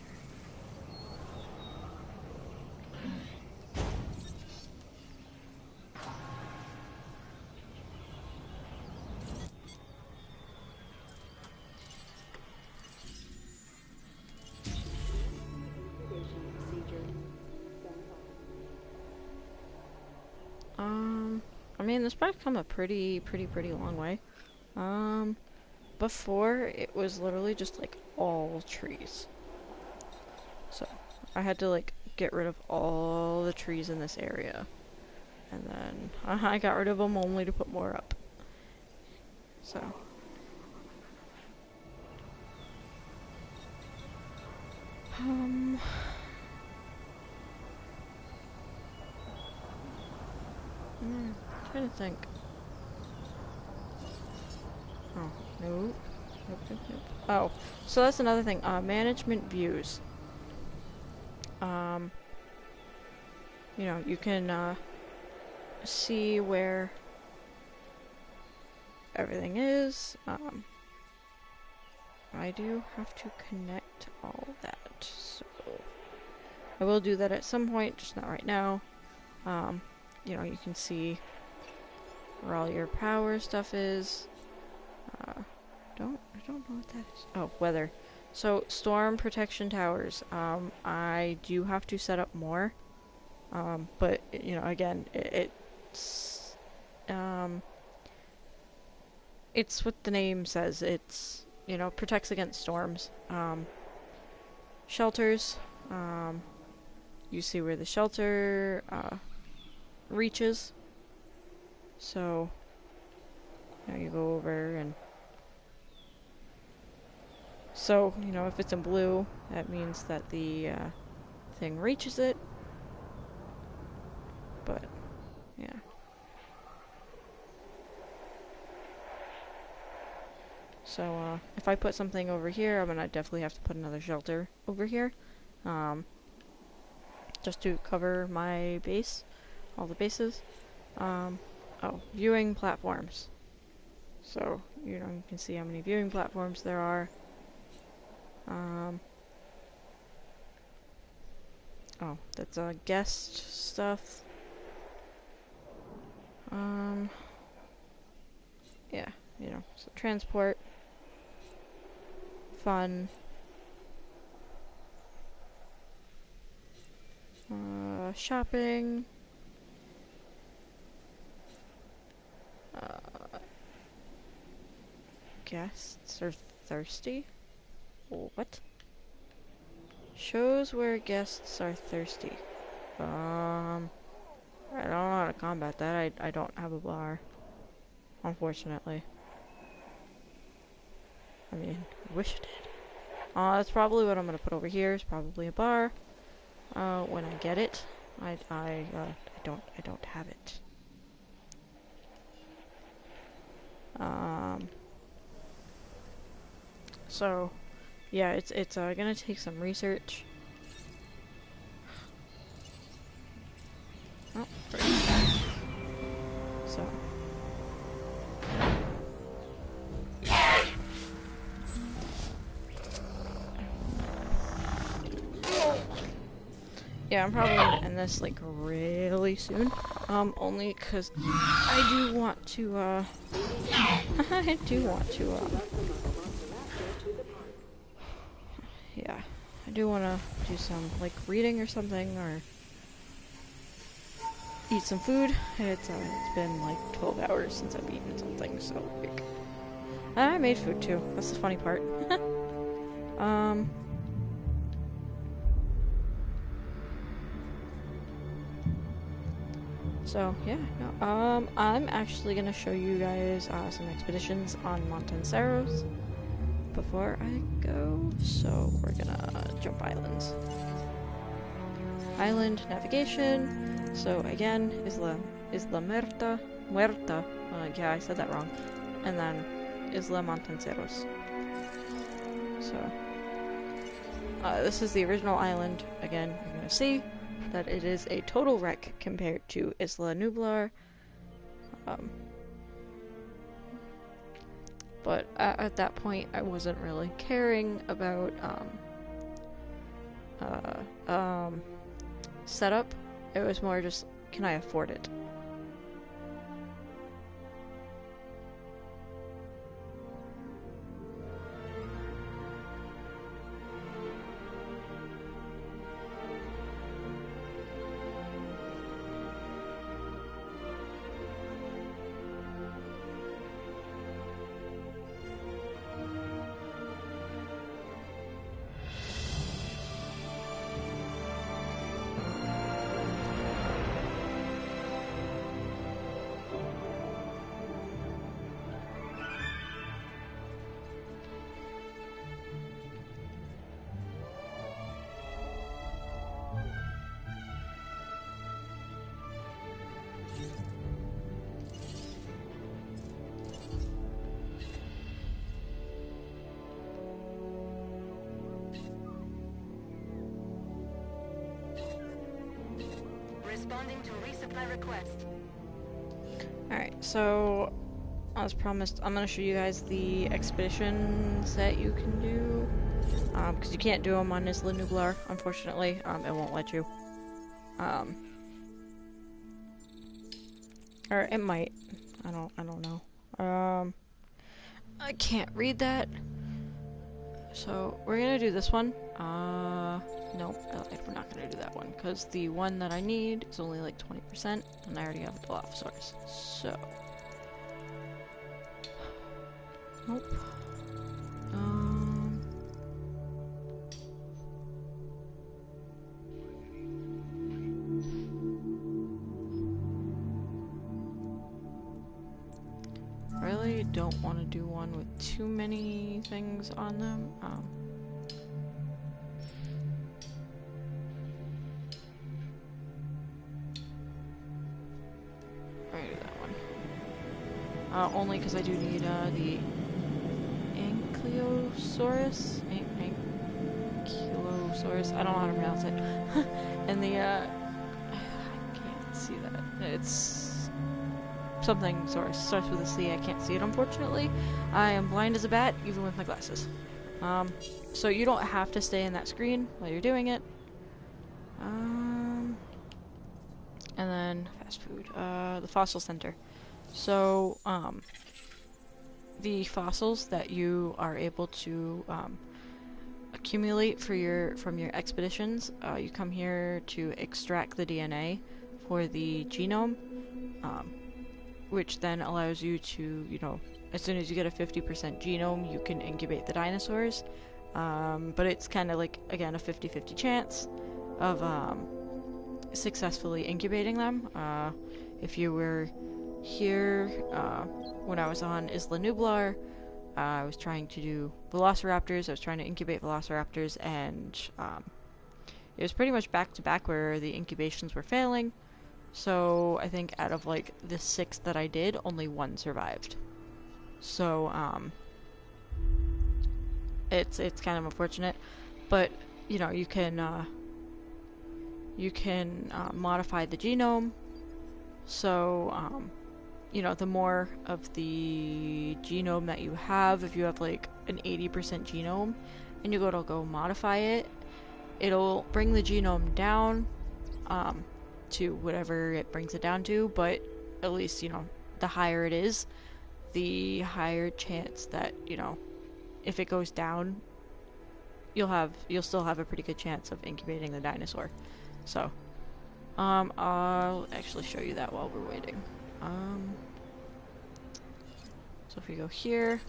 I mean, this might come a pretty long way. Before, it was literally just, like, all trees. So, I had to, like, get rid of all the trees in this area. And then, I got rid of them only to put more up. So. I'm trying to think. Oh, no. Nope. Oh, so that's another thing. Management views. You know, you can, see where everything is. I do have to connect all that, so I will do that at some point, just not right now. You know, you can see where all your power stuff is. I don't know what that is. Oh, weather. So, storm protection towers. I do have to set up more. But, you know, again, it's what the name says. It's, you know, protects against storms. Shelters. You see where the shelter, reaches. So, you know, you go over and so, you know, if it's in blue, that means that the thing reaches it. But, yeah. So, if I put something over here, I'm gonna definitely have to put another shelter over here. Just to cover my base, all the bases. Oh, viewing platforms. So, you know, you can see how many viewing platforms there are. Oh, that's guest stuff. Yeah, you know, so transport, fun, shopping, guests are thirsty? What? Shows where guests are thirsty. I don't know how to combat that. I don't have a bar. Unfortunately. I mean, I wish I did. That's probably what I'm gonna put over here, is probably a bar. When I get it. I don't have it. So, yeah, it's gonna take some research. Oh, so. Yeah, I'm probably gonna end this, like, really soon. Only because I do want to, I do want to, yeah, I do want to do some, like, reading or something, or eat some food. It's been, like, 12 hours since I've eaten something, so, like, I made food, too. That's the funny part. So yeah, no, I'm actually gonna show you guys some expeditions on Montanceros before I go. So we're gonna jump islands. Island navigation. So again, Isla Muerta. Yeah, I said that wrong. And then Isla Montanceros. So this is the original island. Again, you're gonna see that it is a total wreck compared to Isla Nublar. But at that point, I wasn't really caring about setup. It was more just, can I afford it? Responding to resupply request. Alright, so as promised, I'm going to show you guys the expeditions that you can do. Because you can't do them on Isla Nublar, unfortunately. It won't let you. Or it might. I don't know. I can't read that. So we're gonna do this one. Nope, we're not gonna do that one because the one that I need is only like 20%, and I already have the Dilophosaurus. So, nope. Really don't want to do one with too many things on them. I'm gonna do that one. Only because I do need the Ankylosaurus. Ankylosaurus. I don't know how to pronounce it. And the I can't see that. It's something starts with a C. I can't see it, unfortunately. I am blind as a bat, even with my glasses. So you don't have to stay in that screen while you're doing it. And then fast food. The fossil center. So the fossils that you are able to accumulate from your expeditions, you come here to extract the DNA for the genome. Which then allows you to, as soon as you get a 50% genome, you can incubate the dinosaurs. But it's kind of like, again, a 50-50 chance of successfully incubating them. If you were here when I was on Isla Nublar, I was trying to do velociraptors. I was trying to incubate velociraptors, and it was pretty much back to back where the incubations were failing. So I think out of like the 6 that I did, only 1 survived. So it's kind of unfortunate, but you can modify the genome. So the more of the genome that you have, if you have like an 80% genome, and you go modify it, it'll bring the genome down. To whatever it brings it down to, but at least, the higher it is, the higher chance that, if it goes down, you'll still have a pretty good chance of incubating the dinosaur. So, I'll actually show you that while we're waiting. So if we go here,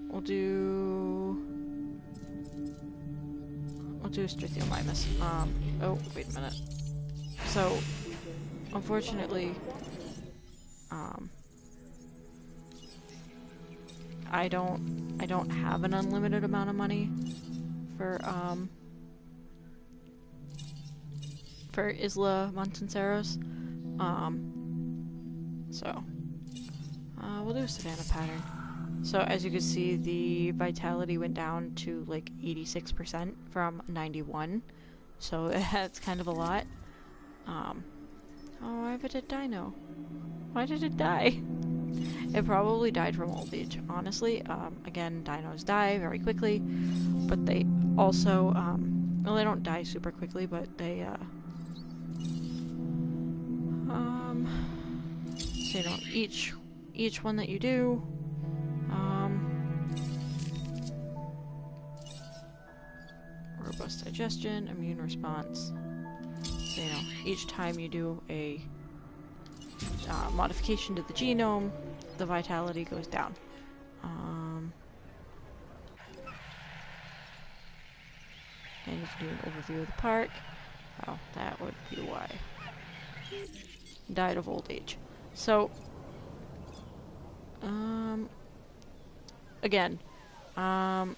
we'll do do Strythiomymus. Oh, wait a minute. So, unfortunately, I don't have an unlimited amount of money for Isla Montanceros. So, we'll do a Savannah pattern. So, as you can see, the vitality went down to like 86% from 91. So, that's kind of a lot. Oh, why did it die now? Why did it die? It probably died from old age, honestly. Again, dinos die very quickly, but they also, well, they don't die super quickly, but they, so, you know, each one that you do, robust digestion, immune response, so, you know, each time you do a modification to the genome, the vitality goes down. And you can do an overview of the park. Oh, that would be why. Died of old age. So, again, I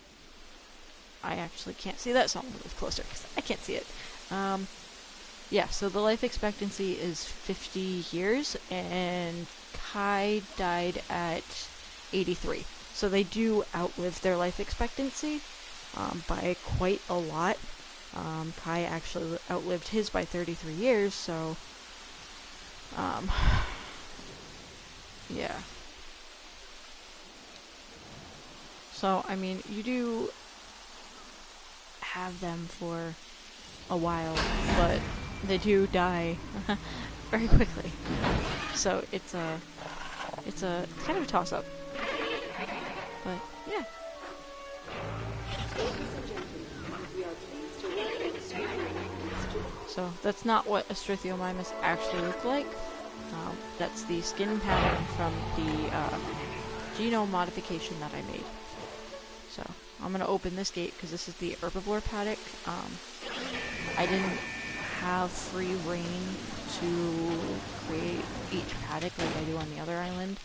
actually can't see that, so I'm gonna move closer because I can't see it. Yeah, so the life expectancy is 50 years, and Kai died at 83. So they do outlive their life expectancy by quite a lot. Kai actually outlived his by 33 years, so yeah. So, I mean, you do have them for a while, but they do die very quickly. So it's kind of a toss-up. But yeah. So that's not what a Strythiomymus actually looked like. That's the skin pattern from the genome modification that I made. So I'm gonna open this gate because this is the herbivore paddock. I didn't have free reign to create each paddock like I do on the other island.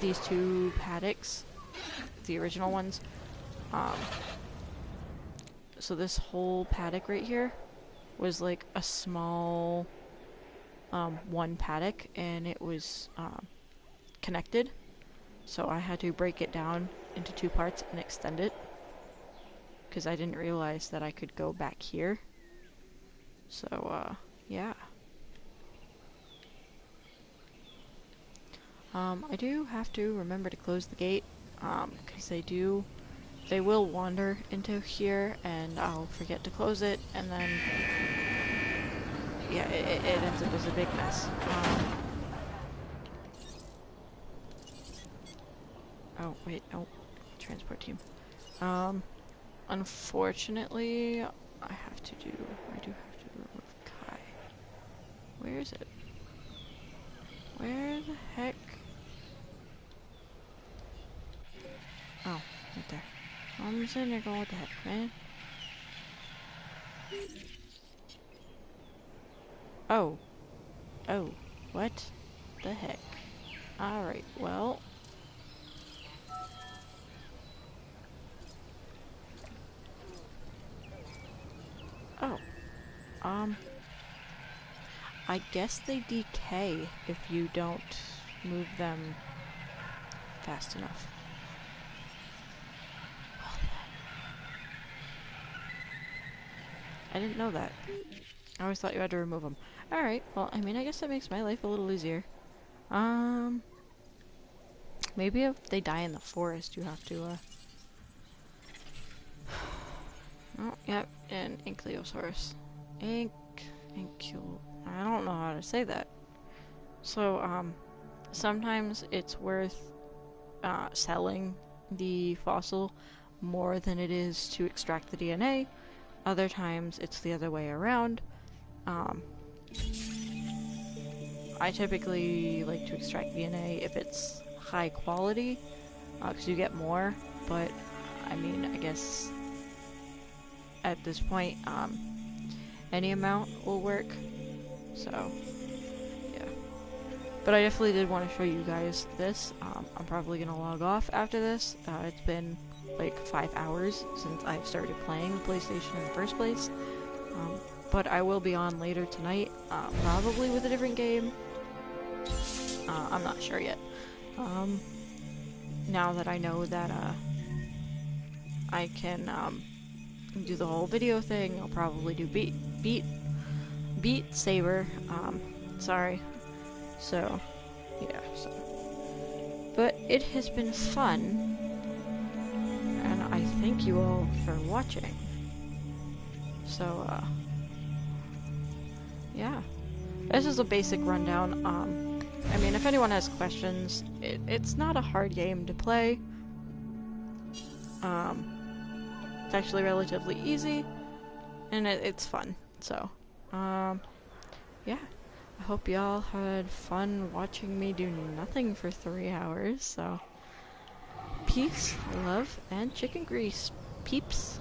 These two paddocks, the original ones, so this whole paddock right here was like a small one paddock, and it was connected, so I had to break it down into two parts and extend it because I didn't realize that I could go back here. So yeah. I do have to remember to close the gate because they will wander into here, and I'll forget to close it, and then yeah, it ends up as a big mess. Oh wait, no, transport team. Unfortunately, I do have to remove Kai. Where is it? Where the heck? Oh, right there. I'm sitting there going, what the heck, man? Oh. Oh. What the heck? Alright, well. Oh. I guess they decay if you don't move them fast enough. I didn't know that. I always thought you had to remove them. Alright, well, I mean, I guess that makes my life a little easier. Maybe if they die in the forest, you have to, oh, yep, and Ankylosaurus. I don't know how to say that. So, sometimes it's worth, selling the fossil more than it is to extract the DNA. Other times, it's the other way around. I typically like to extract DNA if it's high quality, because you get more, but, I mean, I guess at this point, any amount will work. So, yeah. But I definitely did want to show you guys this. I'm probably gonna log off after this. It's been like 5 hours since I've started playing the PlayStation in the first place. But I will be on later tonight, probably with a different game. I'm not sure yet. Now that I know that I can do the whole video thing, I'll probably do Beat Saber. Sorry. So, yeah. So. But it has been fun, and I thank you all for watching. So, yeah. This is a basic rundown. I mean, if anyone has questions, it's not a hard game to play. It's actually relatively easy, and it's fun. So, yeah. I hope y'all had fun watching me do nothing for 3 hours. So, peace, love, and chicken grease, peeps.